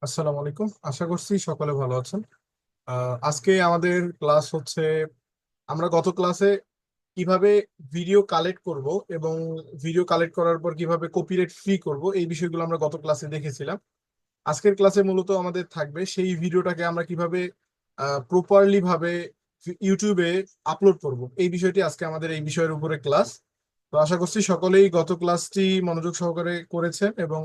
আসসালামু আলাইকুম, আশা করছি সকলে ভালো আছেন। আজকে আমাদের ক্লাস হচ্ছে, আমরা গত ক্লাসে কিভাবে ভিডিও কালেক্ট করব এবং ভিডিও কালেক্ট করার পর কিভাবে কপিরাইট ফ্রি করব এই বিষয়গুলো আমরা গত ক্লাসে দেখেছিলাম। আজকের ক্লাসে মূলত আমাদের থাকবে সেই ভিডিওটাকে আমরা কিভাবে প্রপারলি ভাবে ইউটিউবে আপলোড করব, এই বিষয়টি আজকে আমাদের এই বিষয়ের উপরে ক্লাস। তো আশা করছি সকলেই গত ক্লাসটি মনোযোগ সহকারে করেছেন এবং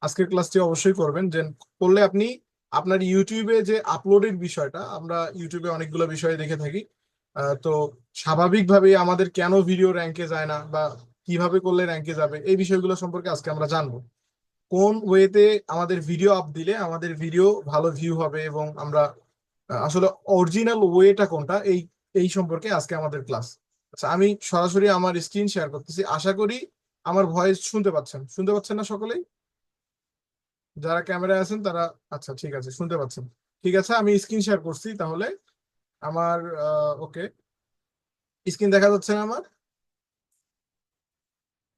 আজকের ক্লাসটি অবশ্যই করবেন। যে করলে আপনি আপনার ইউটিউবে যে আপলোডের বিষয়টা, আমরা ইউটিউবে অনেকগুলো বিষয় দেখে থাকি। তো স্বাভাবিকভাবেই আমাদের কেন ভিডিও র্যাঙ্কে যায় না বা কিভাবে করলে র্যাঙ্কে যাবে এই বিষয়গুলো সম্পর্কে আজকে আমরা জানবো। কোন ওয়েতে আমাদের ভিডিও আপ দিলে আমাদের ভিডিও ভালো ভিউ হবে এবং আমরা আসলে অরিজিনাল ওয়েটা কোনটা, এই এই সম্পর্কে আজকে আমাদের ক্লাস। আচ্ছা, আমি সরাসরি আমার স্ক্রিন শেয়ার করতেছি, আশা করি আমার ভয়েস শুনতে পাচ্ছেন না সকলেই? যারা ক্যামেরায় আছেন তারা, আচ্ছা ঠিক আছে, শুনতে পাচ্ছেন। ঠিক আছে, আমি স্ক্রিন শেয়ার করছি তাহলে। আমার ওকে, স্ক্রিন দেখা যাচ্ছে না আমার?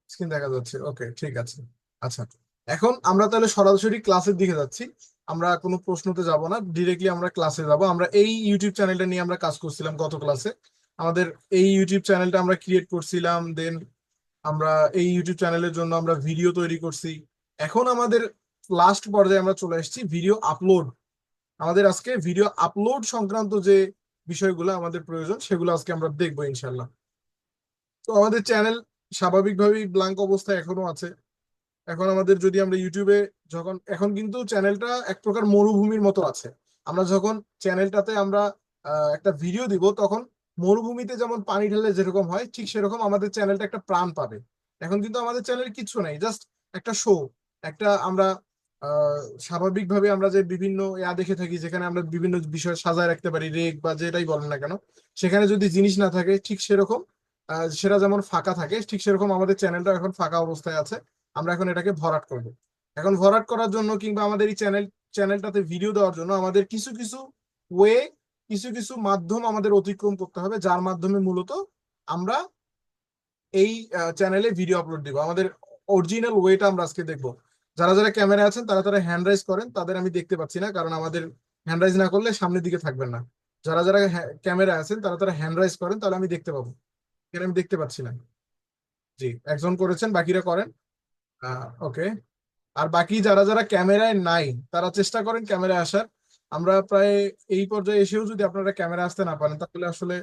স্ক্রিন দেখা যাচ্ছে, ওকে ঠিক আছে। আচ্ছা, এখন আমরা তাহলে সরাসরি ক্লাসের দিকে যাচ্ছি। আমরা কোনো প্রশ্নতে যাব না, ডিরেক্টলি আমরা ক্লাসে যাব। আমরা এই ইউটিউব চ্যানেলটা নিয়ে আমরা কাজ করছিলাম গত ক্লাসে। আমাদের এই ইউটিউব চ্যানেলটা আমরা ক্রিয়েট করছিলাম, দেন আমরা এই ইউটিউব চ্যানেলের জন্য আমরা ভিডিও তৈরি করছি। এখন আমাদের লাস্ট পর্যায়ে আমরা চলে এসেছি ভিডিও আপলোড। আমাদের আজকে ভিডিও আপলোড সংক্রান্ত যে বিষয়গুলো আমাদের প্রয়োজন সেগুলো আজকে আমরা দেখবো ইনশাল্লাহ। তো আমাদের চ্যানেল স্বাভাবিকভাবেই ব্ল্যাঙ্ক অবস্থায় এখনো আছে। এখন আমাদের যদি আমরা ইউটিউবে, যখন এখন কিন্তু চ্যানেলটা এক প্রকার মরুভূমির মতো আছে। আমরা যখন চ্যানেলটাতে আমরা একটা ভিডিও দিব, তখন মরুভূমিতে যেমন পানি ঢাললে যেরকম হয়, ঠিক সেরকম আমাদের চ্যানেলটা একটা প্রাণ পাবে। এখন কিন্তু আমাদের চ্যানেলে কিচ্ছু নাই, জাস্ট একটা শো, একটা আমরা স্বাভাবিকভাবে আমরা যে বিভিন্ন দেখে থাকি, যেখানে আমরা বিভিন্ন বিষয় সাজায় রাখতে পারি, রেক বা যেটাই বলেন না কেন, সেখানে যদি জিনিস না থাকে ঠিক সেরকম, সেটা যেমন ফাঁকা থাকে, ঠিক সেরকম আমাদের চ্যানেলটা এখন ফাঁকা অবস্থায় আছে। আমরা এখন এটাকে ভরাট করব। এখন ভরাট করার জন্য কিংবা আমাদের এই চ্যানেলটাতে ভিডিও দেওয়ার জন্য আমাদের কিছু কিছু ওয়ে, কিছু কিছু মাধ্যম আমাদের অতিক্রম করতে হবে, যার মাধ্যমে মূলত আমরা এই চ্যানেলে ভিডিও আপলোড দিব। আমাদের অরিজিনাল ওয়েটা আমরা আজকে দেখব। যারা যারা ক্যামেরা আছেন তারা তারা হ্যান্ড রাইজ করেন, তাদের আমি দেখতে পাচ্ছি না, কারণ আমাদের হ্যান্ড রাইজ না করলে সামনের দিকে থাকবেন না। যারা যারা ক্যামেরা আছেন তারা তারা হ্যান্ড রাইজ করেন, তাহলে আমি দেখতে পাবো। এখানে আমি দেখতে পাচ্ছি না। জি, একজন করেছেন, বাকিরা করেন। ওকে। আর বাকি যারা যারা ক্যামেরায় নাই তারা চেষ্টা করেন ক্যামেরায় আসার। আমরা প্রায় এই পর্যায়ে এসেও যদি আপনারা ক্যামেরা আসতে না পারেন, তাহলে আসলে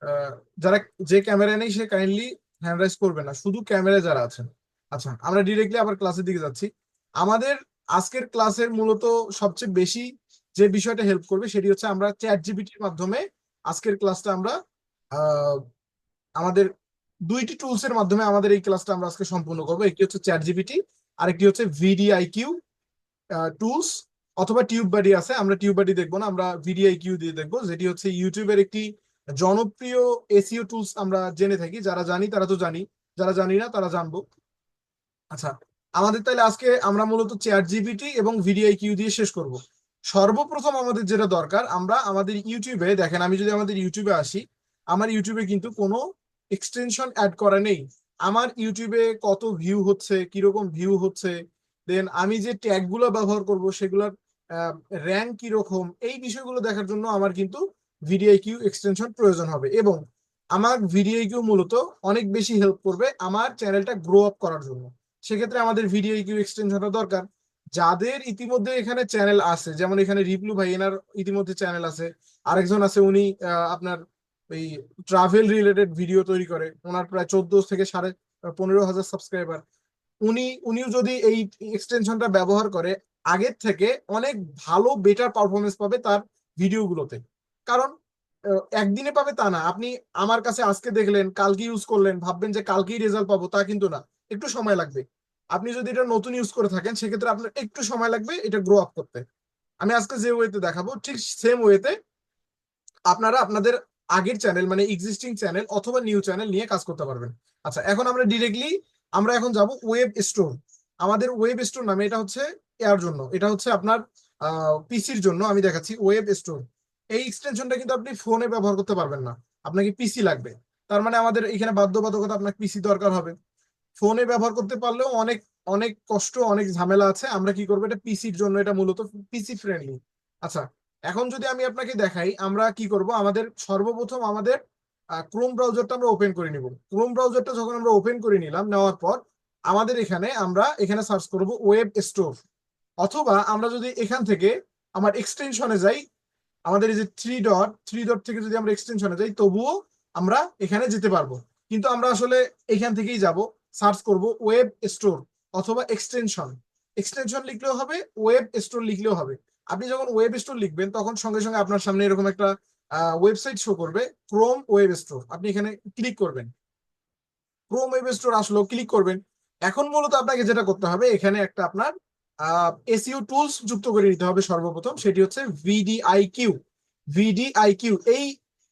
আহ, যারা, যে ক্যামেরায় নেই সে কাইন্ডলি হ্যান্ড রাইজ করবে না, শুধু ক্যামেরায় যারা আছেন। আচ্ছা, আমরা ডিরেক্টলি আবার ক্লাসের দিকে যাচ্ছি। আমাদের আজকের ক্লাসের মূলত সবচেয়ে বেশি যে বিষয়টা হেল্প করবে সেটি হচ্ছে আমরা চ্যাট জিপিটির মাধ্যমে আজকের ক্লাসটা আমরা আহ, আমাদের দুইটি টুলস এর মাধ্যমে আমাদের এই ক্লাসটা আমরা আজকে সম্পূর্ণ করবো। একটি হচ্ছে চ্যাট জিপিটি, আরেকটি হচ্ছে ভিডিআইকিউ টুলস, অথবা টিউব বাডি আছে। আমরা টিউব বাডি দেখবো না, আমরা ভিডিআইকিউ দিয়ে দেখবো, যেটি হচ্ছে ইউটিউবের একটি জনপ্রিয় এসইও টুলস। আমরা জেনে থাকি, যারা জানি তারা তো জানি, যারা জানি না তারা জানবো। আচ্ছা, আমাদের তাহলে আজকে আমরা মূলত চ্যাট জিপিটি এবং ভিডিআইকিউ দিয়ে শেষ করব। সর্বপ্রথম আমাদের যেটা দরকার, আমরা আমাদের ইউটিউবে দেখেন, আমি যদি আমাদের ইউটিউবে আসি, আমার ইউটিউবে কিন্তু কোনো এক্সটেনশন অ্যাড করা নেই। আমার ইউটিউবে কত ভিউ হচ্ছে, কিরকম ভিউ হচ্ছে, দেন আমি যে ট্যাগ গুলো ব্যবহার করব সেগুলোর র্যাঙ্ক কিরকম, এই বিষয়গুলো দেখার জন্য আমার কিন্তু ভিডিআইকিউ এক্সটেনশন প্রয়োজন হবে। এবং আমার ভিডিআইকিউ মূলত অনেক বেশি হেল্প করবে আমার চ্যানেলটা গ্রো আপ করার জন্য। সেক্ষেত্রে আমাদের ভিডিও কিউ এক্সটেনশনটা দরকার। যাদের ইতিমধ্যে এখানে চ্যানেল আছে, যেমন এখানে রিপলু ভাই, এনার ইতিমধ্যে চ্যানেল আছে। আরেকজন আছে, উনি আপনার ওই ট্রাভেল রিলেটেড ভিডিও তৈরি করে, ওনার প্রায় 14 থেকে 15,500 সাবস্ক্রাইবার। উনিও যদি এই এক্সটেনশনটা ব্যবহার করে, আগের থেকে অনেক ভালো বেটার পারফরমেন্স পাবে তার ভিডিওগুলোতে। কারণ একদিনে পাবে তা না, আপনি আমার কাছে আজকে দেখলেন, কালকে ইউজ করলেন, ভাববেন যে কালকেই রেজাল্ট পাবো, তা কিন্তু না। একটু সময় লাগবে। আপনি যদি এটা নতুন ইউজ করে থাকেন, সেক্ষেত্রে আপনার একটু সময় লাগবে এটা গ্রো আপ করতে। আমি আজকে যে ওয়েতে দেখাবো, ঠিক সেম ওয়েতে আপনারা আপনাদের আগের চ্যানেল, মানে এক্সিস্টিং চ্যানেল অথবা নিউ চ্যানেল নিয়ে কাজ করতে পারবেন। আচ্ছা, এখন আমরা ডিরেক্টলি আমরা এখন যাব ওয়েব স্টোর। আমাদের ওয়েব স্টোর নামে, এটা হচ্ছে এর জন্য, এটা হচ্ছে আপনার পিসির জন্য আমি দেখাচ্ছি ওয়েব স্টোর। এই এক্সটেনশনটা কিন্তু আপনি ফোনে ব্যবহার করতে পারবেন না, আপনাকে পিসি লাগবে। তার মানে আমাদের এখানে বাধ্যবাধকতা আপনার পিসি দরকার হবে। ফোনে ব্যবহার করতে পারলেও অনেক অনেক কষ্ট, অনেক ঝামেলা আছে। আমরা কি করবো, এটা পিসির জন্য, এটা মূলত পিসি ফ্রেন্ডলি। আচ্ছা, এখন যদি আমি আপনাকে দেখাই আমরা কি করব, আমাদের সর্বপ্রথম আমাদের ক্রোম ব্রাউজারটা আমরা ওপেন করে নিব। ক্রোম ব্রাউজারটা যখন আমরা ওপেন করে নিলাম, নেওয়ার পর আমাদের আমরা এখানে সার্চ করব ওয়েব স্টোর, অথবা আমরা যদি এখান থেকে আমার এক্সটেনশনে যাই, আমাদের এই যে থ্রি ডট থেকে যদি আমরা এক্সটেনশনে যাই, তবুও আমরা এখানে যেতে পারবো। কিন্তু আমরা আসলে এখান থেকেই যাব, সার্চ করব ওয়েব স্টোর অথবা এক্সটেনশন। এক্সটেনশন লিখলেও হবে, ওয়েব স্টোর লিখলেও হবে। আপনি যখন ওয়েব স্টোর লিখবেন তখন সঙ্গে সঙ্গে আপনার সামনে এরকম একটা ওয়েবসাইট শো করবে, ক্রোম ওয়েব স্টোর। আপনি এখানে ক্লিক করবেন, ক্রোম ওয়েব স্টোর আসলো, ক্লিক করবেন। এখন মূলত আপনাকে যেটা করতে হবে, এখানে একটা আপনার এসইও টুলস যুক্ত করে নিতে হবে সর্বপ্রথম, সেটি হচ্ছে ভিডিআইকিউ। ভিডিআইকিউ এই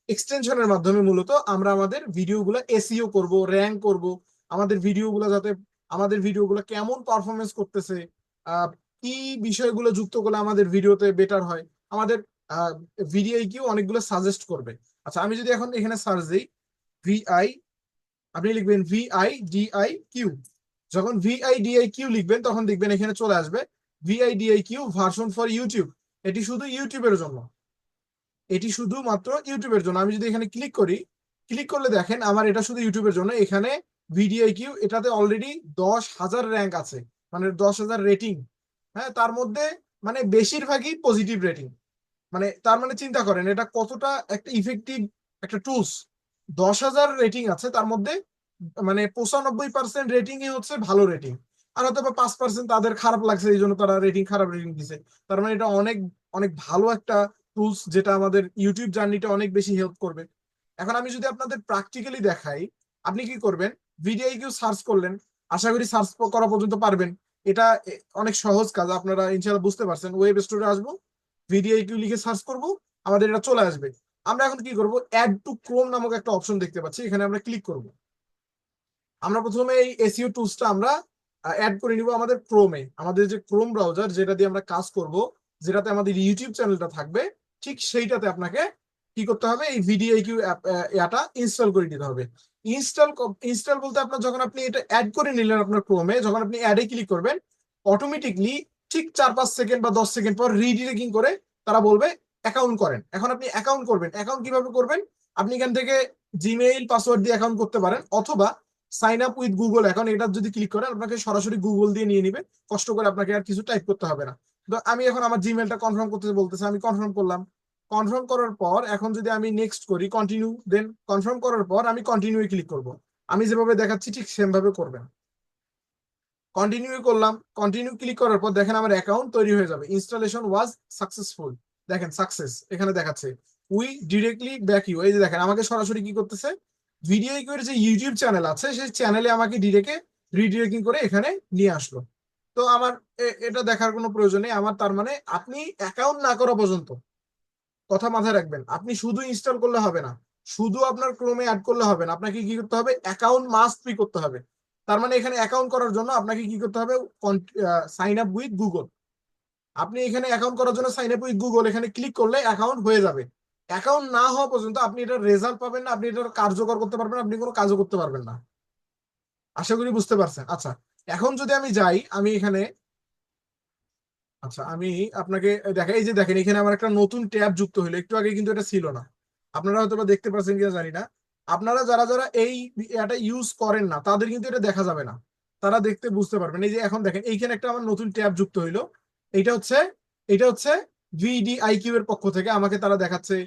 এক্সটেনশনের মাধ্যমে মূলত আমরা আমাদের ভিডিওগুলো এসইও করব, র্যাঙ্ক করব, আমাদের ভিডিওগুলো যাতে, আমাদের ভিডিওগুলো কেমন পারফরমেন্স করতেছে, কি বিষয়গুলো যুক্ত করলে আমাদের ভিডিওতে বেটার হয়, আমাদের ভিডিআইকিউ অনেকগুলো সাজেস্ট করবে। আচ্ছা, আমি যদি এখন এখানে সার্চ দিই ভিআই, আপনি লিখবেন VIDIQ। যখন VIDIQ লিখবেন তখন দেখবেন এখানে চলে আসবে VIDIQ ভার্সন ফর ইউটিউব। এটি শুধু ইউটিউবের জন্য, এটি শুধুমাত্র ইউটিউবের জন্য। আমি যদি এখানে ক্লিক করি, ক্লিক করলে দেখেন আমার এটা শুধু ইউটিউবের জন্য। এখানে VIDIQ এটাতে অলরেডি 10,000 র্যাঙ্ক আছে, মানে 10,000 রেটিং। হ্যাঁ, তার মধ্যে মানে বেশিরভাগই পজিটিভ রেটিং। মানে তার মানে চিন্তা করেন এটা কতটা একটা ইফেক্টিভ একটা টুলস। 10,000 রেটিং আছে, তার মধ্যে মানে 95% রেটিংই হচ্ছে ভালো রেটিং। আর হয়তো বা 5% তাদের খারাপ লাগছে, এই জন্য তারা খারাপ রেটিং দিছে। তার মানে এটা অনেক অনেক ভালো একটা টুলস, যেটা আমাদের ইউটিউব জার্নিটা অনেক বেশি হেল্প করবে। এখন আমি যদি আপনাদের প্র্যাকটিক্যালি দেখাই, আপনি কি করবেন, ভিডিআইকিউ সার্চ করলেন, আশা করি সার্চ করা পর্যন্ত পারবেন। এটা অনেক সহজ কাজ, আপনারা ইনশাআল্লাহ বুঝতে পারছেন। ওয়েব স্টোরে আসবো, ভিডিআইকিউ লিখে সার্চ করব, আমাদের এটা চলে আসবে। আমরা এখন কি করব, অ্যাড টু ক্রোম নামক একটা অপশন দেখতে পাচ্ছি, এখানে আমরা ক্লিক করব। আমরা প্রথমে এই এসইও টুলসটা আমরা অ্যাড করে নিব আমাদের ক্রোমে। আমাদের যে ক্রোম ব্রাউজার যেটা দিয়ে আমরা কাজ করব, যেটাতে আমাদের ইউটিউব চ্যানেলটা থাকবে, ঠিক সেইটাতে আপনাকে কি করতে হবে, এই ভিডিআইকিউ অ্যাপটা ইনস্টল করে দিতে হবে। ইনস্টল ইনস্টল বলতে আপনার যখন আপনি এটা অ্যাড করে নিলেন আপনার ক্রোমে, যখন আপনি অ্যাডে ক্লিক করবেন, অটোমেটিকলি ঠিক 4-5 সেকেন্ড বা 10 সেকেন্ড পর রিডিরেক্টিং করে তারা বলবে অ্যাকাউন্ট করেন। এখন আপনি অ্যাকাউন্ট করবেন, অ্যাকাউন্ট কিভাবে করবেন, আপনি এখান থেকে জিমেইল পাসওয়ার্ড দিয়ে অ্যাকাউন্ট করতে পারেন, অথবা sign up with Google account, এটা যদি ক্লিক করেন আপনাকে সরাসরি গুগল দিয়ে নিয়ে নিবে, কষ্ট করে আপনাকে আর কিছু টাইপ করতে হবে না। তো আমি এখন আমার জিমেলটা কনফার্ম করতে বলতেছে, আমি কনফার্ম করলাম। কনফার্ম করার পর এখন যদি আমি নেক্সট করি, কন্টিনিউ, দেন কনফার্ম করার পর আমি কন্টিনিউ ক্লিক করব। আমি যেভাবে দেখাচ্ছি ঠিক সেম ভাবে করবেন। কন্টিনিউ করলাম, কন্টিনিউ ক্লিক করার পর দেখেন আমার অ্যাকাউন্ট তৈরি হয়ে যাবে। ইনস্টলেশন ওয়াজ সাকসেসফুল, দেখেন সাকসেস এখানে দেখাচ্ছে। উই ডিরেক্টলি ব্যাক ইউ, এই যে দেখেন আমাকে সরাসরি কি করতেছে, ভিডিও ইকুয়ের যে ইউটিউব চ্যানেল আছে সেই চ্যানেলে আমাকে ডিরেক্টে রিডিরেক্টিং করে এখানে নিয়ে আসলো। তো আমার এটা দেখার কোনো প্রয়োজন নেই আমার। তার মানে আপনি অ্যাকাউন্ট না করা পর্যন্ত, কথা মাথায় রাখবেন, আপনি শুধু ইনস্টল করলে হবে না, শুধু আপনার ক্রোমে অ্যাড করলে হবে না, আপনাকে কি করতে হবে, অ্যাকাউন্ট মাস্ট বি করতে হবে। তার মানে এখানে অ্যাকাউন্ট করার জন্য আপনাকে কি করতে হবে, সাইন আপ উইথ গুগল। আপনি এখানে অ্যাকাউন্ট করার জন্য সাইন আপ উইথ গুগল এখানে ক্লিক করলে অ্যাকাউন্ট হয়ে যাবে। অ্যাকাউন্ট না হওয়া পর্যন্ত আপনি এটার রেজাল্ট পাবেন না, আপনি এটার কার্যকর করতে পারবেন না, আপনি কোনো কাজও করতে পারবেন না। আশা করি বুঝতে পারছেন। আচ্ছা, এখন যদি আমি যাই, আমি এখানে, আচ্ছা আমি আপনাকে দেখা, এই যে দেখেন এখানে আমার একটা নতুন ট্যাব যুক্ত হলো, একটু আগে কিন্তু এটা ছিল না। আপনারা হয়তো বা দেখতে পাচ্ছেন কিনা জানি না। আপনারা যারা যারা এই এটা ইউজ করেন না তাদের কিন্তু এটা দেখা যাবে না, তারা দেখতে বুঝতে পারবেন। এই যে এখন দেখেন এইখানে একটা আমার নতুন ট্যাব যুক্ত হইলো, এটা হচ্ছে, এটা হচ্ছে ভিডিআইকিউ এর পক্ষ থেকে আমাকে তারা দেখাচ্ছে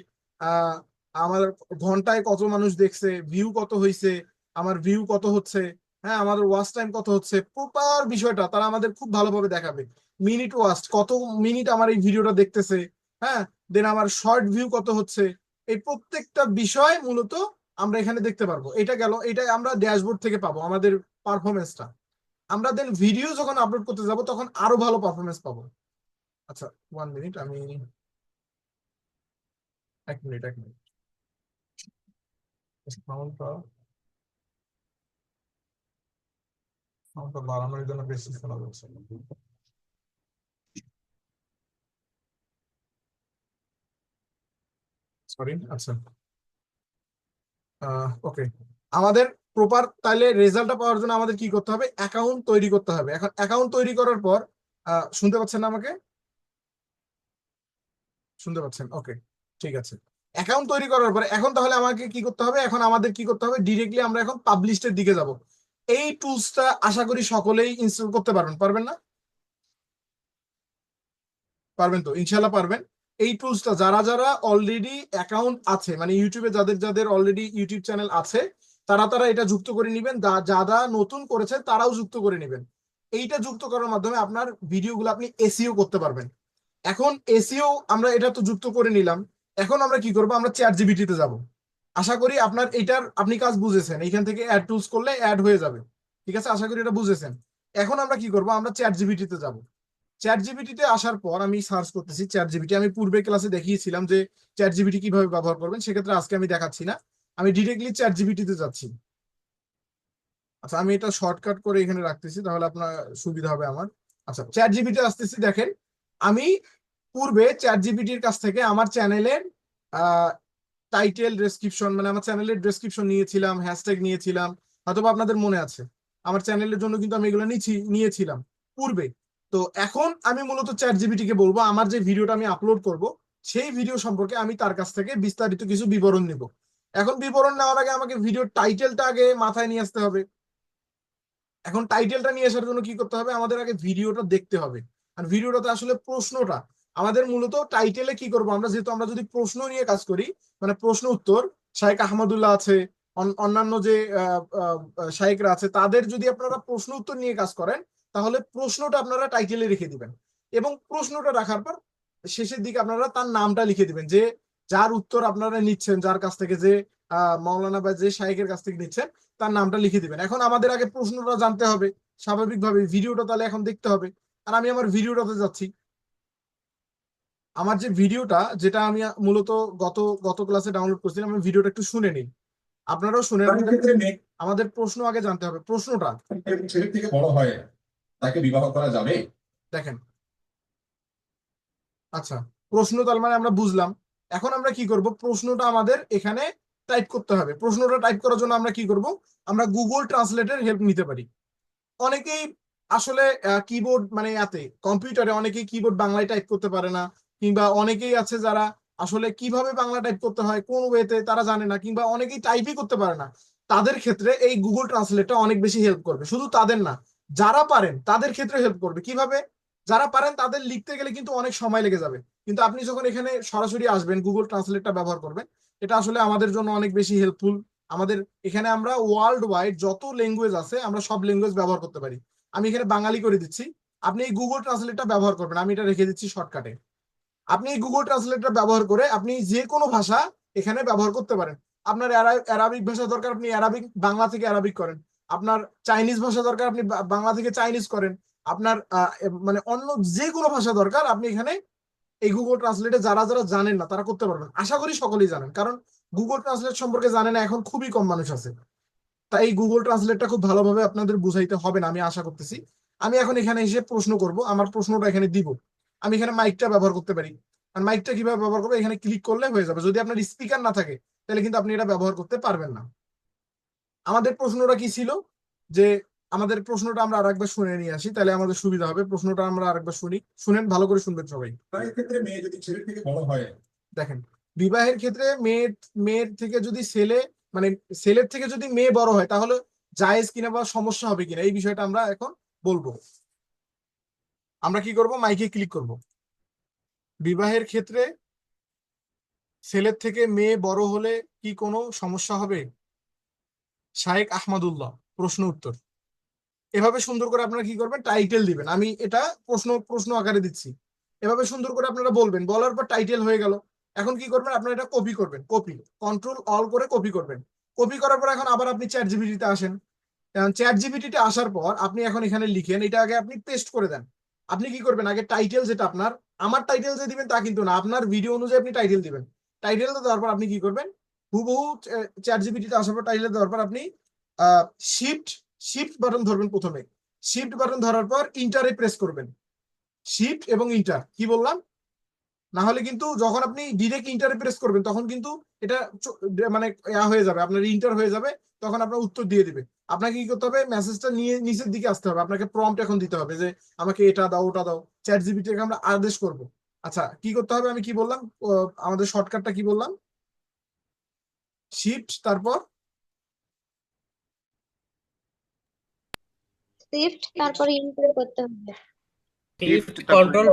আহ আমার ঘন্টায় কত মানুষ দেখছে, ভিউ কত হয়েছে, আমার ভিউ কত হচ্ছে, হ্যাঁ আমাদের ওয়াচ টাইম কত হচ্ছে, প্রপার বিষয়টা তারা আমাদের খুব ভালোভাবে দেখাবে। মিনিট ওয়াচ, কত মিনিট আমার এই ভিডিওটা দেখতেছে, হ্যাঁ, দেন আমার শর্ট ভিউ কত হচ্ছে, এই প্রত্যেকটা বিষয় মূলত আমরা এখানে দেখতে পারবো। এটা গেল, এটা আমরা ড্যাশবোর্ড থেকে পাবো আমাদের পারফরমেন্সটা। আমরা দেন ভিডিও যখন আপলোড করতে যাব তখন আরো ভালো পারফরমেন্স পাবো। আচ্ছা, 1 মিনিট, আমি 1 মিনিট, 1 মিনিট, সাউন্ডটা সাউন্ডটা বাড়ানোর জন্য বেশি শোনা যাচ্ছে। সরি, আচ্ছা, ওকে। আমাদের প্রপার তাহলে রেজাল্টটা পাওয়ার জন্য আমাদের কি করতে হবে, অ্যাকাউন্ট তৈরি করতে হবে। এখন অ্যাকাউন্ট তৈরি করার পর শুনতে পাচ্ছেন না আমাকে? শুনতে পাচ্ছেন? ওকে, ঠিক আছে। অ্যাকাউন্ট তৈরি করার পরে এখন তাহলে আমাকে কি করতে হবে, এখন আমাদের কি করতে হবে, ডিরেক্টলি আমরা এখন পাবলিশের দিকে যাব। এই টুলসটা আশা করি সকলেই ইনস্টল করতে পারবেন, পারবেন না? পারবেন তো, ইনশাল্লাহ পারবেন। এই টুলসটা যারা যারা অলরেডি অ্যাকাউন্ট আছে, মানে ইউটিউবে যাদের যাদের অলরেডি ইউটিউব চ্যানেল আছে, তারা তারা এটা যুক্ত করে নেবেন। যারা নতুন করেছে তারাও যুক্ত করে নেবেন। এইটা যুক্ত করার মাধ্যমে আপনার ভিডিওগুলো আপনি এসইও করতে পারবেন। এখন এসইও আমরা এটা তো যুক্ত করে নিলাম, এখন আমরা কি করব, আমরা চ্যাট জিপিটিতে যাব। আশা করি আপনার এইটার আপনি কাজ বুঝেছেন, এইখান থেকে অ্যাড টুলস করলে অ্যাড হয়ে যাবে। ঠিক আছে, আশা করি এটা বুঝেছেন। এখন আমরা কি করব, আমরা চ্যাট জিপিটিতে যাব। চ্যাট জিপিটিতে আসার পর আমি সার্চ করতেছি চ্যাট জিপিটি। আমি পূর্বে ক্লাসে দেখিয়েছিলাম যে চ্যাট জিপিটি কিভাবে ব্যবহার করবেন, সেক্ষেত্রে আজকে আমি দেখাচ্ছি না, আমি ডিরেক্টলি চ্যাট জিপিটিতে যাচ্ছি। আচ্ছা, আমি এটা শর্টকাট করে এখানে রাখতেছি, তাহলে আপনার সুবিধা হবে আমার। আচ্ছা, চ্যাট জিপিটি আসতেছি। দেখেন, আমি পূর্বে চ্যাট জিপিটির কাছ থেকে আমার চ্যানেলের টাইটেল ডেসক্রিপশন, মানে আমার চ্যানেলের ডেসক্রিপশন নিয়েছিলাম, হ্যাশট্যাগ নিয়েছিলাম, অথবা আপনাদের মনে আছে আমার চ্যানেলের জন্য কিন্তু আমি এগুলো নিয়েছিলাম পূর্বে। তো এখন আমি মূলত চ্যাট জিপিটি কে বলবো আমার যে ভিডিওটা আমি আপলোড করব, সেই ভিডিও সম্পর্কে আমি তার কাছ থেকে বিস্তারিত কিছু বিবরণ নিব। এখন বিবরণ নেওয়ার আগে আমাকে ভিডিওর টাইটেলটা আগে মাথায় নিয়ে আসতে হবে। এখন টাইটেলটা নিয়ে আসার জন্য কি করতে হবে, আমাদের আগে ভিডিওটা দেখতে হবে। আর ভিডিওটাতে আসলে প্রশ্নটা আমাদের মূলত টাইটেলে কি করব আমরা, যেহেতু আমরা যদি প্রশ্ন নিয়ে কাজ করি, মানে প্রশ্ন উত্তর, শাইখ আহমদুল্লাহ আছে, অন্যান্য যে শাইখরা আছে, তাদের যদি আপনারা প্রশ্ন উত্তর নিয়ে কাজ করেন, তাহলে প্রশ্নটা আপনারা টাইটেলে রেখে দিবেন। এবং প্রশ্নটা রাখার পর শেষের দিকে আপনারা তার নামটা লিখে দিবেন, যে যার উত্তর আপনারা নিচ্ছেন, যার কাছ থেকে, যে মাওলানা বা যে শাইখের কাছ থেকে নিচ্ছেন, তার নামটা লিখে দিবেন। এখন আমাদের আগে প্রশ্নটা জানতে হবে, স্বাভাবিকভাবে ভিডিওটা তাহলে এখন দেখতে হবে। আর আমি আমার ভিডিওটাতে যাচ্ছি। আমার যে ভিডিওটা, যেটা আমি মূলত গত গত ক্লাসে ডাউনলোড করছিলাম, আমি ভিডিওটা একটু শুনে নিই, আপনারাও শুনে নিন। আমাদের প্রশ্ন আগে জানতে হবে, প্রশ্নটা ছেলে থেকে বড় হয় তাকে বিবাহ করা যাবে। দেখেন, আচ্ছা, প্রশ্ন তার মানে আমরা বুঝলাম। এখন আমরা কি করব, প্রশ্নটা আমাদের এখানে টাইপ করতে হবে। প্রশ্নটা টাইপ করার জন্য আমরা কি করব, আমরা গুগল ট্রান্সলেটের হেল্প নিতে পারি। অনেকেই আসলে কিবোর্ড, মানে এতে কম্পিউটারে অনেকেই কিবোর্ড বাংলায় টাইপ করতে পারে না, কিংবা অনেকেই আছে যারা আসলে কিভাবে বাংলা টাইপ করতে হয়, কোন ওয়েতে তারা জানে না, কিংবা অনেকেই টাইপই করতে পারে না। তাদের ক্ষেত্রে এই গুগল ট্রান্সলেটটা অনেক বেশি হেল্প করবে। শুধু তাদের না, যারা পারেন তাদের ক্ষেত্রে হেল্প করবে। কিভাবে? যারা পারেন তাদের লিখতে গেলে কিন্তু অনেক সময় লেগে যাবে, কিন্তু আপনি যখন এখানে সরাসরি আসবেন, গুগল ট্রান্সলেটটা ব্যবহার করবেন, এটা আসলে আমাদের জন্য অনেক বেশি হেল্পফুল। আমাদের এখানে আমরা ওয়ার্ল্ড ওয়াইড যত ল্যাঙ্গুয়েজ আছে, আমরা সব ল্যাঙ্গুয়েজ ব্যবহার করতে পারি। আমি এখানে বাঙালি করে দিচ্ছি, আপনি এই গুগল ট্রান্সলেটটা ব্যবহার করবেন, আমি এটা রেখে দিচ্ছি শর্টকাটে। আপনি এই গুগল ট্রান্সলেটটা ব্যবহার করে আপনি যে কোনো ভাষা এখানে ব্যবহার করতে পারেন। আপনার অ্যারাবিক ভাষা দরকার, আপনি অ্যারাবিক বাংলা থেকে অ্যারাবিক করেন। আপনার চাইনিজ ভাষা দরকার, আপনি বাংলা থেকে চাইনিজ করেন। আপনার মানে অন্য যে কোনো ভাষা দরকার, আপনি এখানে এই গুগল ট্রান্সলেটে, যারা যারা জানেন না তারা করতে পারবেন। আশা করি সকলেই জানেন, কারণ গুগল ট্রান্সলেট সম্পর্কে জানে না এখন খুবই কম মানুষ আছে। তাই এই গুগল ট্রান্সলেটটা খুব ভালোভাবে আপনাদের বুঝাইতে হবে না, আমি আশা করতেছি। আমি এখন এখানে এসে প্রশ্ন করব, আমার প্রশ্নটা এখানে দিব। আমি এখানে মাইকটা ব্যবহার করতে পারি। আর মাইকটা কিভাবে ব্যবহার করবো, এখানে ক্লিক করলে হয়ে যাবে। যদি আপনার স্পিকার না থাকে, তাহলে কিন্তু আপনি এটা ব্যবহার করতে পারবেন না। আমাদের প্রশ্নটা কি ছিল, যে আমাদের প্রশ্নটা আমরা আরেকবার শুনে নিয়ে আসি, তাহলে আমাদের সুবিধা হবে। প্রশ্নটা আমরা আরেকবার শুনি, শুনেন, ভালো করে শুনবেন সবাই। বিবাহের ক্ষেত্রে মেয়ে যদি ছেলের থেকে বড় হয়, দেখেন, বিবাহের ক্ষেত্রে মেয়ের থেকে যদি ছেলে, মানে ছেলের থেকে যদি মেয়ে বড় হয়, তাহলে জায়েজ কিনা বা সমস্যা হবে কিনা, এই বিষয়টা আমরা এখন বলবো। আমরা কি করব, মাইকে ক্লিক করব। বিবাহের ক্ষেত্রে ছেলের থেকে মেয়ে বড় হলে কি কোনো সমস্যা হবে? শাইখ আহমদুল্লাহ, প্রশ্ন উত্তর। এভাবে সুন্দর করে আপনারা কি করবেন, টাইটেল দিবেন। আমি এটা প্রশ্ন প্রশ্ন আকারে দিচ্ছি, এভাবে সুন্দর করে আপনারা বলবেন। বলার পর টাইটেল হয়ে গেল। এখন কি করবেন, আপনারা এটা কপি করবেন, কপি কন্ট্রোল অল করে কপি করবেন। কপি করার পর এখন আবার আপনি চ্যাট জিপিটিতে আসেন। চ্যাট জিপিটিতে আসার পর আপনি এখন এখানে লিখেন, এটা আগে আপনি পেস্ট করে দেন। আপনি কি করবেন, আগে টাইটেল যেটা আপনার, আমার টাইটেল যে দিবেন তা কিন্তু না, আপনার ভিডিও অনুযায়ী আপনি টাইটেল দিবেন। টাইটেলটা দেওয়ার পর আপনি কি করবেন, হুবহু চ্যাট জিপিটিতে আসার পর টাইটেল দেওয়ার পর আপনি শিফট শিফট বাটন ধরবেন প্রথমে। শিফট বাটন ধরার পর ইন্টারে প্রেস করবেন। শিফট এবং ইন্টার, কি বললাম, না হলে কিন্তু যখন আপনি ডিরেক্ট ইন্টারে প্রেস করবেন তখন কিন্তু এটা মানে হয়ে যাবে, আপনার ইন্টার হয়ে যাবে, তখন আপনার উত্তর দিয়ে দিবে। আপনাকে কি করতে হবে, মেসেজটা নিয়ে নিচের দিকে আসতে হবে, আপনাকে প্রম্পট এখন দিতে হবে যে আমাকে এটা দাও ওটা দাও, চ্যাট জিপিটিকে আমরা আদেশ করব। আচ্ছা কি করতে হবে, আমি কি বললাম, আমাদের শর্টকাটটা কি বললাম, শিফট তারপর শিফট তারপরে ইন্টার করতে হবে। শিফট কন্ট্রোল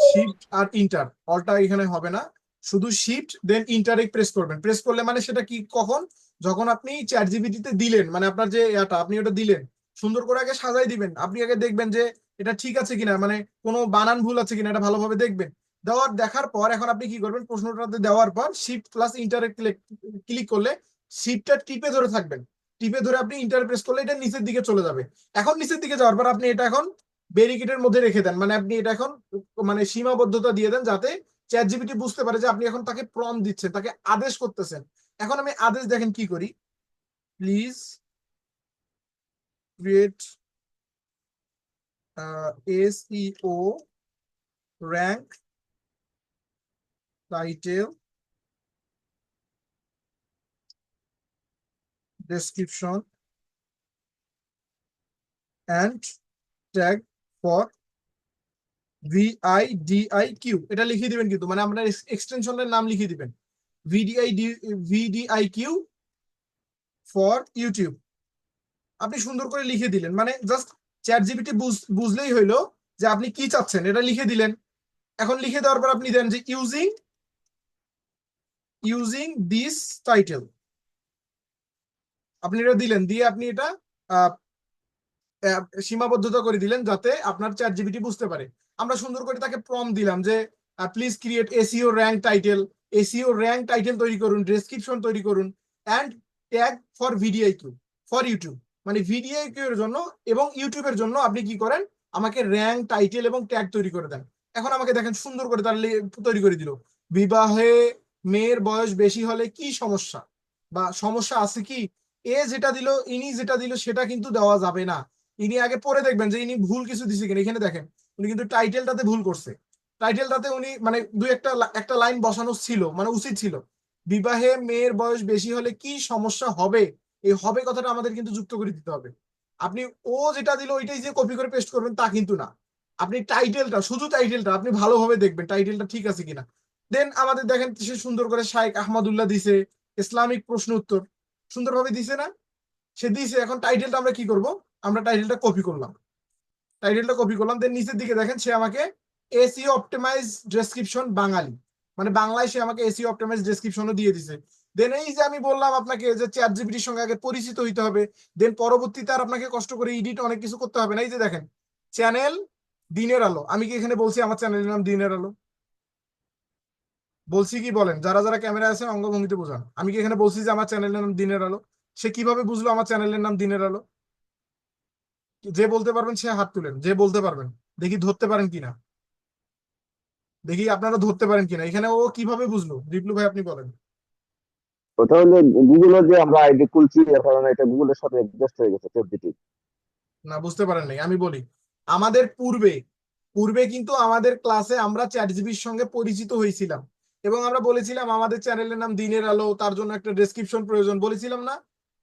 শিফট আর ইন্টার, অলটা এখানে হবে না, শুধু শিফট দেন ইন্টারে প্রেস করবেন। প্রেস করলে মানে সেটা কি, কখন, যখন আপনি চ্যাট জিপিটিতে দিলেন, মানে আপনার যে এটা আপনি ওটা দিলেন, সুন্দর করে আগে সাজাই দিবেন, আপনি আগে দেখবেন যে এটা ঠিক আছে কিনা, মানে কোনো বানান ভুল আছে কিনা, এটা ভালোভাবে দেখবেন। দেখার পর এখন আপনি কি করবেন, প্রশ্নটাতে দেওয়ার পর শিফট প্লাস ইন্টারে ক্লিক করলে শিফটটা টিপে ধরে থাকবেন, টিপে ধরে আপনি ইন্টার প্রেস করলে এটা নিচের দিকে চলে যাবে। এখন নিচের দিকে যাওয়ার পর আপনি এটা এখন ব্যারিকেডের মধ্যে রেখে দেন, মানে আপনি এটা এখন মানে সীমাবদ্ধতা দিয়ে দেন, যাতে চ্যাট জিপিটি বুঝতে পারে যে আপনি এখন তাকে প্রম্পট দিচ্ছেন, তাকে আদেশ করতেছেন। এখন আমি আদেশ দেখেন কি করি, please create SEO rank title description and tag for vidIQ, এটা লিখে দিবেন কিন্তু, মানে আপনার এক্সটেনশনের নাম লিখে দিবেন, ভিডিআইকিউ ফর ইউটিউব। আপনি সুন্দর করে লিখে দিলেন, মানে জাস্ট চ্যাট জিপিটি বুঝলেই হইলো যে আপনি কি চাচ্ছেন, এটা লিখে দিলেন। এখন লিখে দেওয়ার পর আপনি দেন যে ইউজিং দিস টাইটেল, আপনি এটা দিলেন, দিয়ে আপনি এটা সীমাবদ্ধতা করে দিলেন যাতে আপনার চ্যাট জিপিটি বুঝতে পারে। আমরা সুন্দর করে তাকে প্রম্পট দিলাম যে please create SEO rank title তৈরি করুন, ডেসক্রিপশন তৈরি করুন, and tag for vidIQ for YouTube, মানে ভিডিআইকিউ এর জন্য এবং ইউটিউবের জন্য আপনি কি করেন, আমাকে র্যাঙ্ক টাইটেল এবং ট্যাগ তৈরি করে দেন। এখন আমাকে দেখেন সুন্দর করে তার তৈরি করে দিল, বিবাহে মেয়ের বয়স বেশি হলে কি সমস্যা, বা সমস্যা আছে কি, যেটা দিল, ইনি যেটা দিল সেটা কিন্তু দেওয়া যাবে না। ইনি আগে পড়ে দেখবেন যে ইনি ভুল কিছু দিছে কিনা, এখানে দেখেন উনি কিন্তু টাইটেলটাতে ভুল করছে, টাইটেলটাতে উনি মানে একটা লাইন বসানো ছিল, মানে উচিত ছিল বিবাহে মেয়ের বয়স বেশি হলে কি সমস্যা হবে, এই হবে কথাটা আমাদের কিন্তু যুক্ত করে দিতে হবে। আপনি যেটা দিল ওইটাই যে কপি করে পেস্ট করবেন তা কিন্তু না, আপনি টাইটেলটা, শুধু টাইটেলটা আপনি ভালোভাবে দেখবেন টাইটেলটা ঠিক আছে কিনা। দেন আমাদের দেখেন সে সুন্দর করে শাইখ আহমদুল্লাহ দিছে, ইসলামিক প্রশ্ন উত্তর, সুন্দরভাবে দিছে না, সে দিছে। এখন টাইটেলটা আমরা কি করব, আমরা টাইটেলটা কপি করলাম, দেন নিচের দিকে দেখেন সে আমাকে এসইও অপটিমাইজ ডেসক্রিপশন বাঙালি, মানে বাংলায় সে আমাকে এসইও অপটিমাইজ ডেসক্রিপশনও দিয়ে দিছে। দেন এই যে আমি বললাম আপনাকে যে চ্যাট জিপিটির সঙ্গে আগে পরিচিত হইতে হবে, দেন পরবর্তীতে আর আপনাকে কষ্ট করে এডিট অনেক কিছু করতে হবে না। এই যে দেখেন চ্যানেল দিনের আলো, আমি কি এখানে বলছি আমার চ্যানেলের নাম দিনের আলো, বলছি কি বলেন, যারা যারা ক্যামেরা আছে অঙ্গভঙ্গিতে বোঝান, আমি কি এখানে বলছি যে আমার চ্যানেলের নাম দিনের আলো? সে কিভাবে বুঝলো আমার চ্যানেলের নাম দিনের আলো? যে বলতে পারবেন সে হাত তুলেন, যে বলতে পারবেন, দেখি ধরতে পারেন কিনা, দেখি আপনারা ধরতে পারেন কিনা, এখানে ও কিভাবে বুঝলো, রিপলু ভাই আপনি বলেন। ওটা হলো গুগলে যে আমরা আইডি খুলছি এখন এটা গুগলের সাথে অ্যাডজাস্ট হয়ে গেছে চ্যাটজিপিটি। না বুঝতে পারেন নাই, আমি বলি, আমাদের পূর্বে পূর্বে কিন্তু আমাদের ক্লাসে আমরা চ্যাট জিপিটির সঙ্গে পরিচিত হয়েছিলাম, এবং আমরা বলেছিলাম আমাদের চ্যানেলের নাম দিনের আলো, তার জন্য একটা ডেসক্রিপশন প্রয়োজন, বলেছিলাম না,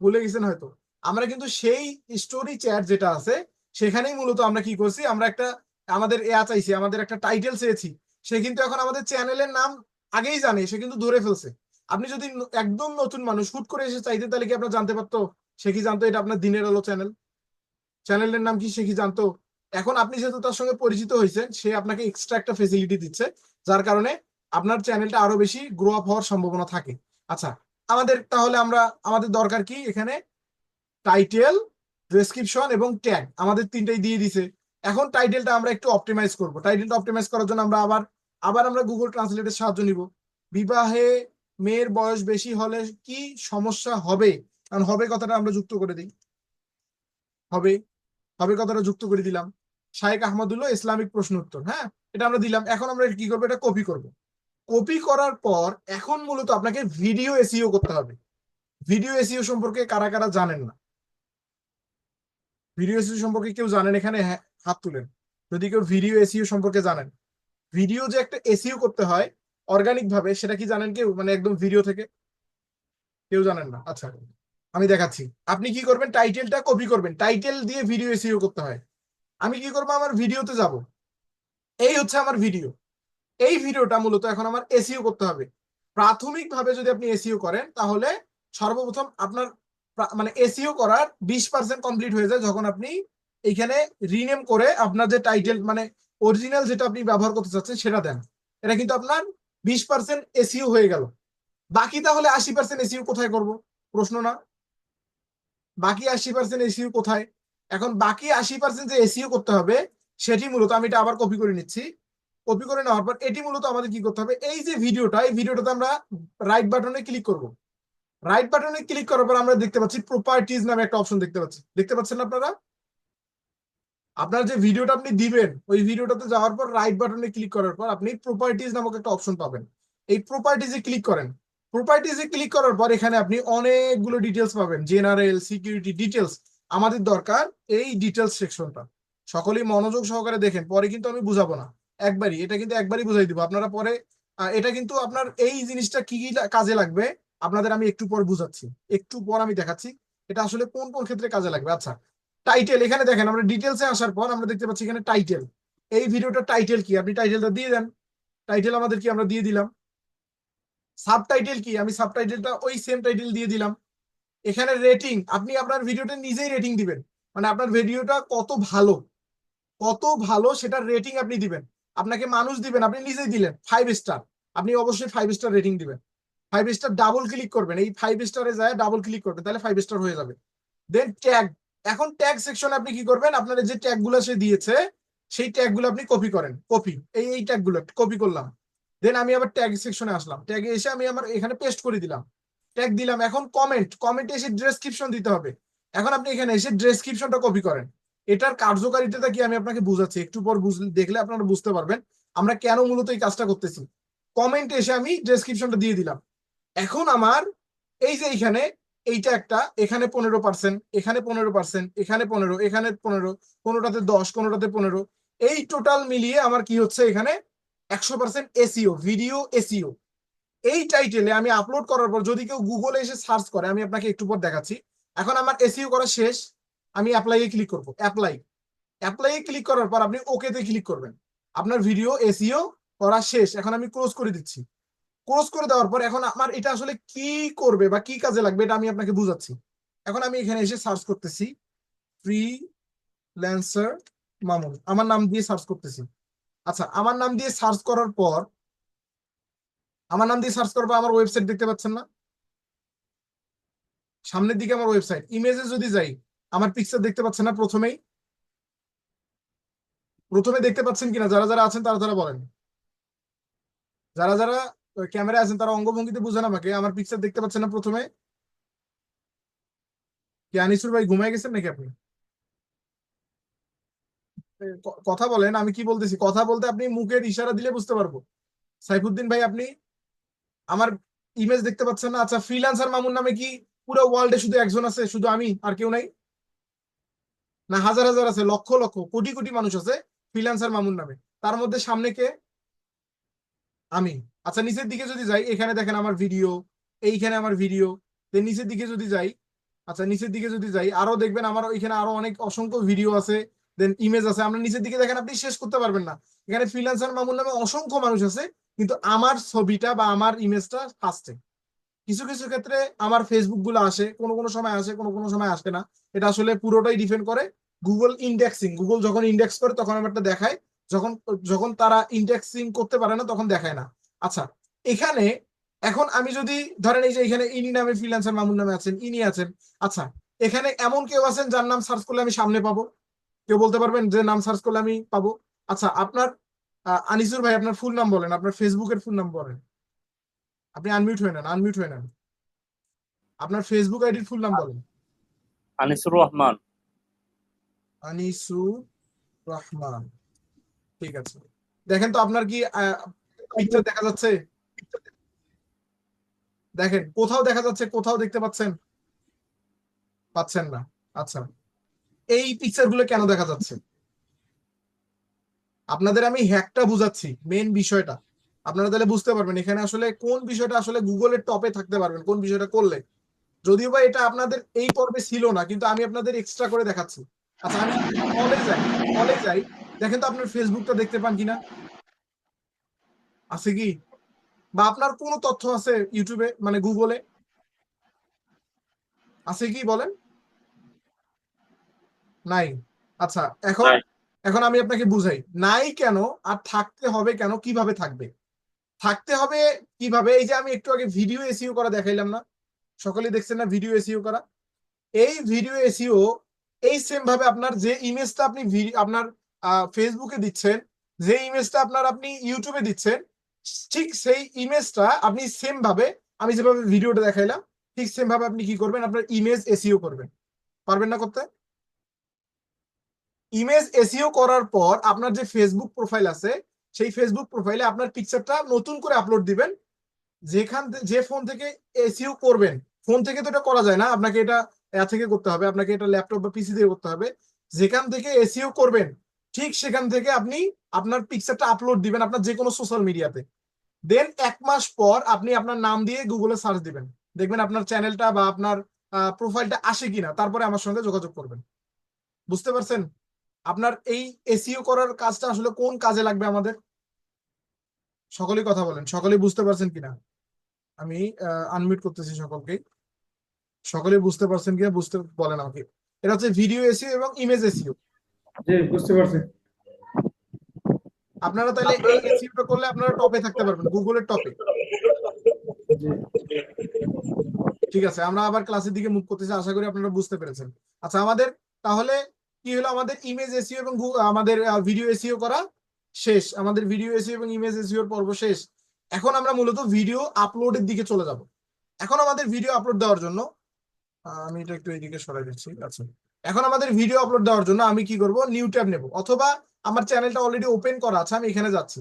ভুলে গেছেন হয়তো। আমরা কিন্তু সেই স্টোরি চ্যাট যেটা আছে সেখানেই মূলত আমরা কি করছি, আমরা একটা আমাদের চাইছি, আমাদের একটা টাইটেল চেয়েছি, সে কিন্তু এখন আমাদের চ্যানেলের নাম আগেই জানে, সে কিন্তু ধরে ফেলছে। আপনি যদি একদম নতুন মানুষ হুট করে এসে চাইতেন তাহলে কি আপনার জানতে পারতো, সে কি জানতো এটা আপনার দিনের আলো চ্যানেল, চ্যানেলের নাম কি সে কি জানতো? এখন আপনি যেহেতু তার সঙ্গে পরিচিত হয়েছেন, সে আপনাকে এক্সট্রা একটা ফেসিলিটি দিচ্ছে, যার কারণে আপনার চ্যানেলটা আরো বেশি গ্রো আপ হওয়ার সম্ভাবনা থাকে। আচ্ছা আমাদের তাহলে আমাদের দরকার কি এখানে, টাইটেল, ডেসক্রিপশন এবং ট্যাগ, আমাদের তিনটাই দিয়ে দিছে। এখন টাইটেলটা আমরা একটু অপটিমাইজ করব, টাইটেলটা অপটিমাইজ করার জন্য আমরা আবার আবার আমরা গুগল ট্রান্সলেটের সাহায্য নিব। বিবাহে মেয়ের বয়স বেশি হলে কি সমস্যা হবে, কারণ হবে কথাটা আমরা যুক্ত করে দিই, হবে হবে কথাটা যুক্ত করে দিলাম, শাইখ আহমদুল্লাহ ইসলামিক প্রশ্ন উত্তর, হ্যাঁ এটা আমরা দিলাম। এখন আমরা কি করবো, এটা কপি করব, কপি করার পর এখন মূলত আপনাকে ভিডিও এসইও করতে হবে। ভিডিও এসইও সম্পর্কে কারা কারা জানেন না, ভিডিও এসইও সম্পর্কে কেউ জানেন এখানে, হাত তুলেন যদি কেউ ভিডিও এসইও সম্পর্কে জানেন। ভিডিও যে একটা এসইও করতে হয় অর্গানিক ভাবে, সেটা কি জানেন কেউ? মানে একদম ভিডিও থেকে কেউ জানেন না? আচ্ছা, আমি দেখাচ্ছি। আপনি কি করবেন, টাইটেলটা কপি করবেন, টাইটেল দিয়ে ভিডিও এসইও করতে হয়। আমি কি করবো, আমার ভিডিওতে যাব, এই হচ্ছে আমার ভিডিও। এই ভিডিওটা মূলত এখন আমার এসইও করতে হবে। প্রাথমিকভাবে যদি আপনি এসইও করেন তাহলে সর্বপ্রথম আপনার মানে এসইও করার 20% কমপ্লিট হয়ে যায় যখন আপনি এইখানে রিনেম করে আপনার যে টাইটেল মানে অরিজিনাল যেটা আপনি ব্যবহার করতে চাচ্ছেন সেটা দেন। এটা কিন্তু আপনার 20% এসইও হয়ে গেল। বাকি তাহলে 80% এসইও কোথায় করব? প্রশ্ন না? বাকি 80% এসইও কোথায়? এখন বাকি 80% যে এসইও করতে হবে সেটি মূলত, আমি এটা আবার কপি করে নিচ্ছি। কপি করে নেওয়ার পর এটি মূলত আমাদের কি করতে হবে, এই যে ভিডিওটা, এই ভিডিওটাতে আমরা রাইট বাটনে ক্লিক করব। রাইট বাটনে ক্লিক করার পর আমরা দেখতে পাচ্ছি প্রপার্টিজ নামে একটা অপশন দেখতে পাচ্ছি। দেখতে পাচ্ছেন আপনারা? আপনার যে ভিডিওটা আপনি দিবেন ওই ভিডিওটাতে যাওয়ার পর রাইট বাটনে ক্লিক করার পর আপনি প্রপার্টিজ নামক একটা অপশন পাবেন। এই প্রপার্টিজে ক্লিক করেন। প্রপার্টিজে ক্লিক করার পর এখানে আপনি অনেকগুলো ডিটেলস পাবেন, জেনারেল, সিকিউরিটি, ডিটেলস। আমাদের দরকার এই ডিটেলস সেকশনটা। সকলেই মনোযোগ সহকারে দেখেন, পরে কিন্তু আমি বুঝাবো না, এটা কিন্তু একবারই বুঝাই দিব আপনারা পরে। এটা কিন্তু আপনার এই জিনিসটা কি কি কাজে লাগবে আপনাদের আমি একটু পর বুঝাচ্ছি, একটু পর আমি দেখাচ্ছি এটা আসলে কোন কোন ক্ষেত্রে কাজে লাগবে। আচ্ছা, টাইটেল, এখানে দেখেন আমরা ডিটেলসে আসার পর আমরা দেখতে পাচ্ছি এখানে টাইটেল। এই ভিডিওটার টাইটেল কি, আপনি টাইটেলটা দিয়ে দেন। টাইটেল আমাদের কি, আমরা দিয়ে দিলাম। সাবটাইটেল কি, আমি সাবটাইটেলটা ওই সেম টাইটেল দিয়ে দিলাম। এখানে রেটিং, আপনি আপনার ভিডিওটা নিজেই রেটিং দিবেন, মানে আপনার ভিডিওটা কত ভালো, কত ভালো সেটার রেটিং আপনি দিবেন। আপনাকে মানুষ দিবেন, আপনি নিজেই দিলেন 5 স্টার, আপনি অবশ্যই 5 স্টার রেটিং দিবেন। 5 স্টার ডাবল ক্লিক করবেন, এই 5 স্টারে যায় ডাবল ক্লিক করবেন, তাহলে 5 স্টার হয়ে যাবে। দেন ট্যাগ, এখন ট্যাগ সেকশনে আপনি কি করবেন, আপনার যে ট্যাগ গুলো সে দিয়েছে সেই ট্যাগ গুলো আপনি কপি করেন। কপি, এই ট্যাগ গুলো কপি করলাম। দেন আমি আবার ট্যাগ সেকশনে আসলাম, ট্যাগে এসে আমি আমার এখানে পেস্ট করে দিলাম, ট্যাগ দিলাম। এখন কমেন্টে এসে ডেসক্রিপশন দিতে হবে। এখন আপনি এখানে এসে ডেসক্রিপশনটা কপি করেন। এটার কার্যকারিতাটা কি আমি আপনাকে বুঝাচ্ছি, একটু পর দেখলে আপনারা বুঝতে পারবেন আমরা কেন মূলত এই কাজটা করতেছি। কমেন্টে এসে আমি ডেসক্রিপশনটা দিয়ে দিলাম। এখন আমার এই যে এইখানে এইটা একটা, এখানে 15%, এখানে 15%, এখানে 15, এখানে 15, কোনোটাতে 10, কোনোটাতে 15, এই টোটাল মিলিয়ে আমার কি হচ্ছে এখানে 100% এসইও, ভিডিও এসইও। এই টাইটেলে আমি আপলোড করার পর যদি কেউ গুগলে এসে সার্চ করে, আমি আপনাকে একটু পর দেখাচ্ছি। এখন আমার এসইও করা শেষ, আমি অ্যাপ্লাই এ ক্লিক করব। অ্যাপ্লাই এ ক্লিক করার পর আপনি ওকে তে ক্লিক করবেন। আপনার ভিডিও এসইও করা শেষ, এখন আমি ক্লোজ করে দিচ্ছি। ক্লোজ করে দেওয়ার পর এখন আমার এটা আসলে কি করবে বা কি কাজে লাগবে এটা আমি আপনাকে বুঝাচ্ছি। এখন আমি এখানে এসে সার্চ করতেছি ফ্রিল্যান্সার মামুন, আমার নাম দিয়ে সার্চ করতেছি। আচ্ছা, আমার নাম দিয়ে সার্চ করার পর আমার ওয়েবসাইট দেখতে পাচ্ছেন না? সামনের দিকে আমার ওয়েবসাইট, ইমেজে যদি যাই আমার পিকচার দেখতে পাচ্ছেন না? প্রথমে দেখতে পাচ্ছেন কিনা, যারা যারা আছেন তারা তারা বলেন। যারা যারা ক্যামেরায় আছেন তারা অঙ্গভঙ্গিতে বুঝেন আমাকে, আমার পিকচার দেখতে পাচ্ছেন না প্রথমে? কি আনিসুর ভাই ঘুমায় গেছেন নাকি আপনি? কথা বলেন, আমি কি বলতেছি, কথা বলতে আপনি মুখের ইশারা দিলে বুঝতে পারবো। সাইফুদ্দিন ভাই, আপনি আমার ইমেজ দেখতে পাচ্ছেন না? আচ্ছা, ফ্রিল্যান্সার মামুন নামে কি পুরো ওয়ার্ল্ডে শুধু একজন আছে, শুধু আমি, আর কেউ নাই? না হাজার হাজার আছে, লক্ষ লক্ষ কোটি কোটি মানুষ আছে ফ্রিল্যান্সার মামুন নামে। তার মধ্যে সামনে কে? আমি। আচ্ছা, নিচের দিকে যদি যাই এখানে দেখেন আমার ভিডিও, এইখানে আমার ভিডিও। দেন নিচের দিকে যদি যাই, আচ্ছা নিচের দিকে যদি যাই আরো দেখবেন আমার এখানে আরো অনেক অসংখ্য ভিডিও আছে, দেন ইমেজ আছে। আমরা নিচের দিকে দেখেন, আপনি শেষ করতে পারবেন না। এখানে ফ্রিল্যান্সার মামুন নামে অসংখ্য মানুষ আছে, কিন্তু আমার ছবিটা বা আমার ইমেজটা ফার্স্টে। কিছু কিছু ক্ষেত্রে আমার ফেসবুক গুলো আসে, কোনো কোনো সময় আসে, কোনো কোনো সময় আসে না। এটা আসলে পুরোটাই ডিপেন্ড করে গুগল ইন্ডেক্সিং। গুগল যখন ইন্ডেক্স করে তখন আমারটা দেখায়, যখন যখন তারা ইন্ডেক্সিং করতে পারে না তখন দেখায় না। আচ্ছা, এখানে এখন আমি যদি ধরেন এই যে এখানে ইনি নামে ফ্রিল্যান্সার মামুন নামে আছেন, ইনি আছেন। আচ্ছা, এখানে এমন কেউ আছেন যার নাম সার্চ করলে আমি সামনে পাবো? কেউ বলতে পারবেন যে নাম সার্চ করলে আমি পাবো? আচ্ছা, আপনার আনিসুর ভাই আপনার ফুল নাম বলেন, আপনার ফেসবুকের ফুল নাম বলেন। আপনি আনমিউট হয়ে নেন, আপনার ফেসবুক আইডির ফুল নাম বলেন। আনিসুর রহমান। আনিসুর রহমান, ঠিক আছে। দেখেন তো আপনার কি পিকচার দেখা যাচ্ছে? দেখেন, কোথাও দেখা যাচ্ছে, কোথাও দেখতে পাচ্ছেন? পাচ্ছেন না। আচ্ছা, এই পিকচার গুলো কেন দেখা যাচ্ছে? আপনাদের আমি হ্যাকটা বুঝাচ্ছি, মেন বিষয়টা আপনারা তাহলে বুঝতে পারবেন এখানে আসলে কোন বিষয়টা আসলে গুগলের টপে থাকতে পারবেন কোন বিষয়টা করলে। যদিও বা এটা আপনাদের এই পর্বে ছিল না, কিন্তু আমি আপনাদের এক্সট্রা করে দেখাচ্ছি। আচ্ছা আমি অলে যাই, দেখেন তো আপনার ফেসবুকটা দেখতে পান কিনা, আছে কি? বা আপনার কোনো তথ্য আছে ইউটিউবে মানে গুগলে আছে কি বলেন? নাই। আচ্ছা এখন নাই। এখন আমি আপনাকে বুঝাই নাই কেন আর থাকতে হবে কেন, কিভাবে থাকবে। থাকতে হবে কিভাবে, এই যে আমি একটু আগে ভিডিও এসইও করা দেখাইলাম না, সকলেই দেখছেন না ভিডিও এসইও করা। এই ভিডিও এসইও এই সেম ভাবে আপনার যে ইমেজটা আপনি আপনার ফেসবুকে দিচ্ছেন, যে ইমেজটা আপনি ইউটিউবে দিচ্ছেন, ঠিক সেই ইমেজটা আপনি সেম ভাবে আমি যেভাবে ভিডিওটা দেখাইলাম ঠিক সেম ভাবে আপনি কি করবেন, আপনার ইমেজ এসইও করবেন। পারবেন না করতে? ইমেজ এসইও করার পর আপনার যে ফেসবুক প্রোফাইল আছে সেই ফেসবুক প্রোফাইলে আপনার পিকচারটা নতুন করে আপলোড দিবেন। যে ফোন থেকে এসইও করবেন, ফোন থেকে তো এটা করা যায় না, আপনাকে এটা থেকে করতে হবে, আপনাকে এটা ল্যাপটপ বা পিসি থেকে করতে হবে। যেখান থেকে এসইও করবেন ঠিক সেখান থেকে আপনি আপনার পিকচারটা আপলোড দিবেন আপনার যে কোনো সোশ্যাল মিডিয়াতে। দেন 1 মাস পর আপনি আপনার নাম দিয়ে গুগলে সার্চ দিবেন, দেখবেন আপনার চ্যানেলটা বা আপনার প্রোফাইলটা আসে কিনা, তারপরে আমার সঙ্গে যোগাযোগ করবেন। বুঝতে পারছেন? আপনার এই এসইও করার কাজটা আসলে কোন কাজে লাগবে আমাদের? সকলেই কথা বলেন, সকলেই বুঝতে পারছেন কিনা? আমি আনমিউট করতেছি সকলকে। সকলে বুঝতে পারছেন কিনা বুঝতে বলেন আমাকে। এটা হচ্ছে ভিডিও এসইও এবং ইমেজ এসইও। জি বুঝতে পারছি। আপনারা তাহলে এই এসইওটা করলে আপনারা টপে থাকতে পারবেন, গুগলের টপে। জি ঠিক আছে, আমরা আবার ক্লাসের দিকে মুভ করতেছি, আশা করি আপনারা বুঝতে পেরেছেন। আচ্ছা আমাদের তাহলে কি হলো, আমাদের ইমেজ এসইও এবং আমাদের ভিডিও এসইও করা শেষ, আমাদের ভিডিও এসইও এবং ইমেজ এসইওর পর্ব শেষ। এখন আমরা মূলত ভিডিও আপলোডের দিকে চলে যাব। এখন আমাদের ভিডিও আপলোড দেওয়ার জন্য আমি এটা একটু এইদিকে সরাই দিচ্ছি। আচ্ছা এখন আমাদের ভিডিও আপলোড দেওয়ার জন্য আমি কি করব, নিউ ট্যাব নেব, অথবা আমার চ্যানেলটা অলরেডি ওপেন করা আছে আমি এখানে যাচ্ছি।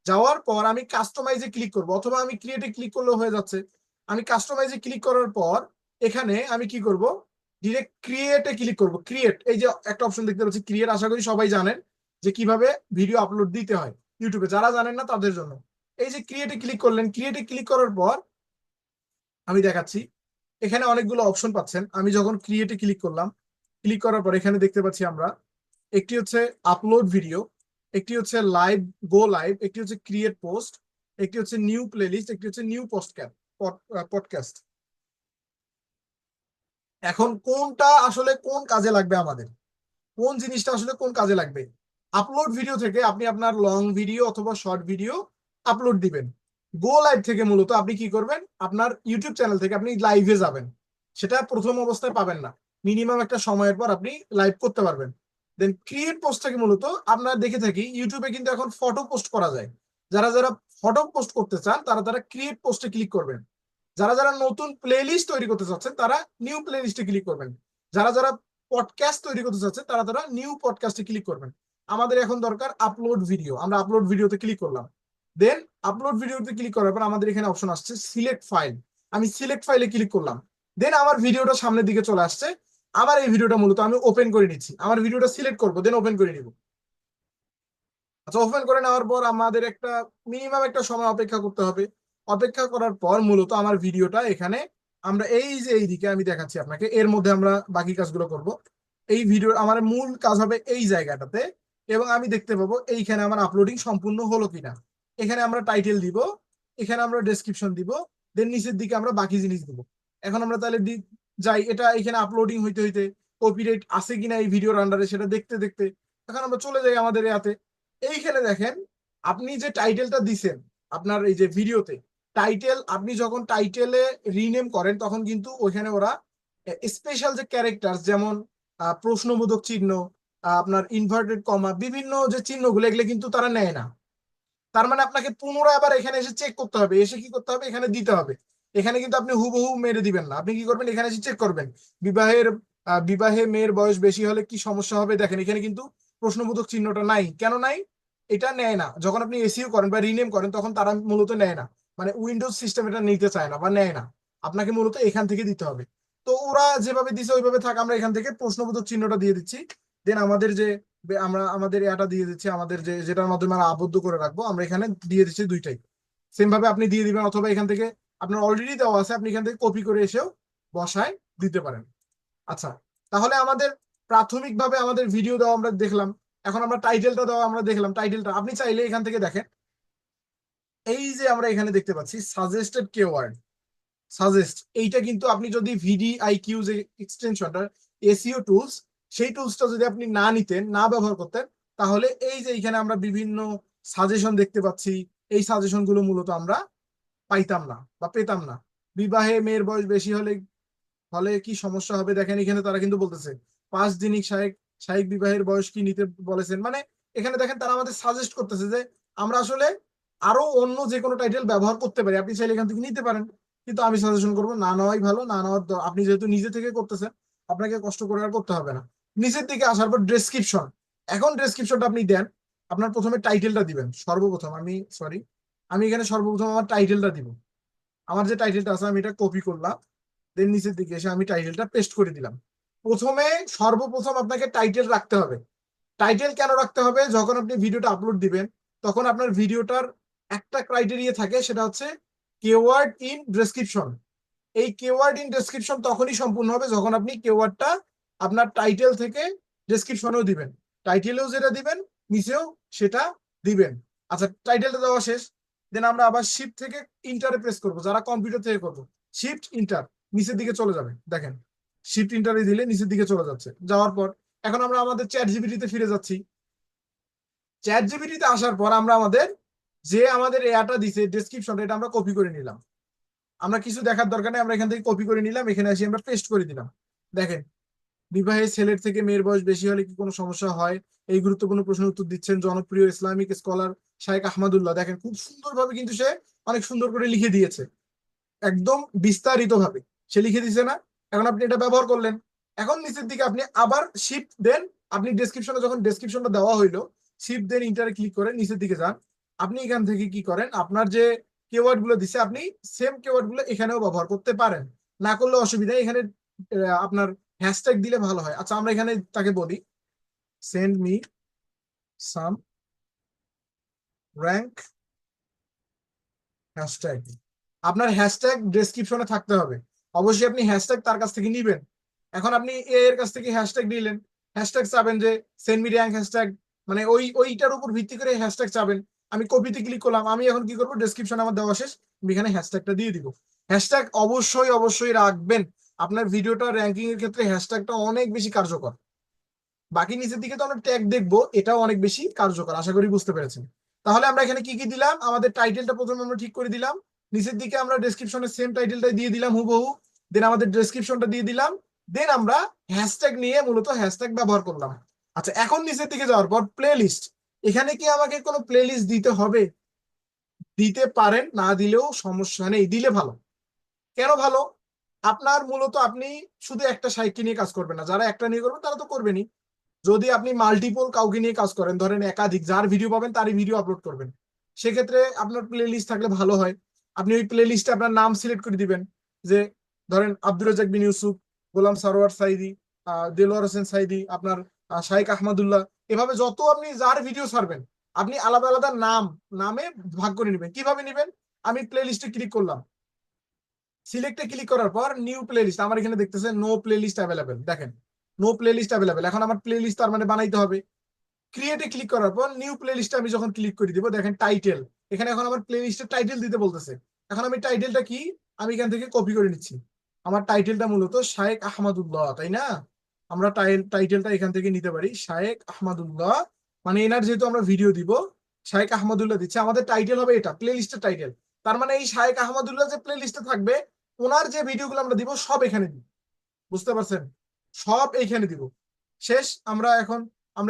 যাওয়ার পর আমি কাস্টমাইজে ক্লিক করব, অথবা আমি ক্রিয়েটে ক্লিক করলেও হয়ে যাচ্ছে। আমি কাস্টমাইজে ক্লিক করার পর এখানে আমি কি করব, ডিরেক্ট ক্রিয়েটে ক্লিক করব। ক্রিয়েট, এই যে একটা অপশন দেখতে পাচ্ছি ক্রিয়েট, আশা করি সবাই জানেন যে কিভাবে ভিডিও আপলোড দিতে হয় ইউটিউবে, যারা জানেন না তাদের জন্য। এই যে ক্রিয়েটে ক্লিক করলেন, ক্রিয়েটে ক্লিক করার পর আমি দেখাচ্ছি এখানে অনেকগুলো অপশন পাচ্ছেন। আমি যখন ক্রিয়েটে ক্লিক করলাম, ক্লিক করার পর এখানে দেখতে পাচ্ছি আমরা একটি হচ্ছে আপলোড ভিডিও, একটি হচ্ছে লাইভ গো লাইভ, একটি হচ্ছে ক্রিয়েট পোস্ট, একটি হচ্ছে নিউ প্লেলিস্ট, একটি হচ্ছে নিউ পডকাস্ট। এখন কোনটা আসলে কোন কাজে লাগবে আমাদের, কোন জিনিসটা আসলে কোন কাজে লাগবে? আপলোড ভিডিও থেকে আপনি আপনার লং ভিডিও অথবা শর্ট ভিডিও আপলোড দিবেন। গো লাইভ থেকে মূলত আপনি কি করবেন, আপনার ইউটিউব চ্যানেল থেকে আপনি লাইভে যাবেন। সেটা প্রথম অবস্থায় পাবেন না, মিনিমাম একটা সময়ের পর আপনি লাইভ করতে পারবেন। দেন ক্রিয়েট পোস্ট থেকে মূলত আপনারা দেখে থাকি ইউটিউবে কিন্তু এখন ফটো পোস্ট করা যায়। যারা যারা ফটো পোস্ট করতে চান তারা তারা ক্রিয়েট পোস্টে ক্লিক করবেন। যারা যারা নতুন প্লেলিস্ট তৈরি করতে চাচ্ছেন তারা নিউ প্লেলিস্টে ক্লিক করবেন। যারা যারা পডকাস্ট তৈরি করতে চাচ্ছে তারা তারা নিউ পডকাস্টে ক্লিক করবেন। আমাদের এখন দরকার আপলোড ভিডিও, আমরা আপলোড ভিডিওতে ক্লিক করলাম। দেন আপলোড ভিডিওতে ক্লিক করার পর আমাদের এখানে অপশন আসছে সিলেক্ট ফাইল, আমি সিলেক্ট ফাইলে ক্লিক করলাম। দেন আমার ভিডিওটা সামনের দিকে চলে আসছে। আবার এই ভিডিওটা মূলত আমি ওপেন করে নিচ্ছি, আমার ভিডিওটা সিলেক্ট করবো, দেন ওপেন করে নিব। আচ্ছা ওপেন করে নেওয়ার পর আমাদের একটা মিনিমাম একটা সময় অপেক্ষা করতে হবে। অপেক্ষা করার পর মূলত আমার ভিডিওটা এখানে আমরা এই যে এইদিকে আমি দেখাচ্ছি আপনাকে, এর মধ্যে আমরা বাকি কাজগুলো করব। এই ভিডিওর আমার মূল কাজ হবে এই জায়গাটাতে, এবং আমি দেখতে পাবো এইখানে আমার আপলোডিং সম্পূর্ণ হলো কিনা। এখানে আমরা টাইটেল দিব, এখানে আমরা ডেসক্রিপশন দিব, দেন নিচের দিকে আমরা বাকি জিনিস দিব। এখন আমরা তাহলে যাই, এটা এখানে আপলোডিং হইতে হইতে কপিরাইট আছে কিনা এই ভিডিওর আন্ডারে সেটা দেখতে দেখতে এখন আমরা চলে যাই আমাদের ইয়াতে। এইখানে দেখেন আপনি যে টাইটেলটা দিছেন আপনার এই যে ভিডিওতে, টাইটেল আপনি যখন টাইটেলে রিনেম করেন তখন কিন্তু ওইখানে ওরা স্পেশাল যে ক্যারেক্টার যেমন প্রশ্নবোধক চিহ্ন, আপনার ইনভার্টেড কমা, বিভিন্ন যে চিহ্নগুলো এগুলো কিন্তু তারা নেয় না। তার মানে আপনাকে পুনরায় আবার এখানে এসে চেক করতে হবে, এসে কি করতে হবে এখানে দিতে হবে। এখানে কিন্তু আপনি হুবহু মেরে দিবেন না, আপনি কি করবেন এখানে এসে চেক করবেন বিবাহে মেয়ের বয়স বেশি হলে কি সমস্যা হবে। দেখেন এখানে কিন্তু প্রশ্নবোধক চিহ্নটা নাই, কেন নাই? এটা নেয় না, যখন আপনি এসইও করেন বা রিনেম করেন তখন তারা মূলত নেয় না, মানে উইন্ডোজ সিস্টেম এটা নিতে চায় না বা নেয় না, আপনাকে মূলত এখান থেকে দিতে হবে। তো ওরা যেভাবে দিছে ওইভাবে থাক, আমরা এখান থেকে প্রশ্নবোধক চিহ্নটা দিয়ে দিচ্ছি। দেন আমাদের যে আমরা আমাদের এটা দিয়ে দিচ্ছি, আমাদের যেটার মাধ্যমে আমরা আবদ্ধ করে রাখবো, আমরা এখানে দিয়ে দিচ্ছি দুইটাই। সেম ভাবে আপনি দিয়ে দিবেন, অথবা এখান থেকে আপনার অলরেডি দেওয়া আছে, আপনি এখান থেকে কপি করে এসেও বসায় দিতে পারেন। আচ্ছা, তাহলে আমাদের প্রাথমিকভাবে আমাদের ভিডিও দেওয়া আমরা দেখলাম। এখন আমরা টাইটেলটা দেওয়া আমরা দেখলাম। টাইটেলটা আপনি চাইলে এখান থেকে দেখেন, এই যে আমরা এখানে দেখতে পাচ্ছি সাজেস্টেড কিওয়ার্ড। সাজেস্ট, এইটা কিন্তু আপনি যদি ভিডিআইকিউ যে এক্সটেনশনটা, এসইও টুলস, সেই টুলসটা যদি আপনি না নিতেন, না ব্যবহার করতেন, তাহলে এই যে এখানে আমরা বিভিন্ন সাজেশন দেখতে পাচ্ছি, এই সাজেশন গুলো মূলত আমরা পাইতাম না বা পেতাম না। বিবাহে মেয়ের বয়স বেশি হলে হলে কি সমস্যা হবে, দেখেন এখানে তারা কিন্তু বলতেছে 5 দিনিক শারীরিক বিবাহের বয়স কি নিতে বলেছেন। মানে এখানে দেখেন তারা আমাদের সাজেস্ট করতেছে যে আমরা আসলে আরো অন্য যে কোনো টাইটেল ব্যবহার করতে পারি, আপনি চাইলে এখান থেকে নিতে পারেন। কিন্তু আমি সাজেশন করবো না নেওয়াই ভালো। না নেওয়ার আপনি যেহেতু নিজে থেকে করতেছেন, আপনাকে কষ্ট করে আর করতে হবে না। নিচের দিকে আসার পর ডেসক্রিপশন, এখন ডেসক্রিপশনটা আপনি দেন। আপনার প্রথমে টাইটেলটা দিবেন সর্বপ্রথম। আমি এখানে সর্বপ্রথম আমার টাইটেলটা দিব। আমার যে টাইটেলটা আছে আমি এটা কপি করলাম, দেন নিচের দিকে এসে আমি টাইটেলটা পেস্ট করে দিলাম। সর্বপ্রথম আপনাকে টাইটেল রাখতে হবে। টাইটেল কেন রাখতে হবে? যখন আপনি ভিডিওটা আপলোড দিবেন, তখন আপনার ভিডিওটার একটা ক্রাইটেরিয়া থাকে, সেটা হচ্ছে কিওয়ার্ড ইন ডেসক্রিপশন। এই কিওয়ার্ড ইন ডেসক্রিপশন তখনই সম্পূর্ণ হবে যখন আপনি কিওয়ার্ডটা আপনার টাইটেল থেকে ডেসক্রিপশনেও দিবেন। টাইটেলেও যেটা দিবেন, নিচেও সেটা দিবেন। আচ্ছা, টাইটেলটা দেওয়া শেষ। দেন আমরা আবার শিফট থেকে ইন্টারে প্রেস করবো, যারা কম্পিউটার থেকে করবো। শিফট ইন্টার, নিচের দিকে চলে যাবে। দেখেন শিফট ইন্টারে দিলে নিচের দিকে চলে যাচ্ছে। যাওয়ার পর এখন আমরা আমাদের চ্যাট জিপিটিতে ফিরে যাচ্ছি। চ্যাট জিপিটিতে আসার পর আমরা আমাদের এয়াটা দিছে ডেসক্রিপশন, এটা আমরা কপি করে নিলাম। আমরা কিছু দেখার দরকার নেই, আমরা এখান থেকে কপি করে নিলাম, এখানে এসে আমরা পেস্ট করে দিলাম। দেখেন, বিবাহে ছেলের থেকে মেয়ের বয়স বেশি হলে কি কোনো সমস্যা হয়, এই গুরুত্বপূর্ণ প্রশ্নের উত্তর দিচ্ছেন জনপ্রিয় ইসলামিক স্কলার শাইখ আহমদুল্লাহ। দেখেন খুব সুন্দরভাবে কিন্তু সে অনেক সুন্দর করে লিখে দিয়েছে, একদম বিস্তারিত ভাবে সে লিখে দিছে না? এখন আপনি এটা ব্যবহার করলেন। এখন নিচের দিকে আপনি আবার শিফট দেন, আপনি ডেসক্রিপশনে যখন ডেসক্রিপশনটা দেওয়া হইলো, শিফট দেন ইন্টারে ক্লিক করে নিচের দিকে যান। আপনি এখান থেকে কি করেন, আপনার যে কিওয়ার্ড গুলো দিছে আপনি সেম কিওয়ার্ড গুলো এখানেও ব্যবহার করতে পারেন, না করলে অসুবিধা। এখানে আপনার হ্যাশট্যাগ দিলে ভালো হয়। আচ্ছা, আমরা এখানে তাকে বলি send me some rank hashtag. আপনার হ্যাশট্যাগ ডেসক্রিপশনে থাকতে হবে। অবশ্যই আপনি হ্যাশট্যাগ তার কাছ থেকে নিবেন। এখন আপনি এর কাছ থেকে হ্যাশট্যাগ নিলেন, হ্যাশট্যাগ চাবেন যে সেন্ড মি র্যাঙ্ক হ্যাশট্যাগ, মানে ওইটার উপর ভিত্তি করে হ্যাশট্যাগ চাবেন। আমি কপিতে ক্লিক করলাম। আমি এখন কি করবো, ডেসক্রিপশন আমার দেওয়া শেষ, আমি এখানে হ্যাশট্যাগটা দিয়ে দিব। হ্যাশট্যাগ অবশ্যই রাখবেন। আপনার ভিডিওটা র্যাঙ্কিং এর ক্ষেত্রে হ্যাশট্যাগটা অনেক বেশি কার্যকর। বাকি নিচের দিকে তো আমরা ট্যাগ দেখবো, এটাও অনেক বেশি কার্যকর, আশা করি বুঝতে পেরেছেন। তাহলে আমরা এখানে কি কি দিলাম, আমাদের টাইটেলটা প্রথমে আমরা ঠিক করে দিলাম, নিচের দিকে আমরা ডেসক্রিপশনের সেম টাইটেলটাই দিয়ে দিলাম হুবহু, দেন আমাদের ডেসক্রিপশনটা দিয়ে দিলাম, দেন আমরা হ্যাশট্যাগ নিয়ে মূলত হ্যাশট্যাগ ব্যবহার করলাম। আচ্ছা, এখন নিচের দিকে যাওয়ার পর প্লে লিস্ট, এখানে কি আমাকে কোনো প্লে লিস্ট দিতে হবে? দিতে পারেন, না দিলেও সমস্যা নেই, দিলে ভালো। কেন ভালো? আপনার মূলত আপনি শুধু একটা সাইটকে নিয়ে কাজ করবেন না, যারা একটা নিয়ে করবেন তারা তো করবেনই। যদি আপনি মাল্টিপল কাউকে নিয়ে কাজ করেন, ধরেন একাধিক, যার ভিডিও পাবেন তারই ভিডিও আপলোড করবেন, সেক্ষেত্রে আপনার প্লে লিস্ট থাকলে ভালো হয়। আপনি ওই প্লে লিস্টে আপনার নাম সিলেক্ট করে দিবেন, যে ধরেন আব্দুর রাজ্জাক বিন ইউসুফ, গোলাম সারোয়ার সাইদি, দেলোয়ার হোসেন সাইদি, আপনার শাইখ আহমদুল্লাহ, এভাবে যত আপনি যার ভিডিও ছাড়বেন, আপনি আলাদা আলাদা নামে ভাগ করে নেবেন। কিভাবে নেবেন? আমি প্লে লিস্টে ক্লিক করলাম, সিলেক্টে ক্লিক করার পর নিউ প্লে লিস্ট, আমার এখানে দেখতেছে নো প্লে লিস্ট অ্যাভেলেবেল। দেখেন নো প্লে লিস্ট অ্যাভেলেবেল। এখন আমার প্লে লিস্ট তার মানে বানাইতে হবে। ক্রিয়েটে ক্লিক করার পর নিউ প্লে লিস্টে আমি যখন ক্লিক করে দিব, দেখেন টাইটেল, এখানে এখন আমার প্লে লিস্টের টাইটেল দিতে বলতেছে। এখন আমি টাইটেলটা কি, আমি এখান থেকে কপি করে নিচ্ছি। আমার টাইটেলটা মূলত শায়েক আহমদুল্লাহ, তাই না? আমরা টাইটেলটা এখান থেকে নিতে পারি, শায়েক আহমদুল্লাহ, মানে এনার যেহেতু আমরা ভিডিও দিব, শায়েক আহমদুল্লাহ দিচ্ছে, আমাদের টাইটেল হবে এটা, প্লে লিস্টের টাইটেল। তার মানে এই শায়েক আহমদুল্লাহ যে প্লে লিস্টে থাকবে, ওনার যে ভিডিওগুলো আমরা দিব সব এখানে দিব। বুঝতে পারছেন? সব এইখানে দিব। শেষ। আমরা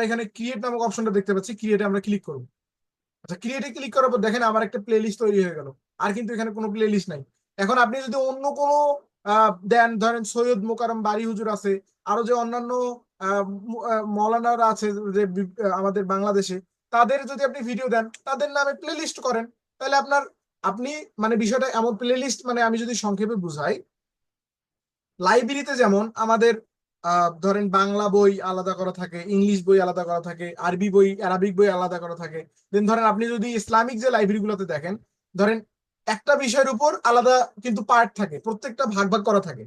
এখানে ক্রিয়েট নামক অপশনটা দেখতে পাচ্ছি, ক্রিয়েটে আমরা ক্লিক করব। আচ্ছা, ক্রিয়েটে ক্লিক করার পর দেখেন আমার একটা প্লে লিস্ট তৈরি হয়ে গেল। আর কিন্তু এখানে কোনো প্লে লিস্ট নাই। এখন আপনি যদি অন্য কোনো দেন, ধরেন সৈয়দ মোকাররম বাড়ি হুজুর আছে, আরো যে অন্যান্য মৌলানারা আছে যে আমাদের বাংলাদেশে, তাদের যদি আপনি ভিডিও দেন, তাদের নামে প্লে লিস্ট করেন, তাহলে আপনি মানে বিষয়টা এমন প্লে লিস্ট, মানে আমি যদি সংক্ষেপে বুঝাই, লাইব্রেরিতে যেমন আমাদের ধরেন বাংলা বই আলাদা করা থাকে, ইংলিশ বই আলাদা করা থাকে, আরবি বই আরবিক বই আলাদা করা থাকে। দেন ধরেন আপনি যদি ইসলামিক যে লাইব্রেরিগুলোতে দেখেন, ধরেন একটা বিষয়ের উপর আলাদা কিন্তু পার্ট থাকে, প্রত্যেকটা ভাগ ভাগ করা থাকে।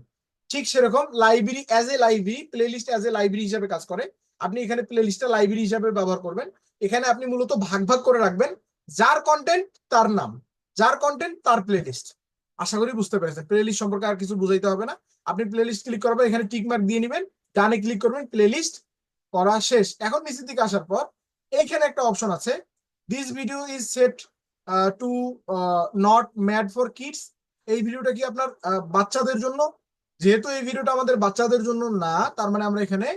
ঠিক সেরকম library as a library, playlist as a library হিসাবে কাজ করে। আপনি এখানে প্লেলিস্টটা লাইব্রেরি হিসাবে ব্যবহার করবেন। এখানে আপনি মূলত ভাগ ভাগ করে রাখবেন, যার কন্টেন্ট তার নাম, যার কন্টেন্ট তার প্লেলিস্ট। আশা করি বুঝতে পেরেছেন। প্লেলিস্ট সম্পর্কে আর কিছু বুঝাইতে হবে না। আপনি প্লেলিস্ট ক্লিক করবেন, এখানে টিক মার্ক দিয়ে নেবেন, ডানে ক্লিক করবেন, প্লেলিস্ট করা শেষ। এখন নিচের দিকে আসার পর এইখানে একটা অপশন আছে, this video is set to not made for kids. এই ভিডিওটা কি আপনার বাচ্চাদের জন্য? যেহেতু এই ভিডিওটা আমাদের বাচ্চাদের জন্য না, তার মানে আমরা এখানে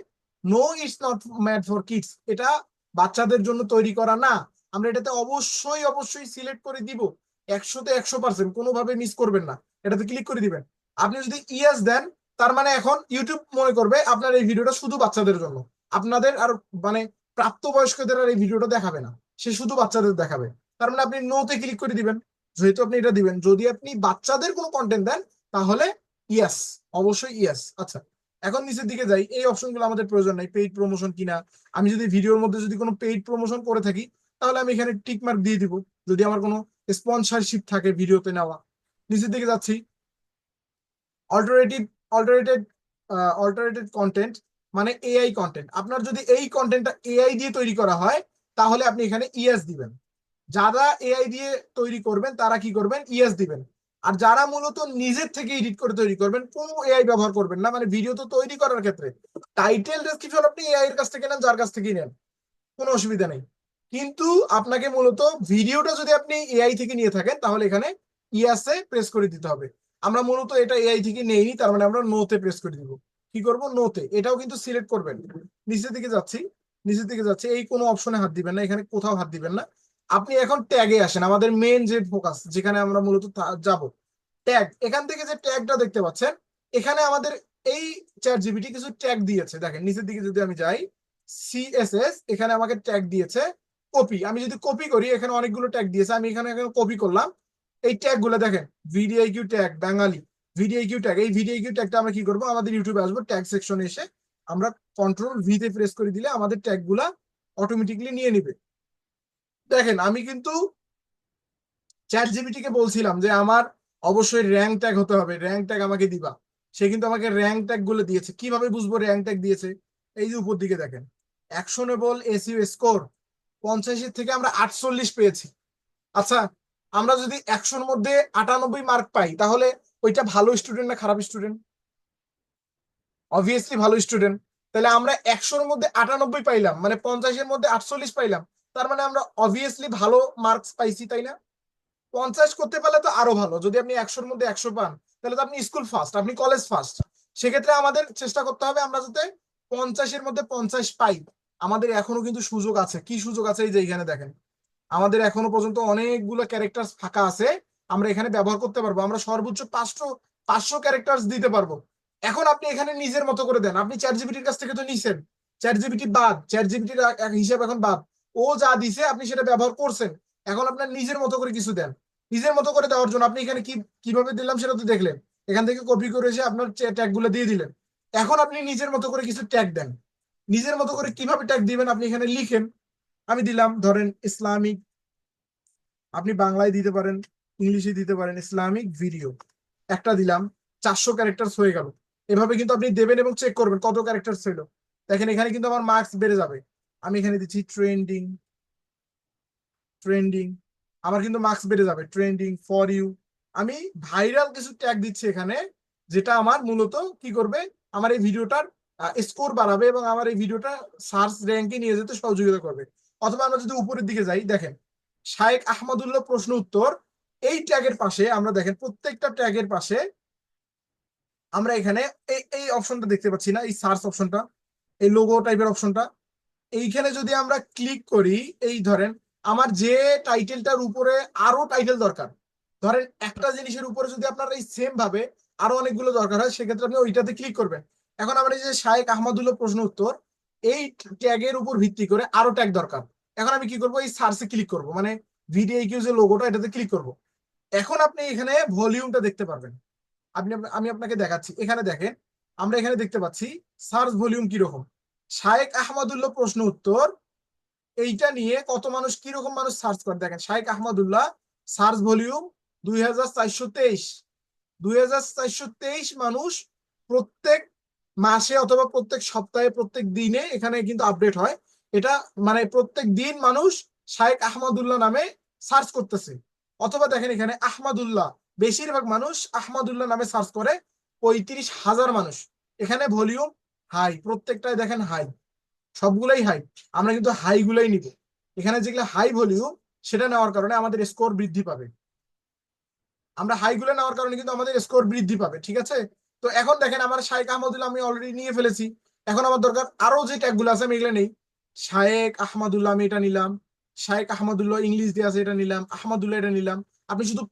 no it's not made for kids, এটা বাচ্চাদের জন্য তৈরি করা না। আমরা এটাতে অবশ্যই অবশ্যই সিলেক্ট করে দিব 100-তে 100%, কোনোভাবে মিস করবেন না, এটাতে ক্লিক করে দিবেন। আপনি যদি ইয়েস দেন, তার মানে এখন ইউটিউব মনে করবে আপনার এই ভিডিওটা শুধু বাচ্চাদের জন্য, আপনাদের আর মানে প্রাপ্তবয়স্কদের আর এই ভিডিওটা দেখাবে না, সে শুধু বাচ্চাদের দেখাবে। তার মানে আপনি নোতে ক্লিক করে দিবেন, যেহেতু আপনি এটা দিবেন। যদি আপনি বাচ্চাদের কোনো কন্টেন্ট দেন তাহলে ইয়েস, অবশ্যই ইয়েস। আচ্ছা, এখন নিচের দিকে যাই। এই অপশনগুলো আমাদের প্রয়োজন নাই, পেইড প্রমোশন কিনা। আমি যদি ভিডিওর মধ্যে যদি কোনো পেইড প্রমোশন করে থাকি, তাহলে আমি এখানে টিক মার্ক দিয়ে দিব, যদি আমার কোনো স্পন্সরশিপ থাকে ভিডিওতে নেওয়া। নিচের দিকে যাচ্ছি, অল্টারনেটিভ অল্টারনেটেড অল্টারনেটেড কন্টেন্ট মানে এআই কন্টেন্ট। আপনার যদি এই কন্টেন্টটা এআই দিয়ে তৈরি করা হয়, তাহলে আপনি এখানে ইয়েস দিবেন। যারা এআই দিয়ে তৈরি করবেন তারা কি করবেন, ইয়েস দিবেন। আর যারা মূলত নিজের থেকে এডিট করে তৈরি করবেন, কোনো এআই ব্যবহার করবেন না। মানে ভিডিও তো তৈরি করার ক্ষেত্রে টাইটেল ডেসক্রিপশন আপনি এআই এর কাছ থেকে নেন, যার কাছ থেকেই নেন, কোনো অসুবিধা নেই। কিন্তু আপনাকে মূলত ভিডিওটা যদি আপনি এআই থেকে নিয়ে থাকেন, তাহলে এখানে ইয়াসে প্রেস করে দিতে হবে। আমরা মূলত এটা এআই থেকে নেইনি, তার মানে আমরা নোতে প্রেস করে দিব। কি করব, নোতে। এটাও কিন্তু সিলেক্ট করবেন। নিচের দিকে যাচ্ছি, নিচের দিকে যাচ্ছি, এই কোনো অপশনে হাত দিবেন না, এখানে কোথাও হাত দিবেন না। আপনি এখন ট্যাগে আসেন, আমাদের মেন যে ফোকাস, যেখানে আমরা মূলত যাব, ট্যাগ। এখান থেকে যে ট্যাগটা দেখতে পাচ্ছেন, এখানে আমাদের এই চ্যাট জিপিটি কিছু ট্যাগ দিয়েছে। দেখেন নিচের দিকে যদি আমি যাই, সিএসএস, এখানে আমাকে ট্যাগ দিয়েছে কপি। আমি যদি কপি করি, এখানে অনেকগুলো ট্যাগ দিয়েছে, আমি এখানে কপি করলাম। এই ট্যাগ গুলো দেখেন, ভিডিআইকিউ ট্যাগ, বাঙালি ভিডিআইকিউ ট্যাগ। এই ভিডিআইকিউ ট্যাগটা আমরা কি করবো, আমাদের ইউটিউবে আসবো, ট্যাগ সেকশনে এসে আমরা কন্ট্রোল ভি তে প্রেস করে দিলে আমাদের ট্যাগ গুলা অটোমেটিকলি নিয়ে নিবে। দেখেন আমি কিন্তু চ্যাট জিপিটি কে বলছিলাম যে আমার অবশ্যই র্যাঙ্ক ট্যাগ হতে হবে, র্যাঙ্ক ট্যাগ আমাকে দিবা। সে কিন্তু আমাকে র্যাঙ্ক ট্যাগ গুলো দিয়েছে। কিভাবে বুঝবো র্যাঙ্ক ট্যাগ দিয়েছে? এই যে উপর দিকে দেখেন, অ্যাকশনেবল এসইও স্কোর 85 থেকে আমরা 48 পেয়েছি। আচ্ছা, আমরা যদি 100-র মধ্যে 98 মার্ক পাই, তাহলে ওইটা ভালো স্টুডেন্ট না খারাপ স্টুডেন্ট? অবভিয়াসলি ভালো স্টুডেন্ট। তাহলে আমরা 100-র মধ্যে 98 পাইলাম, মানে 50-এর মধ্যে 48 পাইলাম, তার মানে আমরা অবভিয়াসলি ভালো মার্কস পাইছি, তাই না? 50 করতে পারলে তো আরো ভালো। যদি আপনি 100-র মধ্যে 100 পান, তাহলে তো আপনি স্কুল ফার্স্ট, আপনি কলেজ ফার্স্ট। সেক্ষেত্রে আমাদের চেষ্টা করতে হবে আমরা যাতে 50-এর মধ্যে 50 পাই। আমাদের এখনো কিন্তু সুযোগ আছে। কি সুযোগ আছে? এই যে এখানে দেখেন, আমাদের এখনো পর্যন্ত অনেকগুলো ক্যারেক্টার ফাঁকা আছে, আমরা এখানে ব্যবহার করতে পারবো। আমরা সর্বোচ্চ 500 ক্যারেক্টার দিতে পারবো। এখন আপনি এখানে নিজের মতো করে দেন। আপনি চ্যাট জিপিটির কাছ থেকে তো নিছেন, চ্যাট জিপিটি বাদ, চ্যাট জিপিটির হিসাব এখন বাদ। ও যা দিছে আপনি সেটা ব্যবহার করছেন, এখন আপনার নিজের মতো করে কিছু দেন। নিজের মতো করে দেওয়ার জন্য আপনি এখানে কিভাবে দিলাম সেটা তো দেখলেন, এখান থেকে কপি করে এসে আপনার ট্যাগ গুলো দিয়ে দিলেন। এখন আপনি নিজের মতো করে কিছু ট্যাগ দেন। নিজের মতো করে কিভাবে ট্যাগ দিবেন, আপনি এখানে লিখেন। আমি দিলাম ধরেন ইসলামিক, আপনি বাংলায় দিতে পারেন, ইংলিশে দিতে পারেন, ইসলামিক ভিডিও একটা দিলাম, 400 ক্যারেক্টার হয়ে গেল। এভাবে কিন্তু আপনি দেবেন এবং চেক করবেন কত ক্যারেক্টার ছিল। দেখেন এখানে কিন্তু আমার মার্কস বেড়ে যাবে। আমি এখানে দিচ্ছি ট্রেন্ডিং, ট্রেন্ডিং, আমার কিন্তু মার্কস বেড়ে যাবে। ট্রেন্ডিং, ফর ইউ, আমি ভাইরাল কিছু ট্যাগ দিচ্ছি এখানে, যেটা আমার মূলত কি করবে, আমার এই ভিডিওটার স্কোর বাড়াবে এবং আমার এই ভিডিওটা সার্চ র্যাঙ্কে নিয়ে যেতে সহযোগিতা করবে। অথবা আমরা যদি উপরের দিকে যাই, দেখেন শায়েখ আহমদুল্লাহ প্রশ্ন উত্তর, এই ট্যাগের পাশে আমরা দেখেন প্রত্যেকটা ট্যাগের পাশে আমরা এখানে এই অপশনটা দেখতে পাচ্ছি না, এই সার্চ অপশনটা, এই লোগো টাইপের অপশনটা। এইখানে যদি আমরা ক্লিক করি, এই ধরেন আমার যে টাইটেলটার উপরে আরো টাইটেল দরকার, ধরেন একটা জিনিসের উপরে যদি আপনার এই সেম ভাবে আরো অনেকগুলো দরকার হয়, সেক্ষেত্রে আপনি ওইটাতে ক্লিক করবেন। এখন আমার এই যে শায়েখ আহমদুল্লাহ প্রশ্ন উত্তর, এই ট্যাগের উপর ভিত্তি করে আরো ট্যাগ দরকার। এখন আমি কি করব, এই সার্চে ক্লিক করব, মানে ভিডিআইকিউ যে লোগোটা, এটাতে ক্লিক করব। এখন আপনি এখানে ভলিউমটা দেখতে পারবেন। আমি আপনাকে দেখাচ্ছি, এখানে দেখেন আমরা এখানে দেখতে পাচ্ছি সার্চ ভলিউম কিরকম। শায়েখ আহমদুল্লাহ প্রশ্ন উত্তর, এইটা নিয়ে কত মানুষ, কিরকম মানুষ সার্চ করে দেখেন। শায়েখ আহমদুল্লাহ সার্চ ভলিউম 2423। 2423 মানুষ প্রত্যেক মাসে অথবা প্রত্যেক সপ্তাহে প্রত্যেক দিনে এখানে কিন্তু আপডেট হয়। এটা মানে প্রত্যেক দিন মানুষ শায়েখ আহমদুল্লাহ নামে সার্চ করতেছে। অথবা দেখেন এখানে আহমদুল্লাহ, বেশিরভাগ মানুষ আহমদুল্লাহ নামে সার্চ করে 35,000 মানুষ। এখানে ভলিউম হাই, প্রত্যেকটাই দেখেন হাই, সবগুলাই হাই। আমরা কিন্তু হাই গুলাই নিব। এখানে যেগুলো হাই ভলিউম সেটা নেওয়ার কারণে আমাদের স্কোর বৃদ্ধি পাবে। আমরা হাই গুলো নেওয়ার কারণে কিন্তু আমাদের স্কোর বৃদ্ধি পাবে, ঠিক আছে? তো এখন দেখেন আমার শায়েখ আহমদুল্লাহ আমি অলরেডি নিয়ে ফেলেছি। এখন আমার দরকার আরো যে ট্যাগ গুলো আছে আমি এগুলো নেই। শায়েখ আহমদুল্লাহ আমি এটা নিলাম, শায়েখ আহমদুল্লাহ ইংলিশ দিয়ে আছে এটা নিলাম, আহমদুল্লাহ এটা নিলাম। আপনি শুধু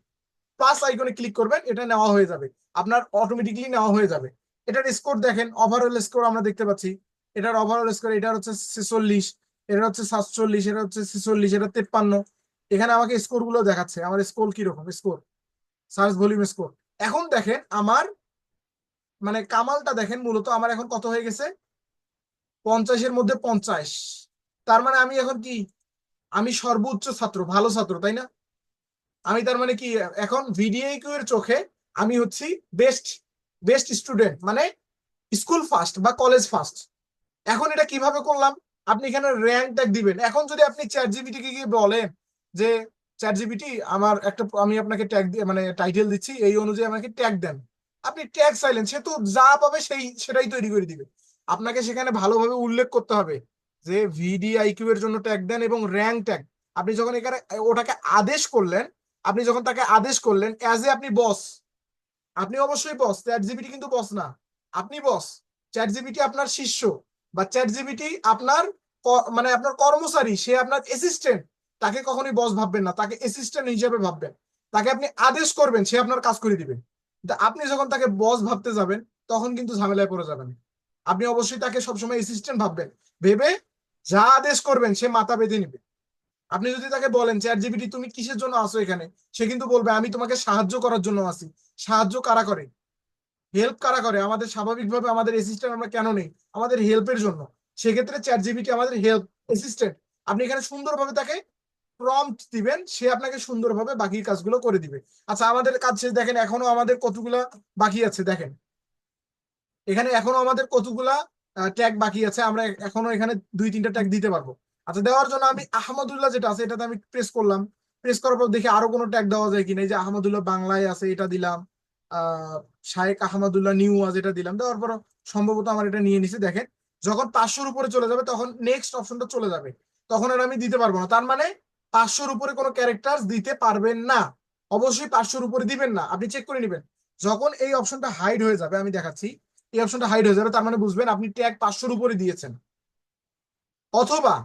প্লাস আইকনে ক্লিক করবেন, এটা নেওয়া হয়ে যাবে, আপনার অটোমেটিকলি নেওয়া হয়ে যাবে। এটার স্কোর দেখেন, ওভারঅল স্কোর আমরা দেখতে পাচ্ছি। এটার ওভারঅল স্কোর, এটা হচ্ছে 46, এটা হচ্ছে 47, এটা হচ্ছে 46, এটা 53। এখানে আমাকে স্কোর গুলো দেখাচ্ছে আমার স্কোর কিরকম, স্কোর সার্চ ভলিউম স্কোর। এখন দেখেন আমার মানে কামালটা দেখেন, মূলত আমার এখন কত হয়ে গেছে, 50-এর মধ্যে 50। তার মানে আমি এখন কি, আমি সর্বোচ্চ ছাত্র, ভালো ছাত্র, তাই না? আমি তার মানে কি এখন ভিডিআইকিউ এর চোখে আমি হচ্ছি বেস্ট বেস্ট স্টুডেন্ট, মানে স্কুল ফার্স্ট বা কলেজ ফার্স্ট। এখন এটা কিভাবে করলাম, আপনি এখানে র্যাঙ্ক ট্যাগ দিবেন। এখন যদি আপনি চ্যাট জিপিটি কে গিয়ে বলেন যে চ্যাট জিপিটি আমার একটা, আমি আপনাকে ট্যাগ দিয়ে মানে টাইটেল দিচ্ছি, এই অনুযায়ী আমাকে ট্যাগ দেন, আপনি ট্যাগ চাইলেন, সে তো যা পাবে সেটাই তৈরি করে দিবে। আপনাকে সেখানে ভালোভাবে উল্লেখ করতে হবে যে ভিডিআইকিউ এর জন্য ট্যাগ দেন এবং র্যাঙ্ক ট্যাগ। আপনি যখন এখানে ওটাকে আদেশ করলেন, আপনি যখন তাকে আদেশ করলেন অ্যাজ এ আপনি বস, আপনি অবশ্যই বস, চ্যাট জিপিটি কিন্তু বস না, আপনি বস। চ্যাট জিপিটি আপনার শিষ্য, বা চ্যাট জিপিটি আপনার মানে আপনার কর্মচারী, সে আপনার অ্যাসিস্ট্যান্ট। তাকে কখনোই বস ভাববেন না, তাকে অ্যাসিস্ট্যান্ট হিসেবে ভাববেন। তাকে আপনি আদেশ করবেন, সে আপনার কাজ করে দিবেন। আপনি যখন তাকে বস ভাবতে যাবেন তখন কিন্তু ঝামেলায় পড়ে যাবেন। আপনি অবশ্যই তাকে সবসময় অ্যাসিস্ট্যান্ট ভাববেন, ভেবে যা আদেশ করবেন সে মাথা বেঁধে নিবে। আপনি যদি তাকে বলেন চ্যাট জিপিটি তুমি কিসের জন্য আসো এখানে, সে কিন্তু বলবে আমি তোমাকে সাহায্য করার জন্য আসি। সাহায্য কারা করে, হেল্প কারা করে? আমাদের স্বাভাবিকভাবে আমাদের অ্যাসিস্ট্যান্ট আমরা কেন নেই? আমাদের হেল্পের জন্য। সেক্ষেত্রে চ্যাট জিপিটি আমাদের হেল্প অ্যাসিস্ট্যান্ট। আপনি এখানে সুন্দরভাবে তাকে প্রম্পট দিবেন, সে আপনাকে সুন্দরভাবে বাকি কাজগুলো করে দিবে। আচ্ছা আমাদের কাজ শেষ, দেখেন এখনো আমাদের কতগুলা বাকি আছে। দেখেন এখানে এখনো আমাদের কতগুলা ট্যাগ বাকি আছে, আমরা এখনো এখানে 2-3টা ট্যাগ দিতে পারবো। আচ্ছা দেওয়ার জন্য আমি আহমদুল্লাহ যেটা আছে এটাতে আমি প্রেস করলাম, প্রেস করার পর দেখি আরো কোনো ট্যাগ দেওয়া যায় কিনা। এই যে আহমদুল্লাহ বাংলায় আছে এটা দিলাম, শায়েখ আহমদুল্লাহ নিউ ওয়াজ এটা দিলাম, দেওয়ার পর সম্ভবত আমার এটা নিয়ে নিছে। দেখেন যখন 500-র উপরে চলে যাবে তখন নেক্সট অপশনটা চলে যাবে, তখন আর আমি দিতে পারবো না। তার মানে 500-র উপরে কোনো ক্যারেক্টার দিতে পারবেন না, অবশ্যই 500-র উপরে দিবেন না। আপনি চেক করে নেবেন, যখন এই অপশনটা হাইড হয়ে যাবে, আমি দেখাচ্ছি, এই অপশনটা হাইড হয়ে যাবে, তার মানে বুঝবেন আপনি ট্যাগ 500-র উপরে দিয়েছেন। অথবা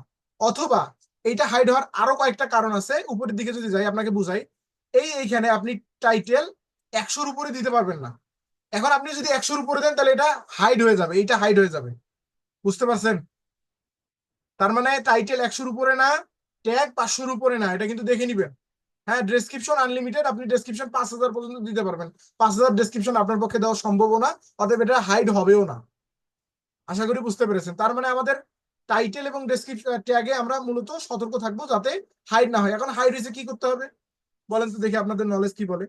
অথবা এইটা হাইড হওয়ার আরো কয়েকটা কারণ আছে, উপরের দিকে যদি যাই আপনাকে বুঝাই। এইখানে আপনি টাইটেল 100-র উপরে দিতে পারবেন না। এখন আপনি যদি 100-র উপরে দেন তাহলে এটা হাইড হয়ে যাবে, এইটা হাইড হয়ে যাবে, বুঝতে পারছেন? তার মানে টাইটেল 100-র উপরে না, ট্যাগ 500-র উপরে না, এটা কিন্তু দেখে নিবেন। হ্যাঁ, ডেসক্রিপশন আনলিমিটেড, আপনি ডেসক্রিপশন 5000 পর্যন্ত দিতে পারবেন। 5000 ডেসক্রিপশন আপনার পক্ষে দেওয়া সম্ভবও না, অতএব এটা হাইড হবেও না। আশা করি বুঝতে পেরেছেন। তার মানে আমাদের টাইটেল এবং ডেসক্রিপশন ট্যাগে আমরা মূলত সতর্ক থাকবো যাতে হাইড না হয়। এখন হাইড হয়েছে কি করতে হবে বলেন তো দেখি, আপনাদের নলেজ কি বলে?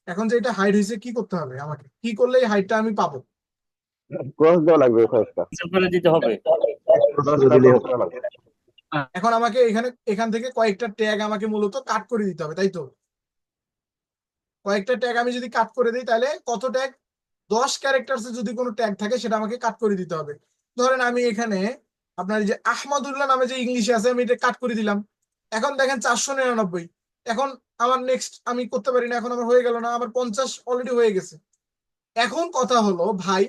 এখন যে এটা হাইড হয়েছে কি করতে হবে, আমাকে কি করলে এই হাইডটা আমি পাবো? ক্রস দেওয়া লাগবে কয়েকটা, cancel করে দিতে হবে। দিলেই হতে পারবে। এখন আমাকে এখান থেকে কয়েকটা ট্যাগ আমাকে মূলত কাট করে দিতে হবে, তাই তো? কয়েকটা ট্যাগ আমি যদি কাট করে দিই তাহলে কত ট্যাগ, 10 ক্যারেক্টার্স যদি কোনো ট্যাগ থাকে সেটা আমাকে কাট করে দিতে হবে। ধরেন আমি এখানে আপনার যে আহমদুল্লাহ নামে যে ইংলিশে আছে আমি এটা কাট করে দিলাম। এখন দেখেন 499। এখন আমার নেক্সট আমি করতে পারি না, এখন আমার হয়ে গেল না, আমার 50 অলরেডি হয়ে গেছে। এখন কথা হলো ভাই,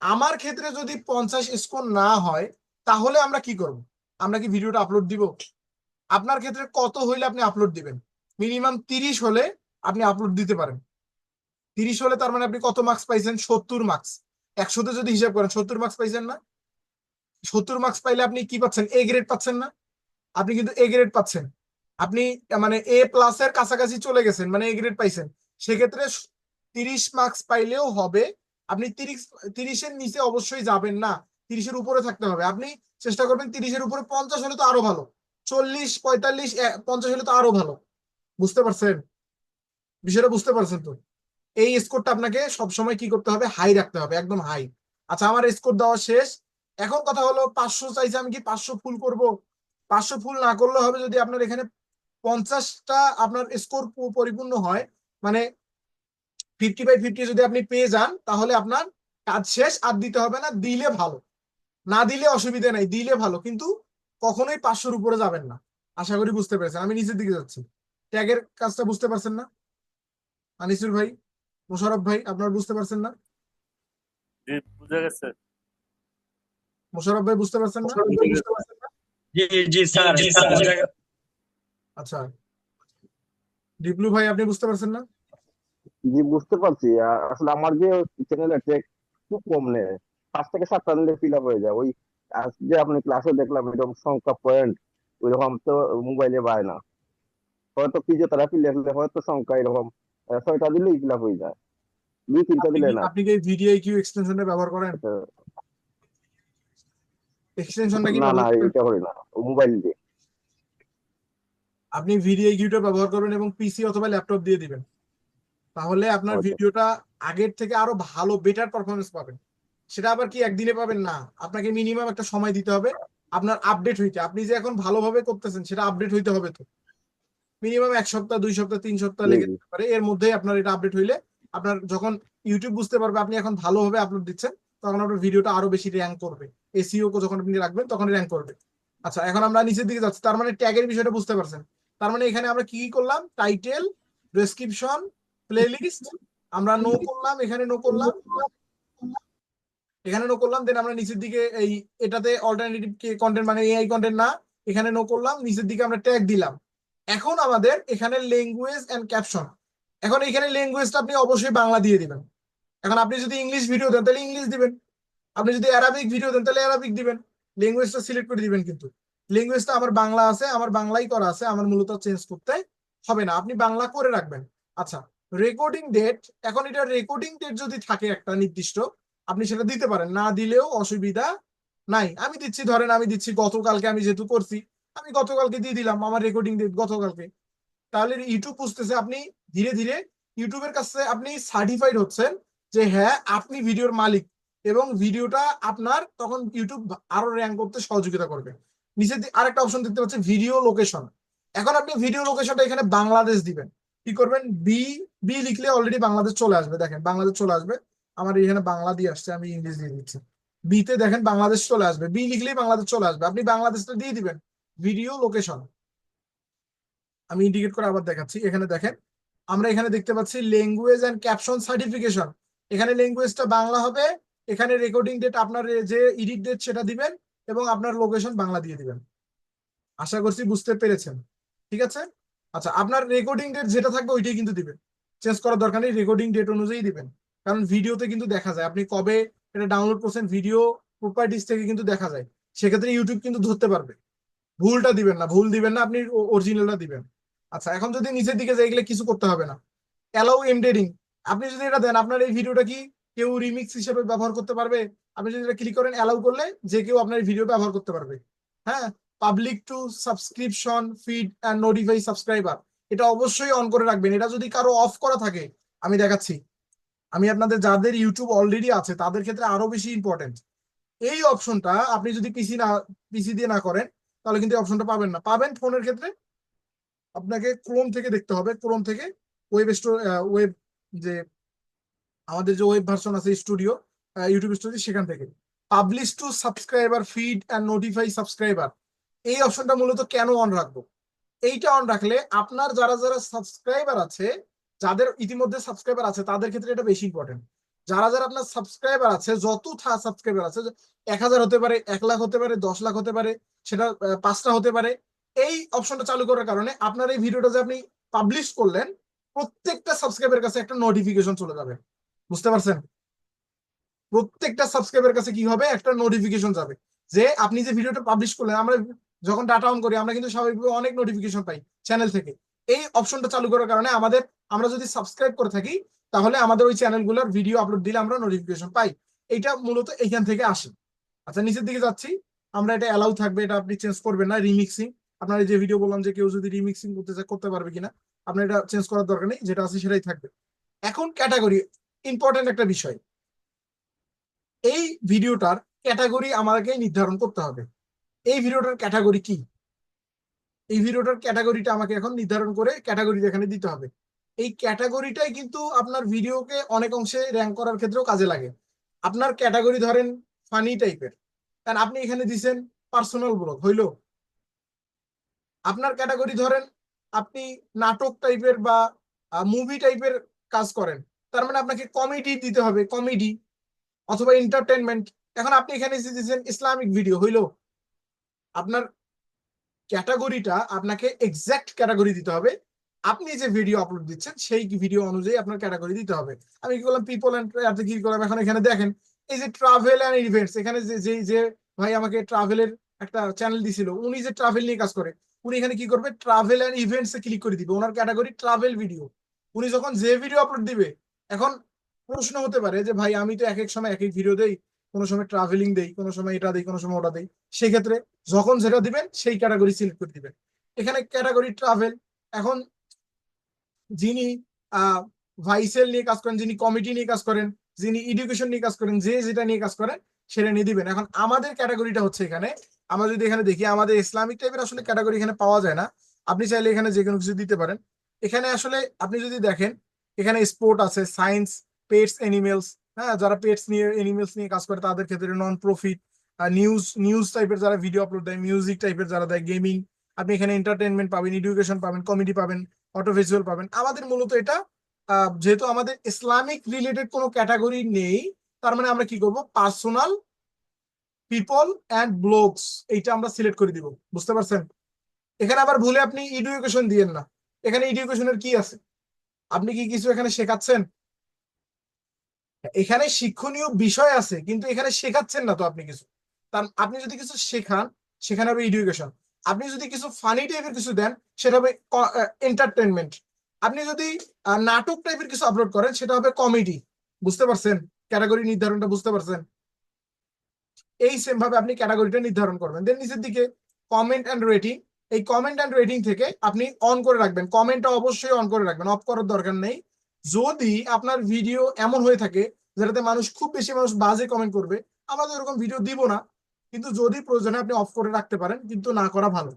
আমার ক্ষেত্রে যদি 50 স্কোর না হয় তাহলে আমরা কি করব? আমরা কি ভিডিওটা আপলোড দিব? আপনার ক্ষেত্রে কত হইলে আপনি আপলোড দিবেন? মিনিমাম 30 হলে আপনি আপলোড দিতে পারেন। 30 হলে তার মানে আপনি কত মার্কস পাইছেন? 70 মার্কস। 100-তে যদি হিসাব করেন 70 মার্কস পাইছেন না? 70 মার্কস পাইলে আপনি কি পাচ্ছেন? এ গ্রেড পাচ্ছেন না? আপনি কিন্তু এ গ্রেড পাচ্ছেন, আপনি মানে এ প্লাস এর কাছাকাছি চলে গেছেন, মানে এ গ্রেড পাইছেন। সেক্ষেত্রে 30 মার্কস পাইলেও হবে, আপনি 30-এর নিচে অবশ্যই যাবেন না, 30-এর উপরে থাকতে হবে। আপনি চেষ্টা করবেন 30-এর উপরে, 50 হলে তো আরো ভালো, 40, 45, 50 হলে তো আরো ভালো। বুঝতে পারছেন বিষয়টা? বুঝতে পারছেন তো? এই স্কোরটা আপনাকে সবসময় কি করতে হবে, হাই রাখতে হবে, একদম হাই। আচ্ছা, আমার স্কোর দেওয়া শেষ। এখন কথা হলো 500 চাইছে, আমি কি 500 ফুল করব? 500 ফুল না করলে হবে যদি আপনার এখানে 50টা আপনার স্কোর পরিপূর্ণ হয়, মানে 50/50 যদি আপনি পেয়ে যান, তাহলে আপনার কাজ শেষ, আর দিতে হবে না। দিলে ভালো, না দিলে অসুবিধা নাই, দিলে ভালো, কিন্তু কখনোই 500-র উপরে যাবেন না। আশা করি বুঝতে পেরেছেন। আমি নিচের দিকে যাচ্ছি। ট্যাগের কাজটা বুঝতে পারছেন না? আনিসুর ভাই, মোশাররফ ভাই, আপনারা বুঝতে পারছেন না? জি বুঝে গেছে। মোশাররফ ভাই বুঝতে পারছেন না? বুঝে গেছে। জি জি স্যার, আচ্ছা, ডিপলু ভাই, আপনি বুঝতে পারছেন না? জি বুঝতে পারছি। আসলে আমার যে চ্যানেলে ট্যাগ খুব কম নেয়, 5 থেকে 7টা নিলে ফিল আপ হয়ে যায়। ওই আজ যে আপনি ক্লাসে দেখলাম এরকম সংখ্যা পয়েন্ট ওইরকম তো মোবাইলে পায় না। হয়তো ফিজিওথেরাপি লেখলে হয়তো সংখ্যা এরকম 6টা দিলেই ফিল আপ হয়ে যায়, 2-3টা আপনি দিলে কি না। আপনি কি ভিডিআইকিউ এক্সটেনশনটা ব্যবহার করেন? এটা এক্সটেনশনটা কি না না, ব্যবহার করেন? এটা করি না, মোবাইল দিয়ে। আপনি ভিডিআইকিউটা ব্যবহার করবেন এবং পিসি অথবা ল্যাপটপ দিয়ে দিবেন, তাহলে আপনার আচ্ছা ভিডিওটা আগের থেকে আরো ভালো, বেটার পারফরমেন্স পাবেন। সেটা আবার কি একদিনে পাবেন না, আপনাকে মিনিমাম একটা সময় দিতে হবে আপনার আপডেট হইতে। আপনি যে এখন ভালোভাবে করতেছেন, সেটা আপডেট হইতে হবে তো মিনিমাম 1 সপ্তাহ, 2 সপ্তাহ, 3 সপ্তাহ জি লেগে জি যেতে পারে। এর মধ্যেই আপনার এটা আপডেট হইলে আপনার যখন ইউটিউব বুঝতে পারবে আপনি এখন ভালোভাবে আপলোড দিচ্ছেন, তখন আপনার ভিডিওটা আরো বেশি র্যাঙ্ক করবে। এসইও যখন আপনি রাখবেন তখন র্যাঙ্ক করবে। আচ্ছা, এখন আমরা নিচের দিকে যাচ্ছি। তার মানে ট্যাগের বিষয়টা বুঝতে পারছেন। তার মানে এখানে আমরা কি কি করলাম, টাইটেল, ডেসক্রিপশন, প্লেলিস্ট, আমরা নো করলাম, এখানে নো করলাম, এখানে নো করলাম। দেন আমরা নিচের দিকে এই এটাতে অল্টারনেটিভ কন্টেন্ট মানে এআই কন্টেন্ট না, এখানে নো করলাম। নিচের দিকে আমরা ট্যাগ দিলাম। এখন আমাদের এখানে ল্যাঙ্গুয়েজ এন্ড ক্যাপশন। এখন এখানে ল্যাঙ্গুয়েজটা আপনি অবশ্যই বাংলা দিয়ে দিবেন। এখন আপনি যদি ইংলিশ ভিডিও দেন তাহলে ইংলিশ দিবেন, আপনি যদি অ্যারাবিক ভিডিও দেন তাহলে অ্যারাবিক দিবেন। ল্যাঙ্গুয়েজটা সিলেক্ট করে দিবেন, কিন্তু ল্যাঙ্গুয়েজটা আমার বাংলা আছে, আমার বাংলাই করা আছে, আমার মূলত চেঞ্জ করতে হবে না, আপনি বাংলা করে রাখবেন। আচ্ছা, রেকর্ডিং ডেট, এখন এটা রেকর্ডিং ডেট যদি থাকে একটা নির্দিষ্ট, আপনি সেটা দিতে পারেন, না দিলেও অসুবিধা নাই। আমি দিচ্ছি, ধরেন আমি দিচ্ছি গতকালকে, আমি যেহেতু করছি আমি গতকালকে দিয়ে দিলাম আমার রেকর্ডিং ডেট গতকালকে। তাহলে ইউটিউব বুঝতেছে আপনি ধীরে ধীরে ইউটিউবের কাছে আপনি সার্টিফাইড হচ্ছেন যে হ্যাঁ আপনি ভিডিওর মালিক, এবং ভিডিওটা আপনার, তখন ইউটিউব আরো র্যাঙ্ক করতে সহযোগিতা করবে। নিচে আরেকটা অপশন দেখতে পাচ্ছেন, ভিডিও লোকেশন। এখন আপনি ভিডিও লোকেশনটা এখানে বাংলাদেশ দিবেন। কি করবেন, বি বি লিখলে অলরেডি বাংলাদেশ চলে আসবে, দেখেন বাংলাদেশ চলে আসবে। আমার এখানে বাংলা দিয়ে আসছে, আমি ইংলিশ দিয়ে দিচ্ছি। বিতে দেখেন বাংলাদেশ চলে আসবে, বি লিখলেই বাংলাদেশ চলে আসবে, আপনি বাংলাদেশটা দিয়ে দিবেন। ভিডিও লোকেশন আমি ইন্ডিকেট করে আবার দেখাচ্ছি। এখানে দেখেন আমরা এখানে দেখতে পাচ্ছি ল্যাঙ্গুয়েজ এন্ড ক্যাপশন সার্টিফিকেশন। এখানে ল্যাঙ্গুয়েজটা বাংলা হবে, এখানে রেকর্ডিং ডেট আপনার যে এডিট ডেট সেটা দিবেন, এবং আপনার লোকেশন বাংলা দিয়ে দিবেন। আশা করছি বুঝতে পেরেছেন, ঠিক আছে? আচ্ছা, আপনার রেকর্ডিং ডেট যেটা থাকবে ওইটাই কিন্তু দিবেন, চেঞ্জ করার দরকার নেই, রেকর্ডিং ডেট অনুযায়ী দিবেন। কারণ ভিডিওতে কিন্তু দেখা যায় আপনি কবে এটা ডাউনলোড করছেন, ভিডিও প্রপার্টিস থেকে কিন্তু দেখা যায়, সেক্ষেত্রে ইউটিউব কিন্তু ধরতে পারবে। ভুলটা দিবেন না, ভুল দিবেন না, আপনি অরিজিনালটা দিবেন। আচ্ছা, এখন যদি নিচের দিকে যাই, এগুলো কিছু করতে হবে না। অ্যালাউ এমবেডিং, আপনি যদি এটা দেন আপনার এই ভিডিওটা কি কেউ রিমিক্স হিসেবে ব্যবহার করতে পারবে। আপনি যদি এটা ক্লিক করেন, অ্যালাউ করলে যে কেউ আপনার ভিডিও ব্যবহার করতে পারবে। হ্যাঁ, public to subscription feed and notify subscriber, এটা অবশ্যই অন করে রাখবেন। এটা যদি কারো অফ করা থাকে, আমি দেখাচ্ছি, আমি আপনাদের যাদের ইউটিউব অলরেডি আছে তাদের ক্ষেত্রে আরো বেশি ইম্পর্টেন্ট। এই অপশনটা আপনি যদি পিসি দিয়ে না করেন, তাহলে কিন্তু এই অপশনটা পাবেন না। পাবেন ফোনের ক্ষেত্রে, আপনাকে ক্রোম থেকে দেখতে হবে, ক্রোম থেকে ওয়েব স্টোর, ওয়েব যে আমাদের যে ওয়েব ভার্সন আছে স্টুডিও, ইউটিউব স্টুডিও, সেখান থেকে publish two subscriber feed and notify subscriber, এই অপশনটা মূলত কেন অন রাখবো, এইটা অন রাখলে আপনার যারা যারা সাবস্ক্রাইবার আছে, যাদের ইতিমধ্যে সাবস্ক্রাইবার আছে তাদের ক্ষেত্রে এটা বেশি ইম্পর্টেন্ট। যারা যারা আপনার সাবস্ক্রাইবার আছে, যত সাবস্ক্রাইবার আছে, 1000 হতে পারে, 1 লাখ হতে পারে, 10 লাখ হতে পারে, সেটা 5টা হতে পারে, এই অপশনটা চালু করার কারণে আপনার এই ভিডিওটা যে আপনি পাবলিশ করলেন, প্রত্যেকটা সাবস্ক্রাইবের কাছে একটা নোটিফিকেশন চলে যাবে। বুঝতে পারছেন? প্রত্যেকটা সাবস্ক্রাইবের কাছে কি হবে, একটা নোটিফিকেশন যাবে যে আপনি যে ভিডিওটা পাবলিশ করলেন। আমরা যখন ডাটা অন করি আমরা কিন্তু স্বাভাবিকভাবে অনেক নোটিফিকেশন পাই চ্যানেল থেকে। এই অপশনটা চালু করার কারণে আমরা যদি সাবস্ক্রাইব করে থাকি, তাহলে আমাদের ওই চ্যানেলগুলোর ভিডিও আপলোড দিলে আমরা নোটিফিকেশন পাই। এইটা মূলত এইখান থেকে আসে। আচ্ছা, নিচের দিকে যাচ্ছি। আমরা এটা অ্যালাউ থাকবে, এটা আপনি চেঞ্জ করবেন না। রিমিক্সিং, আপনার এই যে ভিডিও বললাম যে কেউ যদি রিমিক্সিং করতে চায় করতে পারবে কিনা, আপনার এটা চেঞ্জ করার দরকার নেই, যেটা আছে সেটাই থাকবে। এখন ক্যাটাগরি, ইম্পর্টেন্ট একটা বিষয়। এই ভিডিওটার ক্যাটাগরি আমাকে নির্ধারণ করতে হবে। এই ভিডিওটার ক্যাটাগরি কি, এই ভিডিওটার ক্যাটাগরিটা আমাকে এখন নির্ধারণ করে ক্যাটাগরি এখানে দিতে হবে। এই ক্যাটাগরিটাই কিন্তু আপনার ভিডিওকে অনেক অংশে র্যাঙ্ক করার ক্ষেত্রেও কাজে লাগে। আপনার ক্যাটাগরি ধরেন ফানি টাইপের, কারণ আপনি এখানে দিছেন পার্সোনাল ব্লগ, হইলো। আপনার ক্যাটাগরি ধরেন আপনি নাটক টাইপের বা মুভি টাইপের কাজ করেন, তার মানে আপনাকে কমেডি দিতে হবে, কমেডি অথবা এন্টারটেনমেন্ট। এখন আপনি এখানে দিয়েছেন ইসলামিক ভিডিও, হইলো। আপনার ক্যাটাগরিটা আপনাকে এক্সাক্ট ক্যাটাগরি দিতে হবে। আপনি যে ভিডিও আপলোড দিচ্ছেন সেই ভিডিও অনুযায়ী আপনার ক্যাটাগরি দিতে হবে। আমি কি করলাম, পিপল এন্ড কি করলাম, এখন এখানে দেখেন এই যে ট্রাভেল এন্ড ইভেন্টস, এখানে যে যে যে ভাই আমাকে ট্রাভেলের একটা চ্যানেল দিছিল, উনি যে ট্রাভেল নিয়ে কাজ করে, উনি এখানে কি করবে, ট্রাভেল এন্ড ইভেন্টস এ ক্লিক করে দিবে, ওনার ক্যাটাগরি ট্রাভেল ভিডিও। উনি যখন যে ভিডিও আপলোড দিবে, এখন প্রশ্ন হতে পারে যে ভাই আমি তো এক এক সময় এক এক ভিডিও দেই, কোনো সময় ট্রাভেলিং দেই, কোনো সময় এটা দেই, কোনো সময় ওটা দেই। সেক্ষেত্রে যখন যেটা দিবেন সেই ক্যাটাগরি সিলেক্ট করে দিবেন। এখানে ক্যাটাগরি ট্রাভেল। এখন যিনি ভাইসেল নিয়ে কাজ করেন, যিনি কমিটি নিয়ে কাজ করেন, যিনি এডুকেশন নিয়ে কাজ করেন, যে যেটা নিয়ে কাজ করেন সেটা নিয়ে দিবেন। এখন আমাদের ক্যাটাগরিটা হচ্ছে এখানে, আমরা যদি এখানে দেখি আমাদের ইসলামিক টাইপের আসলে ক্যাটাগরি এখানে পাওয়া যায় না। আপনি চাইলে এখানে যে কোনো কিছু দিতে পারেন। এখানে আসলে আপনি যদি দেখেন, এখানে স্পোর্ট আছে, সায়েন্স, পেটস, এনিমেলস, হ্যাঁ, যারা পেটস নিয়ে এনিমেলস নিয়ে কাজ করে তাদের ক্ষেত্রে, নন প্রফিট, নিউজ নিউজ টাইপের যারা ভিডিও আপলোড দেয়, মিউজিক টাইপের যারা দেয়, গেমিং, আপনি এখানে এন্টারটেনমেন্ট পাবেন, এডুকেশন পাবেন, কমেডি পাবেন, অটো ভিজুয়াল পাবেন। আমাদের মূলত এটা যেহেতু আমাদের ইসলামিক রিলেটেড কোনো ক্যাটাগরি নেই, তার মানে আমরা কি করব, পার্সোনাল, পিপল অ্যান্ড ব্লগস, এইটা আমরা সিলেক্ট করে দিব। বুঝতে পারছেন? এখানে আবার ভুলে আপনি এডুকেশন দিয়েন না। এখানে এডুকেশনের কি আছে, আপনি কি কিছু এখানে শেখাচ্ছেন? এখানে শিক্ষণীয় বিষয় আছে, কিন্তু এখানে শেখাচ্ছেন না তো আপনি কিছু। তার আপনি যদি কিছু শেখান সেখানে হবে এডুকেশন। আপনি যদি কিছু ফানি টাইপের কিছু দেন সেটা হবে এন্টারটেনমেন্ট। আপনি যদি নাটক টাইপের কিছু আপলোড করেন সেটা হবে কমেডি। বুঝতে পারছেন ক্যাটাগরি নির্ধারণটা? বুঝতে পারছেন? এই সেম ভাবে আপনি ক্যাটাগরিটা নির্ধারণ করবেন। দেন নিচের দিকে কমেন্ট এন্ড রেটিং, এই কমেন্ট এন্ড রেটিং থেকে আপনি অন করে রাখবেন। কমেন্টটা অবশ্যই অন করে রাখবেন, অফ করার দরকার নেই। যদি আপনার ভিডিও এমন হয়ে থাকে যেটাতে মানুষ, খুব বেশি মানুষ বাজে কমেন্ট করবে, আমরা তো এরকম ভিডিও দিব না। কিন্তু যদি প্রয়োজনে আপনি অফ করে রাখতে পারেন, কিন্তু না করা ভালো।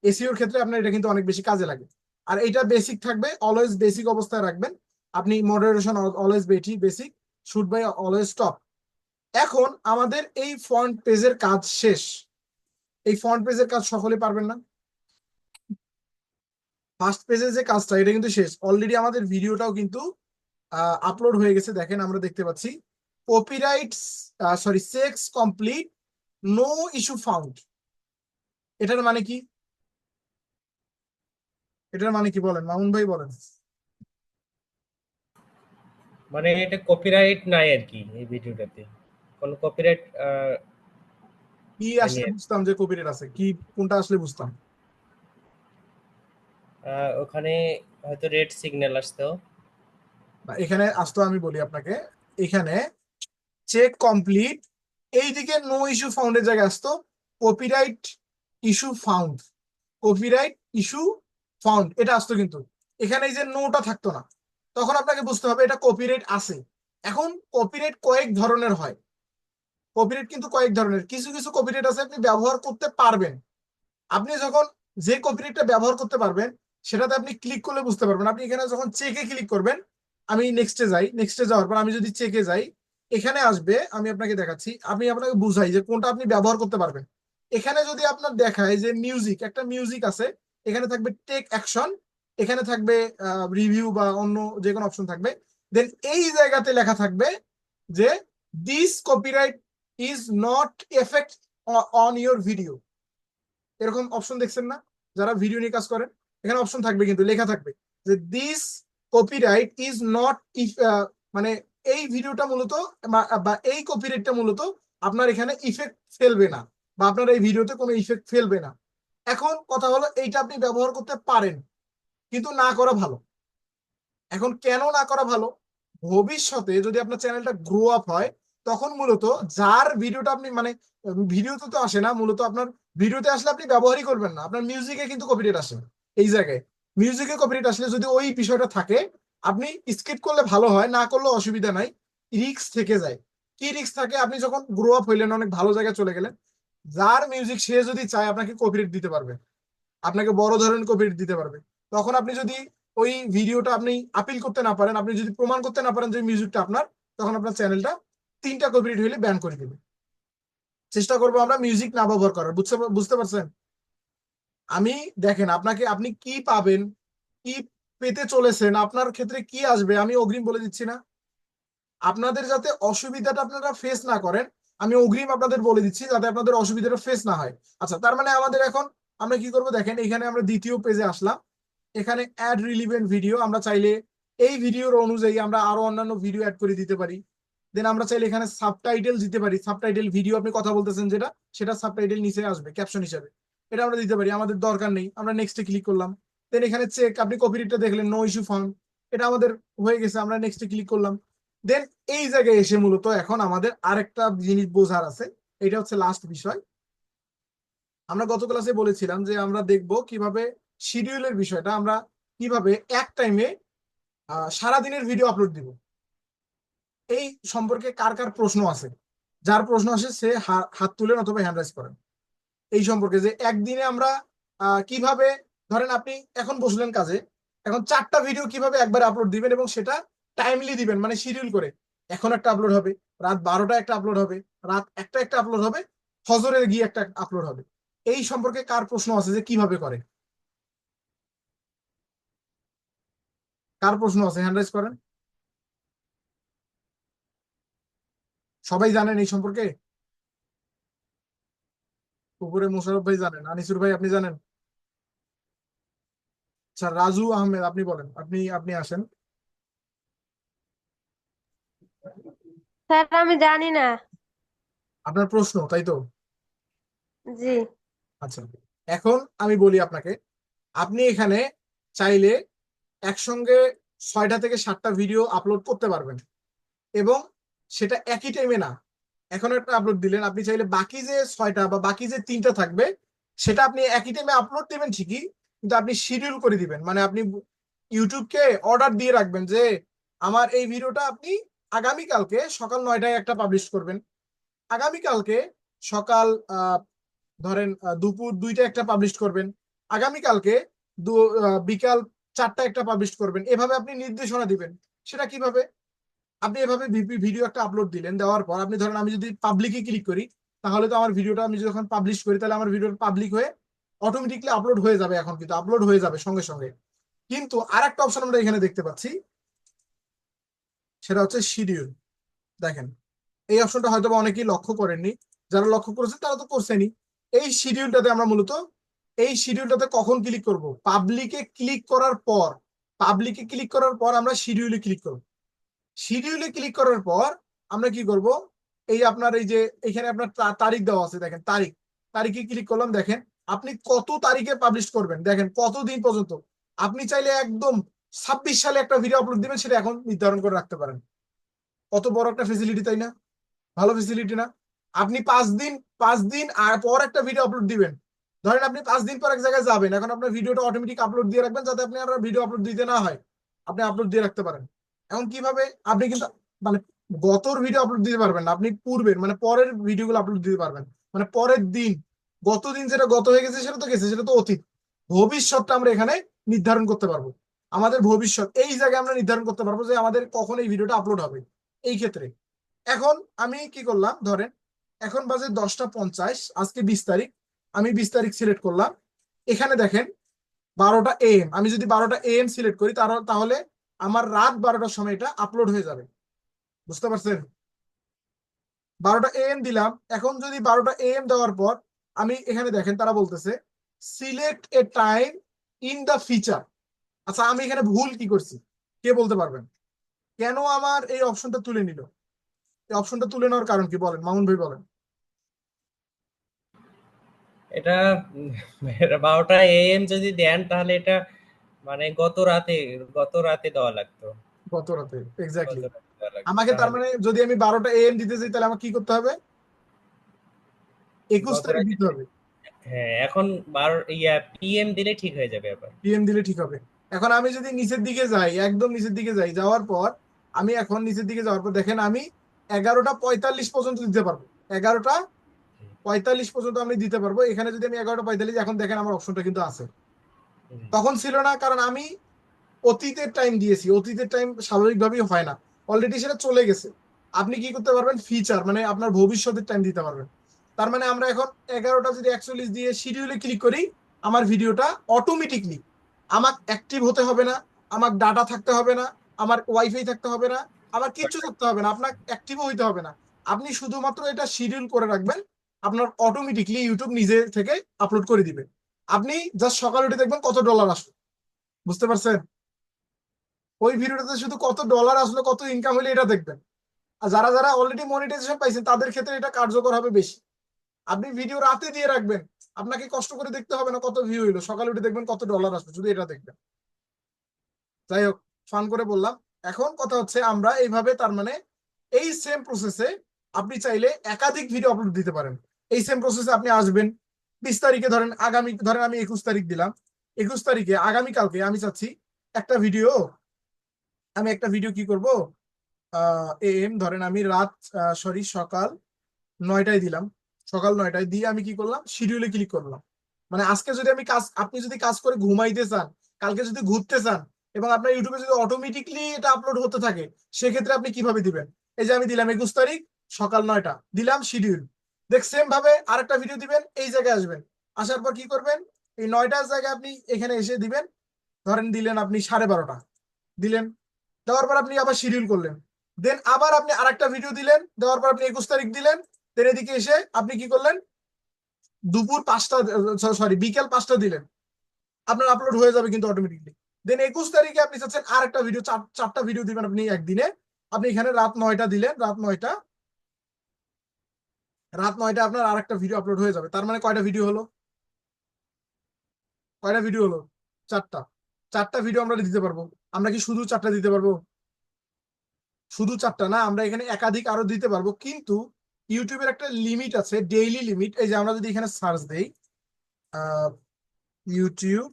এসইওর ক্ষেত্রে আপনার এটা কিন্তু অনেক বেশি কাজে লাগে। আর এটা বেসিক থাকবে, অলওয়েজ বেসিক অবস্থায় রাখবেন। আপনি moderation always basic, should buy always stop. এখন আমাদের এই ফ্রন্ট পেজের কাজ শেষ। এই ফ্রন্ট পেজের কাজ সকলে পারবেন না। ফার্স্ট পেজের যে কাজটা, এটা কিন্তু শেষ অলরেডি। আমাদের ভিডিওটাও কিন্তু আপলোড হয়ে গেছে, দেখেন আমরা দেখতে পাচ্ছি copyright, sorry, checks complete, no issue found. এটার মানে কি? এটার মানে কি বলেন, মামুন ভাই বলেন। মানে এটা কপিরাইট নাই আর কি, এই ভিডিওটাতে কোন কপিরাইট কি আসলে বুঝতাম যে কপিরাইট আছে, কি কোনটা আসলে বুঝতাম? ওখানে হয়তো রেড সিগন্যাল আসতো। এখানে আসতো, আমি বলি আপনাকে, এখানে চেক কমপ্লিট, এইদিকে নো ইস্যু ফাউন্ডের জায়গায় আসতো copyright issue found, copyright issue found, এটা আসতো। কিন্তু এখানে এই যে নোটা থাকতো না, তখন আপনাকে বুঝতে হবে এটা কপিরাইট আছে। এখন কপিরাইট কয়েক ধরনের হয়, কপিরাইট কিন্তু কয়েক ধরনের। কিছু কিছু কপিরাইট আছে আপনি ব্যবহার করতে পারবেন। আপনি যখন যে কপিরাইটটা ব্যবহার করতে পারবেন সেটাতে আপনি ক্লিক করলে বুঝতে পারবেন। আপনি এখানে যখন চেকে ক্লিক করবেন, আমি নেক্সটে যাই, নেক্সটে যাওয়ার পর আমি যদি চেকে যাই, এখানে আসবে, আমি আপনাকে দেখাচ্ছি, আমি আপনাকে বুঝাই যে কোনটা আপনি ব্যবহার করতে পারবেন। এখানে যদি আপনার দেখায় যে মিউজিক, একটা মিউজিক আছে, এখানে থাকবে টেক অ্যাকশন, এখানে থাকবে রিভিউ বা অন্য যে কোনো অপশন থাকবে। দেন এই জায়গাতে লেখা থাকবে যে this copyright is not effect on your video. এরকম অপশন দেখছেন না যারা ভিডিও নিয়ে কাজ করেন? এখানে অপশন থাকবে, কিন্তু লেখা থাকবে যে দিস কপিরাইট ইজ নট, মানে এই ভিডিওটা মূলত বা এই কপিরাইটটা মূলত আপনার এখানে ইফেক্ট ফেলবে না, বা আপনার এই ভিডিওতে কোনো ইফেক্ট ফেলবে না। এখন কথা হলো, এইটা আপনি ব্যবহার করতে পারেন, কিন্তু না করা ভালো। এখন কেন না করা ভালো? ভবিষ্যতে যদি আপনার চ্যানেলটা গ্রো আপ হয়, তখন মূলত যার ভিডিওটা আপনি মানে ভিডিওতে তো আসে না, মূলত আপনার ভিডিওতে আসলে আপনি ব্যবহারই করবেন না, আপনার মিউজিকে কিন্তু কপিরাইট আসে। এই জায়গায় মিউজিকে কপিরাইট আসলে যদি ওই বিষয়টা থাকে, আপনি স্কিপ করলে ভালো হয়, না করলে অসুবিধা নাই, রিস্ক থেকে যায়। কি রিস্ক থাকে? আপনি যখন গ্রো আপ হইলেন, অনেক ভালো জায়গায় চলে গেলেন, যার মিউজিক সে যদি চায় আপনাকে কপিরাইট দিতে পারবে, আপনাকে বড় ধরনের কপিরাইট দিতে পারবে। তখন আপনি যদি ওই ভিডিওটা আপনি আপিল করতে না পারেন, আপনি যদি প্রমাণ করতে না পারেন যে মিউজিকটা আপনার, তখন আপনার চ্যানেলটা 3টা কপিরাইট হইলে ব্যান করে দেবে। চেষ্টা করবো আমরা মিউজিক না ব্যবহার করার, বুঝতে পারছেন? আমি দেখেন আপনাকে, আপনি কি পাবেন, কি পেতে চলেছেন, আপনার ক্ষেত্রে কি আসবে, আমি অগ্রিম বলে দিচ্ছি না। আপনাদের যাতে অসুবিধাটা আপনারা ফেস না করেন, আমি অগ্রিম আপনাদের বলে দিচ্ছি, যাতে আপনাদের অসুবিধাটা ফেস না হয়। আচ্ছা, তার মানে আমাদের এখন আমরা কি করব দেখেন, এখানে আমরা দ্বিতীয় পেজে আসলাম, এখানে অ্যাড রিলিভেন্ট ভিডিও, আমরা চাইলে এই ভিডিওর অনুযায়ী আমরা আরো অন্যান্য ভিডিও অ্যাড করে দিতে পারি। দেন আমরা চাইলে এখানে সাবটাইটেল দিতে পারি, সাবটাইটেল ভিডিও আপনি কথা বলতেছেন যেটা, সেটা সাবটাইটেল নিচে আসবে ক্যাপশন হিসাবে, এটা আমরা দিতে পারি, আমাদের দরকার নেই। আমরা নেক্সটে ক্লিক করলাম, দেন এখানে চেক, আপনি কপিরাইটটা দেখলেন, নো ইস্যু ফাউন্ড, এটা আমাদের হয়ে গেছে, আমরা নেক্সটে ক্লিক করলাম। দেন এই জায়গায় এসে মূলত এখন আমাদের আরেকটা জিনিস বোঝার আছে, এটা হচ্ছে লাস্ট বিষয়। আমরা গত ক্লাসে বলেছিলাম যে আমরা দেখব কিভাবে শিডিউলের বিষয়টা, আমরা কিভাবে এক টাইমে সারাদিনের ভিডিও আপলোড দিব। এই সম্পর্কে কার কার প্রশ্ন আছে? যার প্রশ্ন আসে সে হাত তুলেন অথবা হ্যান্ড রাইজ করেন। এই সম্পর্কে যে একদিনে আমরা কিভাবে, ধরেন আপনি এখন বসলেন কাজে, এখন 4টা ভিডিও কিভাবে একবার আপলোড দিবেন, এবং সেটা টাইমলি দিবেন, মানে শিডিউল করে। এখন একটা আপলোড হবে, রাত 12টা একটা আপলোড হবে, রাত একটা আপলোড হবে, ফজরে গিয়ে একটা আপলোড হবে। এই সম্পর্কে কার প্রশ্ন আছে যে কিভাবে করে? কার প্রশ্ন আছে? হ্যান্ড রাইজ করেন। সবাই জানেন এই সম্পর্কে? উপরে মোশারফ ভাই জানেন, আনিসুর ভাই আপনি জানেন? আচ্ছা, রাজু আহমেদ আপনি বলেন, আপনি আপনি আসেন। স্যার আমি জানি না। আপনার প্রশ্ন তাই তো? জি। আচ্ছা, এখন আমি বলি আপনাকে, আপনি এখানে চাইলে একসঙ্গে 6টা থেকে 7টা ভিডিও আপলোড করতে পারবেন, এবং সেটা একই টাইমে না। এখন একটা আপলোড দিলেন, আপনি চাইলে বাকি যে 6টা বা বাকি যে 3টা থাকবে, সেটা আপনি একই টাইমে আপলোড দিবেন ঠিকই, কিন্তু আপনি শিডিউল করে দিবেন, মানে আপনি ইউটিউবকে অর্ডার দিয়ে রাখবেন যে আমার এই ভিডিওটা আপনি আগামীকালকে সকাল 9টায় একটা পাবলিশ করবেন, আগামীকালকে সকাল ধরেন দুপুর 2টায় একটা পাবলিশ করবেন, আগামীকালকে বিকাল 4টায় একটা পাবলিশ করবেন। এভাবে আপনি নির্দেশনা দিবেন। সেটা কিভাবে? আপনি এভাবে ভিডিও একটা আপলোড দিলেন, দেওয়ার পর আপনি ধরেন আমি যদি পাবলিকে ক্লিক করি, তাহলে তো আমার ভিডিওটা আমি যখন পাবলিশ করি, তাহলে আমার ভিডিওটা পাবলিক হয়ে অটোমেটিকলি আপলোড হয়ে যাবে, এখন কিন্তু আপলোড হয়ে যাবে সঙ্গে সঙ্গে। কিন্তু আরেকটা অপশন আমরা এখানে দেখতে পাচ্ছি, সেটা হচ্ছে শিডিউল। দেখেন, এই অপশনটা হয়তো বা অনেকেই লক্ষ্য করেননি, যারা লক্ষ্য করেছেন তারা তো করছেনই। এই শিডিউলটাতে আমরা মূলত এই শিডিউলটাতে কখন ক্লিক করব? পাবলিকে ক্লিক করার পর। পাবলিকে ক্লিক করার পর আমরা শিডিউলে ক্লিক করব। শিডিউলে ক্লিক করার পর আমরা কি করব? এই আপনার এই যে এখানে আপনার তারিখ দেওয়া আছে, দেখেন তারিখ, তারিখে ক্লিক করলাম, দেখেন আপনি কত তারিখে পাবলিশ করবেন, দেখেন কতদিন পর্যন্ত। আপনি চাইলে একদম 26 সালে একটা ভিডিও আপলোড দিবেন, সেটা এখন নির্ধারণ করে রাখতে পারেন। কত বড় একটা ফেসিলিটি, তাই না? ভালো ফেসিলিটি না? আপনি 5 দিন আর পর একটা ভিডিও আপলোড দিবেন, ধরেন আপনি 5 দিন পর এক জায়গায় যাবেন, এখন আপনার ভিডিওটা অটোমেটিক আপলোড দিয়ে রাখবেন, যাতে আপনি আর ভিডিও আপলোড দিতে না হয়, আপনি আপলোড দিয়ে রাখতে পারেন। এখন কিভাবে? আপনি কিন্তু মানে গতর ভিডিও আপলোড দিতে পারবেন না, আপনি পূর্বের মানে পরের ভিডিওগুলো আপলোড দিতে পারবেন, মানে পরের দিন। গত দিন যেটা গত হয়ে গেছে সেটা তো গেছে, সেটা তো অতীত। ভবিষ্যৎটা আমরা এখানে নির্ধারণ করতে পারবো। আমাদের ভবিষ্যৎ এই জায়গায় আমরা নির্ধারণ করতে পারবো যে আমাদের কখন এই ভিডিওটা আপলোড হবে। এই ক্ষেত্রে এখন আমি কি করলাম, ধরেন এখন বাজে 10টা 50, আজকে 20 তারিখ, আমি 20 তারিখ সিলেক্ট করলাম। এখানে দেখেন 12টা AM, আমি যদি 12টা AM সিলেক্ট করি, তাহলে আমার রাত 12টার সময় এটা আপলোড হয়ে যাবে। বুঝতে পারছেন? 12টা AM দিলাম। এখন যদি 12টা AM দেওয়ার পর আমি এখানে দেখেন তারা বলতেছে select a time in the feature. আচ্ছা, আমি এখানে ভুল কি করছি? কে বলতে পারবেন? কেন আমার এই অপশনটা তুলে নিল? এই অপশনটা তুলে নেওয়ার কারণ কি বলেন, মামুন ভাই বলেন। এটা 12টা AM যদি দেন তাহলে এটা মানে গত রাতে দেওয়া লাগতো। গত রাতে এক্স্যাক্টলি। গত রাতে দেওয়া লাগবে আমাকে তার তাহলে মানে যদি আমি 12টা AM দিতে চাই তাহলে আমাকে কি করতে হবে? 21 গত তারিখ রাতে দিতে হবে। হ্যাঁ এখন PM দিলে ঠিক হয়ে যাবে আবার। PM দিলে ঠিক হবে। এখন আমি যদি নিচের দিকে যাই, একদম নিচের দিকে যাই, যাওয়ার পর আমি এখন নিচের দিকে যাওয়ার পর দেখেন আমি 11টা 45 পর্যন্ত দিতে পারবো। 11টা 45 পর্যন্ত আমি দিতে পারবো। এখানে যদি আমি 11টা 45, এখন দেখেন আমার অপশনটা কিন্তু আছে। হুম, তখন ছিল না, কারণ আমি অতীতের টাইম দিয়েছি। অতীতের টাইম স্বাভাবিকভাবেই হয় না, অলরেডি সেটা চলে গেছে। আপনি কি করতে পারবেন? ফিচার মানে আপনার ভবিষ্যতের টাইম দিতে পারবেন। তার মানে আমরা এখন 11টা 41 দিয়ে শিডিউলে ক্লিক করি, আমার ভিডিওটা অটোমেটিকলি, আমার অ্যাক্টিভ হতে হবে না, আমার ডাটা থাকতে হবে না, আমার ওয়াইফাই থাকতে হবে না, আমার কিচ্ছু থাকতে হবে না, আপনার অ্যাক্টিভও হইতে হবে না। আপনি শুধুমাত্র এটা শিডিউল করে রাখবেন, আপনার অটোমেটিকলি ইউটিউব নিজে থেকে আপলোড করে দিবে। আপনি জাস্ট সকালে উঠে দেখবেন কত ডলার আসলো। বুঝতে পারছেন? ওই ভিডিওটাতে শুধু কত ডলার আসলো, কত ইনকাম হলো এটা দেখবেন। আর যারা যারা অলরেডি মনিটাইজেশন পাইছেন তাদের ক্ষেত্রে এটা কার্যকর হবে বেশি। আপনি ভিডিও রাতে দিয়ে রাখবেন, আপনাকে কষ্ট করে দেখতে হবে না কত ভিউ হইলো, সকালে উঠে দেখবেন কত ডলার আসবে, শুধু এটা দেখবেন। যাই হোক, ফান করে বললাম। এখন কথা হচ্ছে আমরা এইভাবে তার মানে এই সেম প্রসেসে আপনি চাইলে একাধিক ভিডিও আপলোড দিতে পারেন। এই সেম প্রসেসে আপনি আসবেন 20 তারিখে, ধরেন আগামী, ধরেন আমি 21 তারিখ দিলাম, 21 তারিখে আগামীকালকে আমি চাচ্ছি একটা ভিডিও, আমি একটা ভিডিও কি করব, ধরেন আমি সকাল 9টায় দিলাম। সকাল 9টায় দিয়ে আমি কি করলাম? শিডিউলে ক্লিক করলাম। মানে আজকে যদি আমি কাজ, আপনি যদি কাজ করে ঘুমাইতে চান, কালকে যদি ঘুরতে চান, এবং আপনার ইউটিউবে যদি অটোমেটিকলি এটা আপলোড হতে থাকে, সেক্ষেত্রে আপনি কিভাবে দিবেন? এই যে আমি দিলাম 21 তারিখ সকাল 9টা, দিলাম শিডিউল। দেখ সেম ভাবে আরেকটা ভিডিও দিবেন, এই জায়গায় আসবেন, আসার পর কি করবেন? এই 9টার জায়গায় আপনি এখানে এসে দিবেন, ধরেন দিলেন আপনি 12:30 দিলেন, দেওয়ার পর আপনি আবার শিডিউল করলেন। দেন আবার আপনি আরেকটা ভিডিও দিলেন, দেওয়ার পর আপনি 21 তারিখ দিলেন। দেন এদিকে এসে আপনি কি করলেন? দুপুর 5টা, সরি বিকেল 5টা দিলেন, আপনার আপলোড হয়ে যাবে কিন্তু অটোমেটিকলি। দেন 21 তারিখে আপনি চাচ্ছেন আরেকটা ভিডিও, চারটা ভিডিও দিবেন আপনি একদিনে। আপনি এখানে রাত 9টা দিলেন, রাত 9টা আপনার আরেকটা ভিডিও আপলোড হয়ে যাবে। তার মানে কয়টা ভিডিও হলো? কয়টা ভিডিও হলো? চারটা। চারটা ভিডিও আমরা দিতে পারবো। আমরা কি শুধু চারটা দিতে পারবো? শুধু চারটা না, আমরা এখানে একাধিক আরো দিতে পারবো, কিন্তু ইউটিউবের একটা লিমিট আছে, ডেইলি লিমিট। এই যে আমরা যদি এখানে সার্চ দেই, YouTube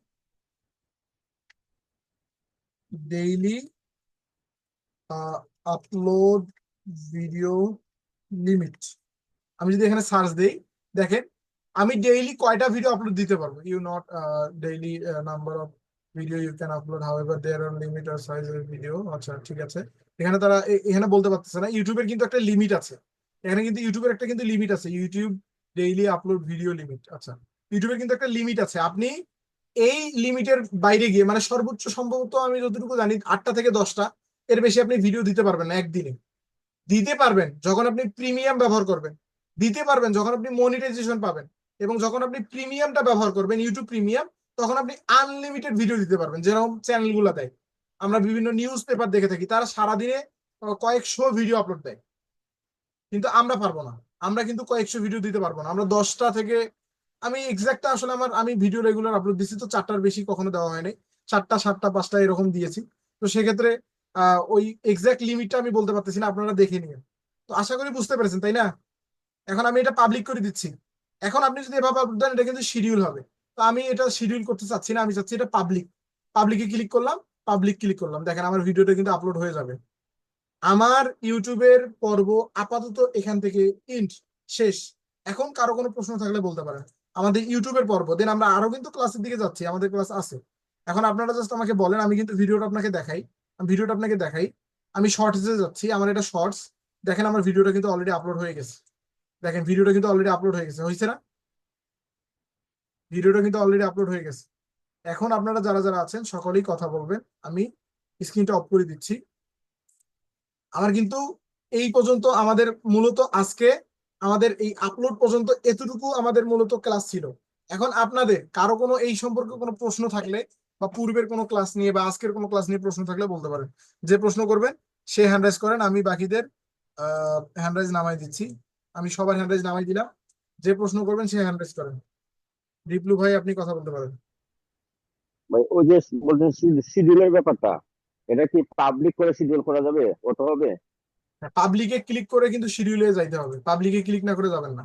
daily upload video limit, আমি যদি এখানে সার্চ দেই, দেখেন আমি ডেইলি কয়টা ভিডিও আপলোড দিতে পারবো। You not daily number of video you can upload, however there are limit or size of video. আচ্ছা ঠিক আছে, এখানে তারা এখানে বলতে পারতেছে না। ইউটিউবের কিন্তু একটা লিমিট আছে, এখানে কিন্তু ইউটিউবের একটা কিন্তু লিমিট আছে, YouTube daily upload video limit. আচ্ছা, ইউটিউবের কিন্তু একটা লিমিট আছে। আপনি এই লিমিটের বাইরে গিয়ে, মানে সর্বোচ্চ সম্ভবত আমি যতটুকু জানি 8টা থেকে 10টা, এর বেশি আপনি ভিডিও দিতে পারবেন না একদিনে। দিতে পারবেন যখন আপনি প্রিমিয়াম ব্যবহার করবেন, দিতে পারবেন যখন আপনি মনিটাইজেশন পাবেন, এবং যখন আপনি প্রিমিয়ামটা ব্যবহার করবেন, ইউটিউব প্রিমিয়াম, তখন আপনি আনলিমিটেড ভিডিও দিতে পারবেন। যেরকম চ্যানেলগুলো দেয়, আমরা বিভিন্ন নিউজ পেপার দেখে থাকি, তারা সারাদিনে কয়েকশো ভিডিও আপলোড দেয়, কিন্তু আমরা পারবো না। আমরা কিন্তু কয়েকশো ভিডিও দিতে পারবো না। আমরা 10টা থেকে, আমি এক্সাক্টটা আসলে আমি ভিডিও রেগুলার আপলোড দিচ্ছি, তো 4টার বেশি কখনো দেওয়া হয়নি। 4টা 7টা 5টা এরকম দিয়েছি। তো সেক্ষেত্রে ওই এক্সাক্ট লিমিটটা আমি বলতে পারতেছি না, আপনারা দেখে নিন। তো আশা করি বুঝতে পেরেছেন, তাই না? এখন আমি এটা পাবলিক করে দিচ্ছি। এখন আপনি যদি এভাবে আপলোড দেন, এটা কিন্তু শিডিউল হবে। তো আমি এটা শিডিউল করতে চাচ্ছি না, আমি চাচ্ছি এটা পাবলিক। পাবলিকে ক্লিক করলাম, পাবলিক ক্লিক করলাম, দেখেন আমার ভিডিওটা কিন্তু আপলোড হয়ে যাবে। আমার ইউটিউবের পর্ব আপাতত এখান থেকে ইন্ড শেষ। এখন কারো কোনো প্রশ্ন থাকলে বলতে পারেন। আমাদের ইউটিউবের পর্ব, দেন আমরা আরো কিন্তু ক্লাসের দিকে যাচ্ছি, আমাদের ক্লাস আছে। এখন আপনারা জাস্ট আমাকে বলেন, আমি কিন্তু ভিডিওটা আপনাকে দেখাই, আমি শর্টসে যাচ্ছি, আমার এটা শর্টস। দেখেন আমার ভিডিওটা কিন্তু অলরেডি আপলোড হয়ে গেছে। দেখেন ভিডিওটা কিন্তু অলরেডি আপলোড হয়ে গেছে, হয়েছে না? ভিডিওটা কিন্তু অলরেডি আপলোড হয়ে গেছে। এখন আপনারা যারা যারা আছেন সকলেই কথা বলবেন, আমি স্ক্রিনটা অফ করে দিচ্ছি। আমার কিন্তু এই পর্যন্ত আমাদের মূলত আজকে আমাদের এই আপলোড পর্যন্ত এতটুকু আমাদের মূলত ক্লাস ছিল। এখন আপনাদের কারো কোনো এই সম্পর্কে কোনো প্রশ্ন থাকলে, বা পূর্বের কোনো ক্লাস নিয়ে বা আজকের কোনো ক্লাস নিয়ে প্রশ্ন থাকলে বলতে পারেন। যে প্রশ্ন করবেন সে হ্যান্ড রাইজ করেন, আমি বাকিদের হ্যান্ড রাইজ নামাই দিচ্ছি। আমি সবার হ্যান্ড রাইজ নামাই দিলাম, যে প্রশ্ন করবেন সে হ্যান্ড রাইজ করেন। রিপ্লু ভাই আপনি কথা বলতে পারেন। ভাই ওই যে বলছেন শিডিউলের ব্যাপারটা, এটা কি পাবলিক করে শিডিউল করা যাবে? ওটা হবে? পাবলিকে ক্লিক করে কিন্তু শিডিউলে যাইতে হবে, পাবলিকে ক্লিক না করে যাবেন না।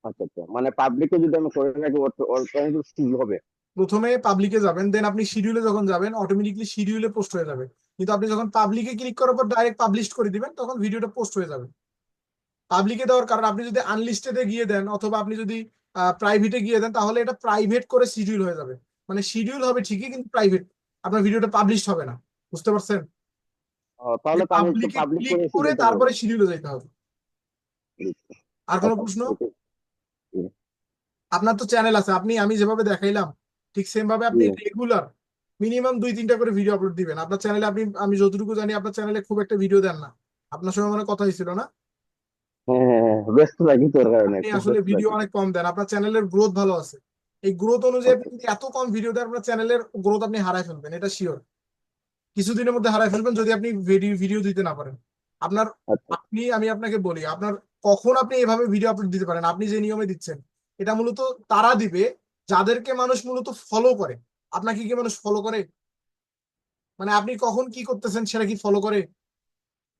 আচ্ছা আচ্ছা, মানে পাবলিকে যদি আমি করে রাখি ওর শিডিউল হবে? প্রথমে পাবলিকে যাবেন, দেন আপনি শিডিউলে যখন যাবেন অটোমেটিকলি শিডিউলে পোস্ট হয়ে যাবে। কিন্তু আপনি যখন পাবলিকে ক্লিক করার পর ডাইরেক্ট পাবলিশ করে দিবেন তখন ভিডিওটা পোস্ট হয়ে যাবে। পাবলিকে দেওয়ার কারণ আপনি যদি আনলিস্টেডে গিয়ে দেন অথবা আপনি যদি প্রাইভেটে গিয়ে দেন তাহলে এটা প্রাইভেট করে শিডিউল হয়ে যাবে। মানে শিডিউল হবে ঠিকই কিন্তু প্রাইভেট, আপনার ভিডিওটা পাবলিশ হবে না। বুঝতে পারছেন? তাহলে তো আমি একটু পাবলিকে পাবলিক ক্লিক করে করে শিডিউলটা করবো। তারপরে শিডিউলে যেতে হবে। আর কোনো আচ্ছা প্রশ্ন? ওকে। জি আপনার তো চ্যানেল আছে, আমি যেভাবে দেখাইলাম ঠিক সেম ভাবে আপনি জি। রেগুলার মিনিমাম 2-3টা করে ভিডিও আপলোড দিবেন আপনার চ্যানেলে। আমি যতটুকু জানি আপনার চ্যানেলে খুব একটা ভিডিও দেন না, আপনার সঙ্গে মানে কথা হয়েছিল না? হ্যাঁ হ্যাঁ হ্যাঁ, ব্যস্ত থাকি তোর কারণে, আপনি খুব আসলে ব্যস্ত ভিডিও থাকি। অনেক কম দেন, আপনার চ্যানেলের গ্রোথ ভালো আছে। এই গ্রোথ অনুযায়ী আপনি আচ্ছা যদি এত কম ভিডিও দেন আপনার চ্যানেলের গ্রোথ আপনি হারায় ফেলবেন, এটা শিওর। কিছুদিনের মধ্যে হারায় ফেলবেন যদি আপনি ভিডিও দিতে না পারেন। আপনার আচ্ছা। আমি আপনাকে বলি, আপনার কখন আপনি এভাবে ভিডিও আপলোড দিতে পারেন, আপনি যে নিয়মে দিচ্ছেন এটা মূলত তারা দিবে যাদেরকে মানুষ মূলত ফলো করে। আপনাকে কি মানুষ ফলো করে? মানে আপনি কখন কি করতেছেন সেটা কি ফলো করে?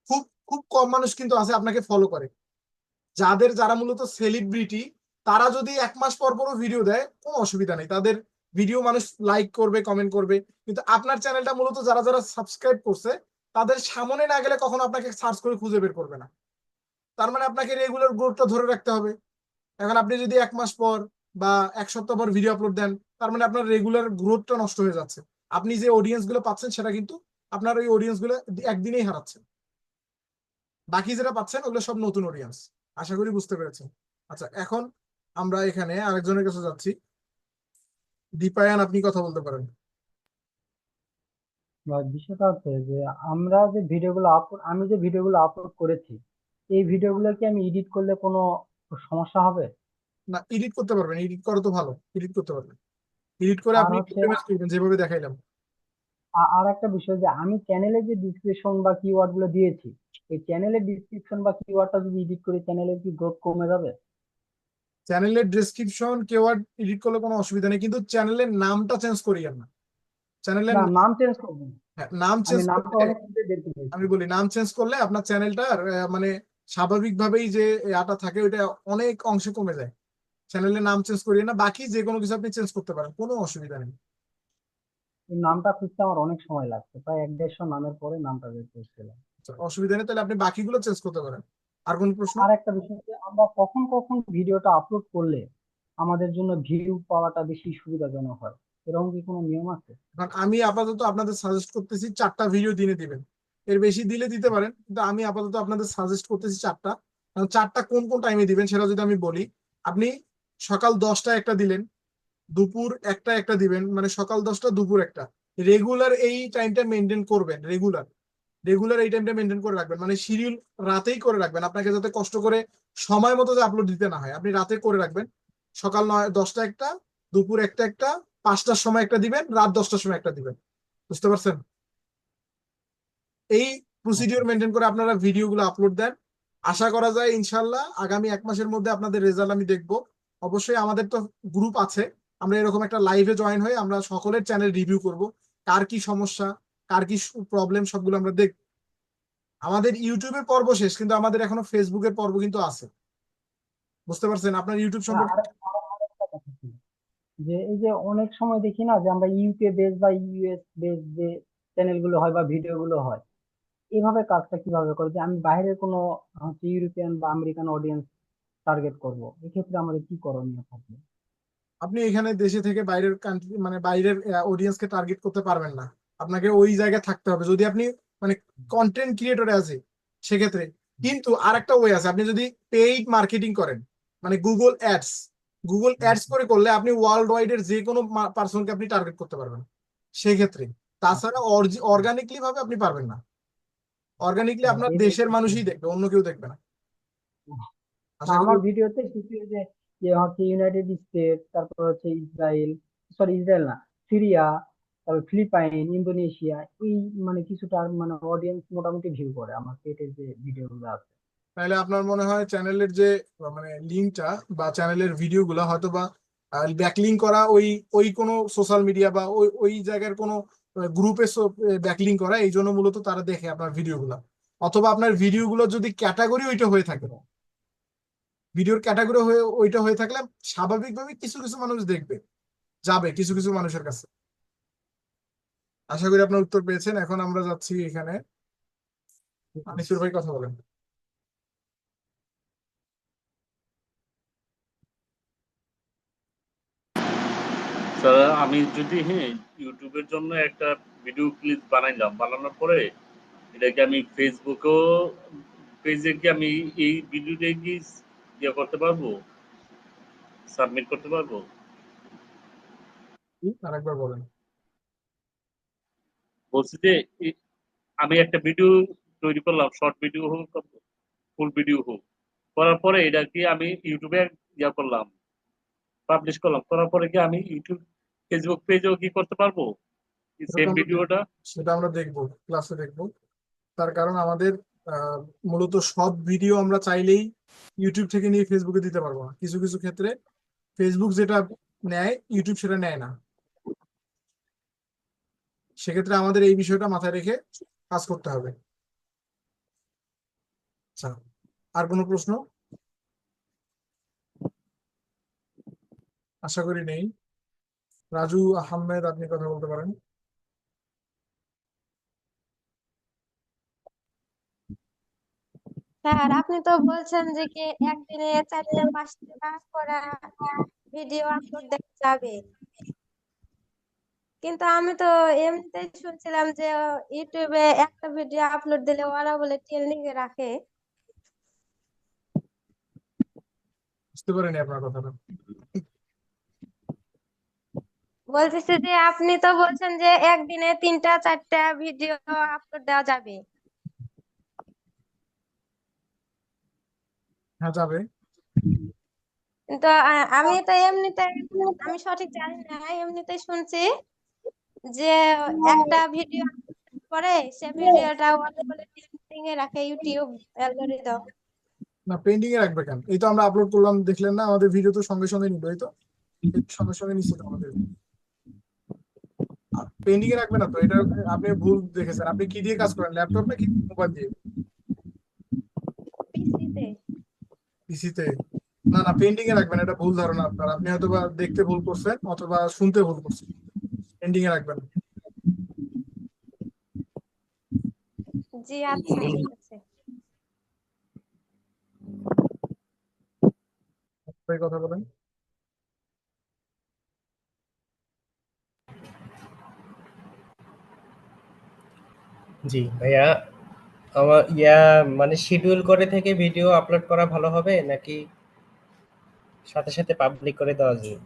খুব খুব কম মানুষ কিন্তু আছে আপনাকে ফলো করে। যারা মূলত সেলিব্রিটি তারা যদি 1 মাস পর পরও ভিডিও দেয় কোনো অসুবিধা নেই, তাদের ভিডিও মানুষ লাইক করবে কমেন্ট করবে। কিন্তু আপনার চ্যানেলটা মূলত যারা যারা সাবস্ক্রাইব করছে তাদের সামনে না গেলে কখনো আপনাকে সার্চ করে খুঁজে বের করবে না। তার মানে আপনাকে রেগুলার গ্রোথটা ধরে রাখতে হবে। এখন আপনি যদি 1 মাস পর বা 1 সপ্তাহ পর ভিডিও আপলোড দেন তার মানে আপনার রেগুলার গ্রোথটা নষ্ট হয়ে যাচ্ছে। আপনি যে অডিয়েন্স গুলো পাচ্ছেন সেটা কিন্তু আপনার ওই অডিয়েন্স গুলো একদিনেই হারাচ্ছেন। বাকি যেটা পাচ্ছেন ওগুলো সব নতুন অডিয়েন্স। আশা করি বুঝতে পেরেছেন। আচ্ছা, এখন আমরা এখানে আরেকজনের কাছে যাচ্ছি। দীপায়ন, আপনি কথা বলতে পারেন। বা বিষয়টা হচ্ছে যে আমি যে ভিডিওগুলো আপলোড করেছি এই ভিডিওগুলো কি আমি এডিট করলে কোনো সমস্যা হবে? না, এডিট করতে পারবেন, এডিট করা তো ভালো, এডিট করতে পারবেন। এডিট করে আর আপনি হচ্ছে করবেন যেভাবে দেখাইলাম। আর একটা বিষয় যে আমি চ্যানেলে যে ডিসক্রিপশন বা কিওয়ার্ড গুলো দিয়েছি এই চ্যানেলের ডিসক্রিপশন বা কিওয়ার্ডটা যদি এডিট করি চ্যানেলের কি গ্রোথ কমে যাবে? চ্যানেলের ডেসক্রিপশন কিওয়ার্ড এডিট করলে কোনো অসুবিধা নেই, কিন্তু চ্যানেলের নামটা চেঞ্জ করিয়েন না। চ্যানেলের না, নাম চেঞ্জ করবো না। নাম আমি চেঞ্জ নামটা করলে অনেক কিছু দেখতে পেয়েছি। আমি বলি নাম চেঞ্জ করলে আপনার চ্যানেলটার মানে স্বাভাবিকভাবেই যে আটা থাকে ওইটা অনেক অংশে কমে যায়। চ্যানেলের নাম চেঞ্জ করিয়ে না, বাকি যে কোনো কিছু আপনি চেঞ্জ করতে পারেন, কোনো অসুবিধা নেই। এই নামটা খুঁজতে আমার অনেক সময় লাগছে, প্রায় 1-1.5 নামের পরে নামটা বের করছিলাম। আচ্ছা, অসুবিধা নেই, তাহলে আপনি বাকিগুলো চেঞ্জ করতে পারেন। আর কোন প্রশ্ন? আর একটা বিষয় হচ্ছে আমরা কখন কখন ভিডিওটা আপলোড করলে আমাদের জন্য ভিউ পাওয়াটা বেশি সুবিধাজনক হয়, এরকম কি কোনো নিয়ম আছে? কারণ আমি আপাতত আপনাদের সাজেস্ট করতেছি 4টা ভিডিও দিনে দিবেন। এর বেশি দিলে দিতে পারেন, কিন্তু আমি আপাতত আপনাদের সাজেস্ট করতেছি 4টা। কারণ 4টা কোন কোন টাইমে দিবেন সেটা যদি আমি বলি, আপনি সকাল 10টায় একটা দিলেন, দুপুর একটা দিবেন, মানে সকাল 10টা দুপুর 1টা। রেগুলার এই টাইমটা মেনটেন করবেন, রেগুলার রেগুলার এই টাইমটা মেনটেন করে রাখবেন, মানে শিডিউল রাতেই করে রাখবেন, আপনাকে যাতে কষ্ট করে সময় মতো যে আপলোড দিতে না হয়, আপনি রাতে করে রাখবেন। সকাল 10টা একটা, দুপুর একটা, 5টার সময় একটা দিবেন, রাত 10টার সময় একটা দিবেন। বুঝতে পারছেন? এই প্রসিডিওর মেনটেন করে আপনারা ভিডিওগুলো আপলোড দেন। আশা করা যায় ইনশাল্লাহ আগামী 1 মাসের মধ্যে আপনাদের রেজাল্ট আমি দেখবো। অবশ্যই আমাদের তো গ্রুপ আছে, আমরা এরকম একটা লাইভে জয়েন হয়ে আমরা সকলের চ্যানেল রিভিউ করব, কার কি সমস্যা কার কি প্রবলেম সবগুলো আমরা দেখব। আমাদের ইউটিউবের পর্ব শেষ, কিন্তু আমাদের এখনো ফেসবুকের পর্ব কিন্তু আছে। বুঝতে পারছেন? আপনার ইউটিউব সম্পর্কে আরেকটা কথা ছিল যে এই যে অনেক সময় দেখি না যে আমরা ইউকে বেস বা ইউএস বেস যে চ্যানেলগুলো হয় বা ভিডিওগুলো হয়, এভাবে কাজটা কিভাবে করে যে আমি বাইরের কোনো হচ্ছে ইউরোপিয়ান বা আমেরিকান অডিয়েন্স টার্গেট করব, এক্ষেত্রে আমাদের কি করণীয় থাকবে? আপনি এখানে দেশে থেকে বাইরের কান্ট্রি মানে বাইরের অডিয়েন্সকে টার্গেট করতে পারবেন না। আপনাকে ওই জায়গায় থাকতে হবে যদি আপনি মানে কন্টেন্ট ক্রিয়েটরে আছে সেক্ষেত্রে। কিন্তু আরেকটা ওয়ে আছে, আপনি যদি পেইড মার্কেটিং করেন, মানে গুগল অ্যাডস করলে আপনি ওয়ার্ল্ড ওয়াইড এর যে কোনো পার্সনকে আপনি টার্গেট করতে পারবেন সেক্ষেত্রে। তাছাড়া অর্গানিকলি ভাবে আপনি পারবেন না। অর্গানিকলি আপনার এই দেশের মানুষই দেখবে, অন্য কেউ দেখবে না। না, আশা করি। আমার ভিডিওতে কিছু যে যে হচ্ছে ইউনাইটেড স্টেট, তারপর হচ্ছে ইসরায়েল না, সিরিয়া, তারপর ফিলিপাইন, ইন্দোনেশিয়া, এই মানে কিছুটা মানে অডিয়েন্স মোটামুটি ভিউ করে আমার পেটের যে ভিডিওগুলো আছে। তাহলে আপনার মনে হয় চ্যানেলের যে মানে লিঙ্কটা বা চ্যানেলের ভিডিও গুলা হয়তো বা ব্যাকলিং করা ওই ওই কোনো সোশ্যাল মিডিয়া বা ওই ওই জায়গার কোনো গ্রুপে ব্যাকলিং করা, এই জন্য মূলত তারা দেখে আপনার ভিডিওগুলো। অথবা আপনার ভিডিওগুলো যদি ক্যাটাগরি ওইটা হয়ে থাকে, ভিডিওর ক্যাটাগরি হয়ে ওইটা হয়ে থাকলে স্বাভাবিকভাবে কিছু কিছু মানুষ দেখবে, যাবে কিছু কিছু মানুষের কাছে। আশা করি আপনার উত্তর পেয়েছেন। এখন আমরা যাচ্ছি এখানে, আনিসুর ভাই কথা বলেন। স্যার আমি যদি ইউটিউবের জন্য একটা ভিডিও ক্লিপ বানাইলাম, বানানোর পরে এটাকে আমি ফেসবুকেও পেজে কি আমি এই ভিডিওটা কি ইয়ে করতে পারবো, সাবমিট করতে পারবো? আরেকবার বলেন। বলছি যে আমি একটা ভিডিও তৈরি করলাম, শর্ট ভিডিও হোক ফুল ভিডিও হোক, করার পরে এটা কি আমি ইউটিউবে ইয়া করলাম, পাবলিশ করলাম, করার পরে কি আমি ইউটিউব ফেসবুক পেজেও কি করতে পারবো সেম ভিডিওটা? সেটা আমরা দেখবো, ক্লাসে দেখবো। তার কারণ আমাদের মূলত সব ভিডিও আমরা চাইলেই ইউটিউব থেকে নিয়ে ফেসবুকে দিতে পারবো না। কিছু কিছু ক্ষেত্রে ফেসবুক যেটা নেয় ইউটিউব সেটা নেয় না। সেক্ষেত্রে আমাদের এই বিষয়টা মাথায় রেখে কাজ করতে হবে। আচ্ছা, আর কোনো প্রশ্ন? আশা করি নেই। রাজু আহমেদ, আপনি কথা বলতে পারেন। স্যার আপনি তো বলছেন যে কি একদিনে 4টা 5টা করা ভিডিও আপলোড দেওয়া যাবে, কিন্তু আমি তো এমনিতেই শুনছিলাম যে ইউটিউবে একটা ভিডিও আপলোড দিলে ওরা বলে ট্রেন্ডিং এ রাখে। বুঝতে পারিনি আপনার কথাটা। বলতেছি যে আপনি তো বলছেন যে একদিনে 3টা 4টা ভিডিও আপলোড দেওয়া যাবে, হ্যাঁ, যাবে। কিন্তু আমি তো এমনিতে, আমি সঠিক জানি না, এমনিতেই শুনছি যে একটা ভিডিও পরে সে ভিডিওটা ওরা বলে ট্রেন্ডিং এ রাখে ইউটিউব অ্যালগরিদম। না, পেন্ডিং এ রাখবে কেন? এই তো আমরা আপলোড করলাম, দেখলেন না? আমাদের ভিডিও তো সঙ্গে সঙ্গে নিবে, এই তো এই সঙ্গে সঙ্গে নিচ্ছে তো আমাদের। পেন্ডিং এ রাখবে না তো, এটা আপনি ভুল দেখেছেন। আপনি কি দিয়ে কাজ করেন, ল্যাপটপ নাকি মোবাইল দিয়ে? পিসিতে। পিসিতে? না না, পেন্ডিং এ রাখবেন, এটা ভুল ধারণা আপনার। আপনি হয়তো বা দেখতে ভুল করছেন অথবা শুনতে ভুল করছেন। পেন্ডিং এ রাখবেন। জি আচ্ছা, ঠিক আছে। ভাই কথা বলেন। জি ভাইয়া, আমার মানে শিডিউল করে থেকে ভিডিও আপলোড করা ভালো হবে নাকি সাথে সাথে পাবলিক করে দেওয়া যায়?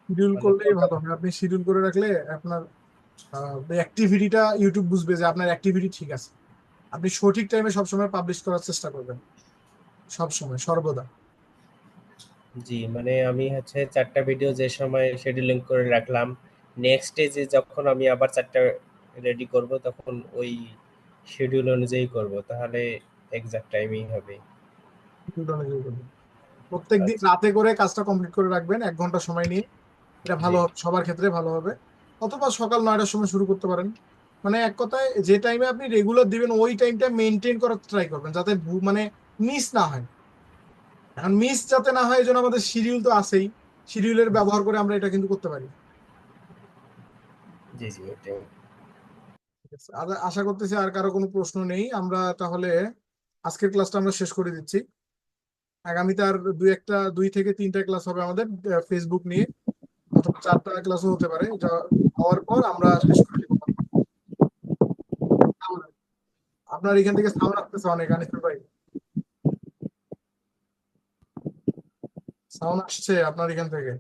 শিডিউল মানে করলেই কোনটা? ভালো হবে। আপনি শিডিউল করে রাখলে আপনার অ্যাক্টিভিটিটা ইউটিউব বুঝবে যে আপনার অ্যাক্টিভিটি ঠিক আছে। আপনি সঠিক টাইমে সবসময় পাবলিশ করার চেষ্টা করবেন, সবসময় সর্বদা। জি, মানে আমি হচ্ছে 4টা ভিডিও যে সময় শিডিউলিং করে রাখলাম, নেক্সট ডে যে যখন আমি আবার 4টা রেডি করব তখন ওই শিডিউল অনুযায়ী করব, তাহলে এক্সাক্ট টাইমিং হবে। শিডিউল অনুযায়ী করবেন। প্রত্যেকদিন আচ্ছা। রাতে করে কাজটা কমপ্লিট করে রাখবেন, 1 ঘন্টা সময় নিয়ে। এটা ভালো জি হবে, সবার ক্ষেত্রে ভালো হবে। অথবা সকাল 9টার সময় শুরু করতে পারেন। মানে এক কথায় যে টাইমে আপনি রেগুলার দিবেন ওই টাইমটা মেনটেন করার ট্রাই করবেন, যাতে মানে মিস না হয়। এখন মিস যাতে না হয় এই জন্য আমাদের শিডিউল তো আছেই, শিডিউলের ব্যবহার করে আমরা এটা কিন্তু করতে পারি। জি জি, ওটাই। ঠিক আছে, আশা করতেছি আর কারো কোনো প্রশ্ন নেই। আমরা তাহলে আজকের ক্লাসটা আমরা শেষ করে দিচ্ছি। আগামীতে আর 2 থেকে 3টা ক্লাস হবে আমাদের ফেসবুক নিয়ে, অথবা 4টা ক্লাসও হতে পারে। যা হওয়ার পর আমরা শেষ করে দিব। আপনার এখান থেকে সাউন্ড আসতেছে অনেক, আনিসুর ভাই। সাউন্ড আসছে আপনার এখান থেকে।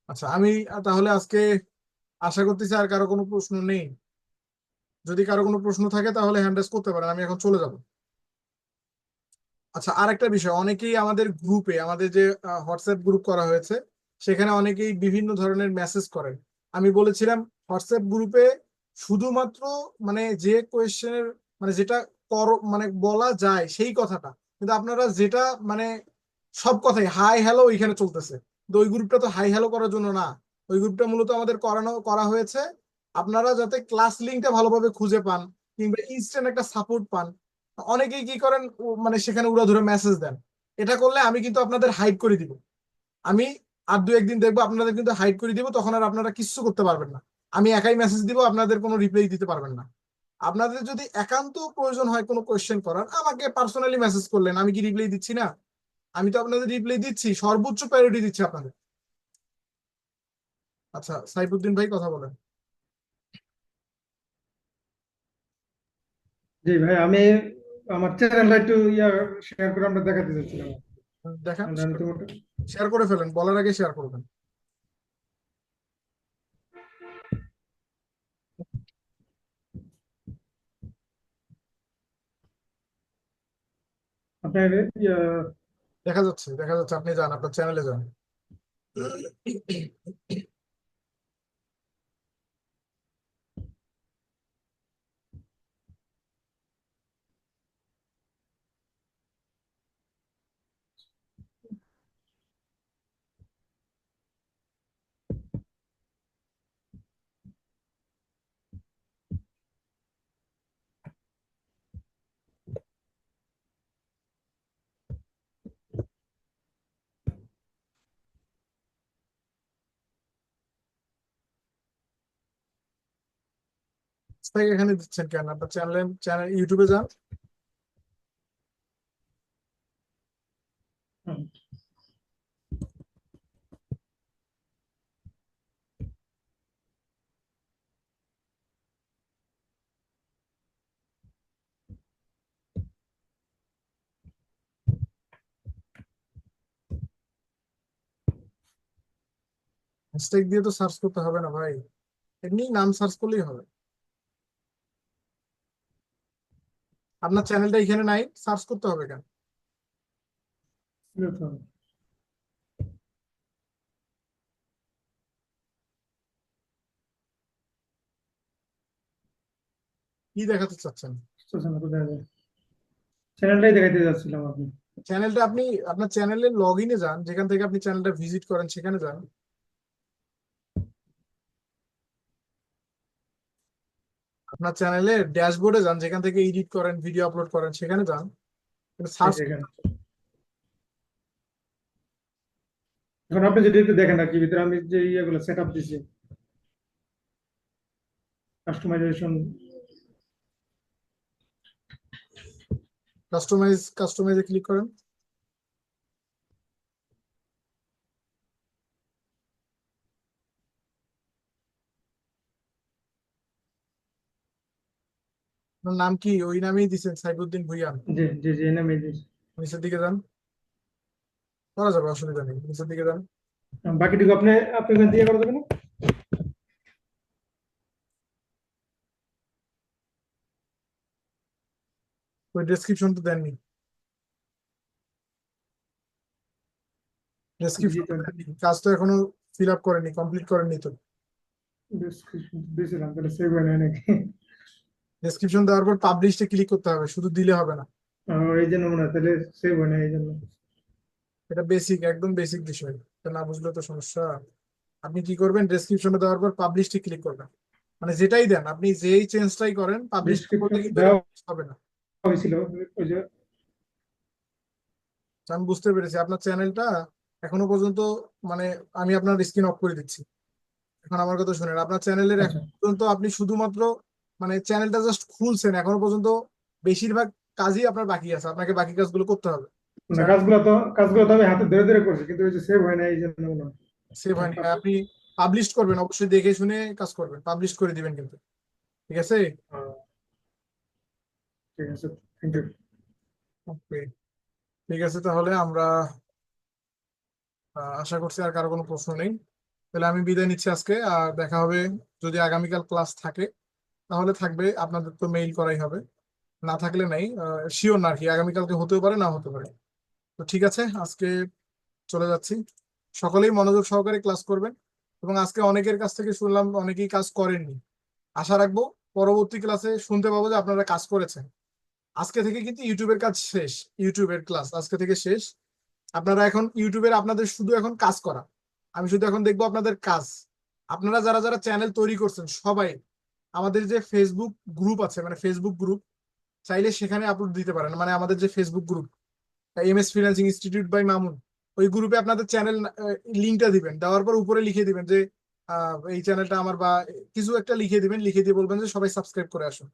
আচ্ছা, আমি তাহলে আজকে আশা করতেছি আর কারো কোনো প্রশ্ন নেই। যদি কারো কোনো প্রশ্ন থাকে তাহলে হ্যান্ড রেজ করতে পারেন, আমি এখন চলে যাব। আচ্ছা, আর একটা বিষয়, অনেকেই আমাদের গ্রুপে, আমাদের যে হোয়াটসঅ্যাপ গ্রুপ করা হয়েছে, সেখানে অনেকেই বিভিন্ন ধরনের মেসেজ করেন। আমি বলেছিলাম হোয়াটসঅ্যাপ গ্রুপে শুধুমাত্র মানে যে কোয়েশ্চেনের মানে যেটা মানে বলা যায় সেই কথাটা, কিন্তু আপনারা যেটা মানে সব কথাই হাই হ্যালো এখানে চলতেছে, তো ওই গ্রুপটা তো হাই হ্যালো করার জন্য না। ওই গ্রুপটা মূলত আমাদের করা হয়েছে আপনারা যাতে ক্লাস লিঙ্কটা ভালোভাবে খুঁজে পান কিংবা ইনস্ট্যান্ট একটা সাপোর্ট পান। অনেকেই কি করেন মানে সেখানে উড়াধুরা মেসেজ দেন। এটা করলে আমি কিন্তু আপনাদের হাইড করে দিব। আমি আর 2-1 দিন দেখবো আপনাদের কিন্তু হাইড করে দিব, তখন আর আপনারা কিচ্ছু করতে পারবেন না। আমি একাই মেসেজ দিব, আপনাদের কোনো রিপ্লাই দিতে পারবেন না। আপনাদের যদি একান্ত প্রয়োজন হয় কোনো কোয়েশ্চেন করার, আমাকে পার্সোনালি মেসেজ করলেন, আমি কি রিপ্লাই দিচ্ছি না? আমি তো আপনাদের রিপ্লাই দিচ্ছি, সর্বোচ্চ প্রায়োরিটি দিচ্ছি আপনাদের। আচ্ছা, সাইফুদ্দিন ভাই কথা বলেন। জি ভাই, আমি আমার চ্যানেলটা একটু শেয়ার করে আমরা দেখাতে চাচ্ছিলাম। দেখান, আমি তো শেয়ার করে ফেলেন, বলার আগে শেয়ার করবেন। আপনার দেখা যাচ্ছে, দেখা যাচ্ছে, আপনি যান, আপনার চ্যানেলে যান। এখানে দিচ্ছেন কেন? আপনার চ্যানেল ইউটিউবে যান। হ্যাশট্যাগ দিয়ে তো সার্চ করতে হবে না ভাই, এমনি নাম সার্চ করলেই হবে। আপনার চ্যানেলটা এখানে নাই, সার্চ করতে হবে কেন? কি দেখাতে চাচ্ছেন? চ্যানেলটাই দেখাতে যাচ্ছিলাম আপনি। চ্যানেলটা আপনি আপনার চ্যানেলের লগ ইনে যান, যেখান থেকে আপনি চ্যানেলটা ভিজিট করেন সেখানে যান। আপনার চ্যানেলের ড্যাশবোর্ডে যান, যেখান থেকে এডিট করেন, ভিডিও আপলোড করেন সেখানে যান। সার্চ এখানে এখন আপনি যদি একটু দেখেন আর কি ভিতরে আমি যে ইয়েগুলো সেট আপ দিছি, কাস্টমাইজেশন। কাস্টমাইজে ক্লিক করেন। আপনার নাম কি? ওই নামেই দিচ্ছেন, সাইফুদ্দিন ভুইয়ান। জি জি জি, এনে মেয়ে দিছি। নিচের দিকে যান, করা যাবে, অসুবিধা নেই, নিচের দিকে যান। বাকিটুকু আপনি আপনি দিয়ে করে দেবেন না? ওই ডেসক্রিপশন তো দেননি, জি, তো কাজ তো এখনো ফিল আপ করেনি, কমপ্লিট করেনি তো। ডেসক্রিপশন দিয়েছিলাম, তাহলে সেভ হয় না নাকি? ডেসক্রিপশন দেওয়ার পর পাবলিশে ক্লিক করতে হবে, শুধু দিলে হবে না। এই জন্য মনে হয় তাহলে সেভ হয় না, এই জন্য। এটা বেসিক, একদম বেসিক বিষয়, এটা না বুঝলে তো সমস্যা। আপনি কি করবেন, ডেসক্রিপশনে দেওয়ার পর পাবলিশে ক্লিক করবেন, মানে যেটাই দেন আপনি, যেই চেঞ্জটাই করেন পাবলিশ করতে ডেসক্রিপশন কিন্তু দেওয়া হবে না। হয়েছিল ওই যে। আমি বুঝতে পেরেছি আপনার চ্যানেলটা এখনো পর্যন্ত, মানে আমি আপনার স্ক্রিন অফ করে দিচ্ছি। এখন আমার কথা শুনেন, আপনার চ্যানেলের আচ্ছা, এখন পর্যন্ত আপনি শুধুমাত্র মানে চ্যানেলটা জাস্ট খুলছেন, এখনো পর্যন্ত বেশিরভাগ কাজই আপনার বাকি আছে, আপনাকে বাকি কাজগুলো করতে হবে। না কাজগুলো তো আমি হাতে ধরে ধরে করছি, কিন্তু ওই যে সেভ হয় না, এই জন্য মনে হয়। সেভ হয়নি, আপনি পাবলিশ করবেন, অবশ্যই দেখে শুনে কাজ করবেন, পাবলিশ করে দিবেন কিন্তু, ঠিক আছে? ঠিক আছে, থ্যাংক ইউ। ওকে, ঠিক আছে, তাহলে আমরা আশা করছি আর কারো কোনো প্রশ্ন নেই। তাহলে আমি বিদায় নিচ্ছি আজকে, আর দেখা হবে যদি আগামীকাল ক্লাস থাকে, তাহলে থাকবে, আপনাদের তো মেইল করাই হবে, না থাকলে নাই, শিওর না আর কি, আগামীকালকে হতেও পারে না হতে পারে। তো ঠিক আছে, আজকে চলে যাচ্ছি। সকলেই মনোযোগ সহকারে ক্লাস করবেন, এবং আজকে অনেকের কাছ থেকে শুনলাম অনেকেই কাজ করেননি। আশা রাখবো পরবর্তী ক্লাসে শুনতে পাবো যে আপনারা কাজ করেছেন। আজকে থেকে কিন্তু ইউটিউবের কাজ শেষ, ইউটিউবের ক্লাস আজকে থেকে শেষ। আপনারা এখন ইউটিউবের আপনাদের শুধু এখন কাজ করা, আমি শুধু এখন দেখবো আপনাদের কাজ, আপনারা যারা যারা চ্যানেল তৈরি করছেন সবাই আমাদের যে ফেসবুক গ্রুপ আছে, মানে ফেসবুক গ্রুপ, চাইলে সেখানে আপলোড দিতে পারেন। মানে আমাদের যে Facebook group MS freelancing institute by Mamun, ওই গ্রুপে আপনাদের চ্যানেল লিঙ্কটা দিবেন, দেওয়ার পর উপরে লিখে দিবেন যে এই চ্যানেলটা আমার, বা কিছু একটা লিখে দিবেন, লিখে দিয়ে বলবেন যে সবাই সাবস্ক্রাইব করে আসুন,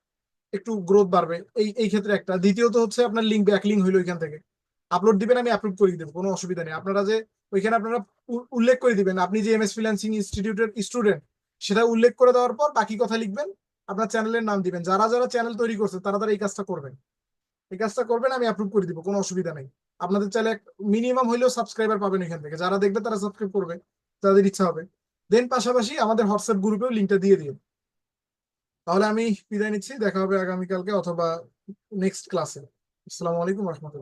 একটু গ্রোথ বাড়বে। এই ক্ষেত্রে একটা। দ্বিতীয়ত হচ্ছে আপনার লিঙ্ক, ব্যাক লিঙ্ক হইলো ওইখান থেকে আপলোড দিবেন, আমি আপলোড করে দেবো, কোনো অসুবিধা নেই। আপনারা যে ওইখানে আপনারা উল্লেখ করে দিবেন আপনি যে এমএস ফ্রিল্যান্সিং ইনস্টিটিউটের স্টুডেন্ট, সেটা উল্লেখ করে দেওয়ার পর বাকি কথা লিখবেন, আপনার চ্যানেলের নাম দিবেন। যারা যারা চ্যানেল তৈরি করছে তারা তারা এই কাজটা করবেন, এই কাজটা করবেন, আমি অ্যাপ্রুভ করে দিব, কোনো অসুবিধা নেই। আপনাদের চাইলে মিনিমাম হইলেও সাবস্ক্রাইবার পাবেন এখান থেকে, যারা দেখবে তারা সাবস্ক্রাইব করবে, তাদের ইচ্ছা হবে। দেন পাশাপাশি আমাদের হোয়াটসঅ্যাপ গ্রুপেও লিঙ্কটা দিয়ে দিন। তাহলে আমি বিদায় নিচ্ছি, দেখা হবে আগামীকালকে অথবা নেক্সট ক্লাসে। আসসালামু আলাইকুম রহমতুল্লাহ।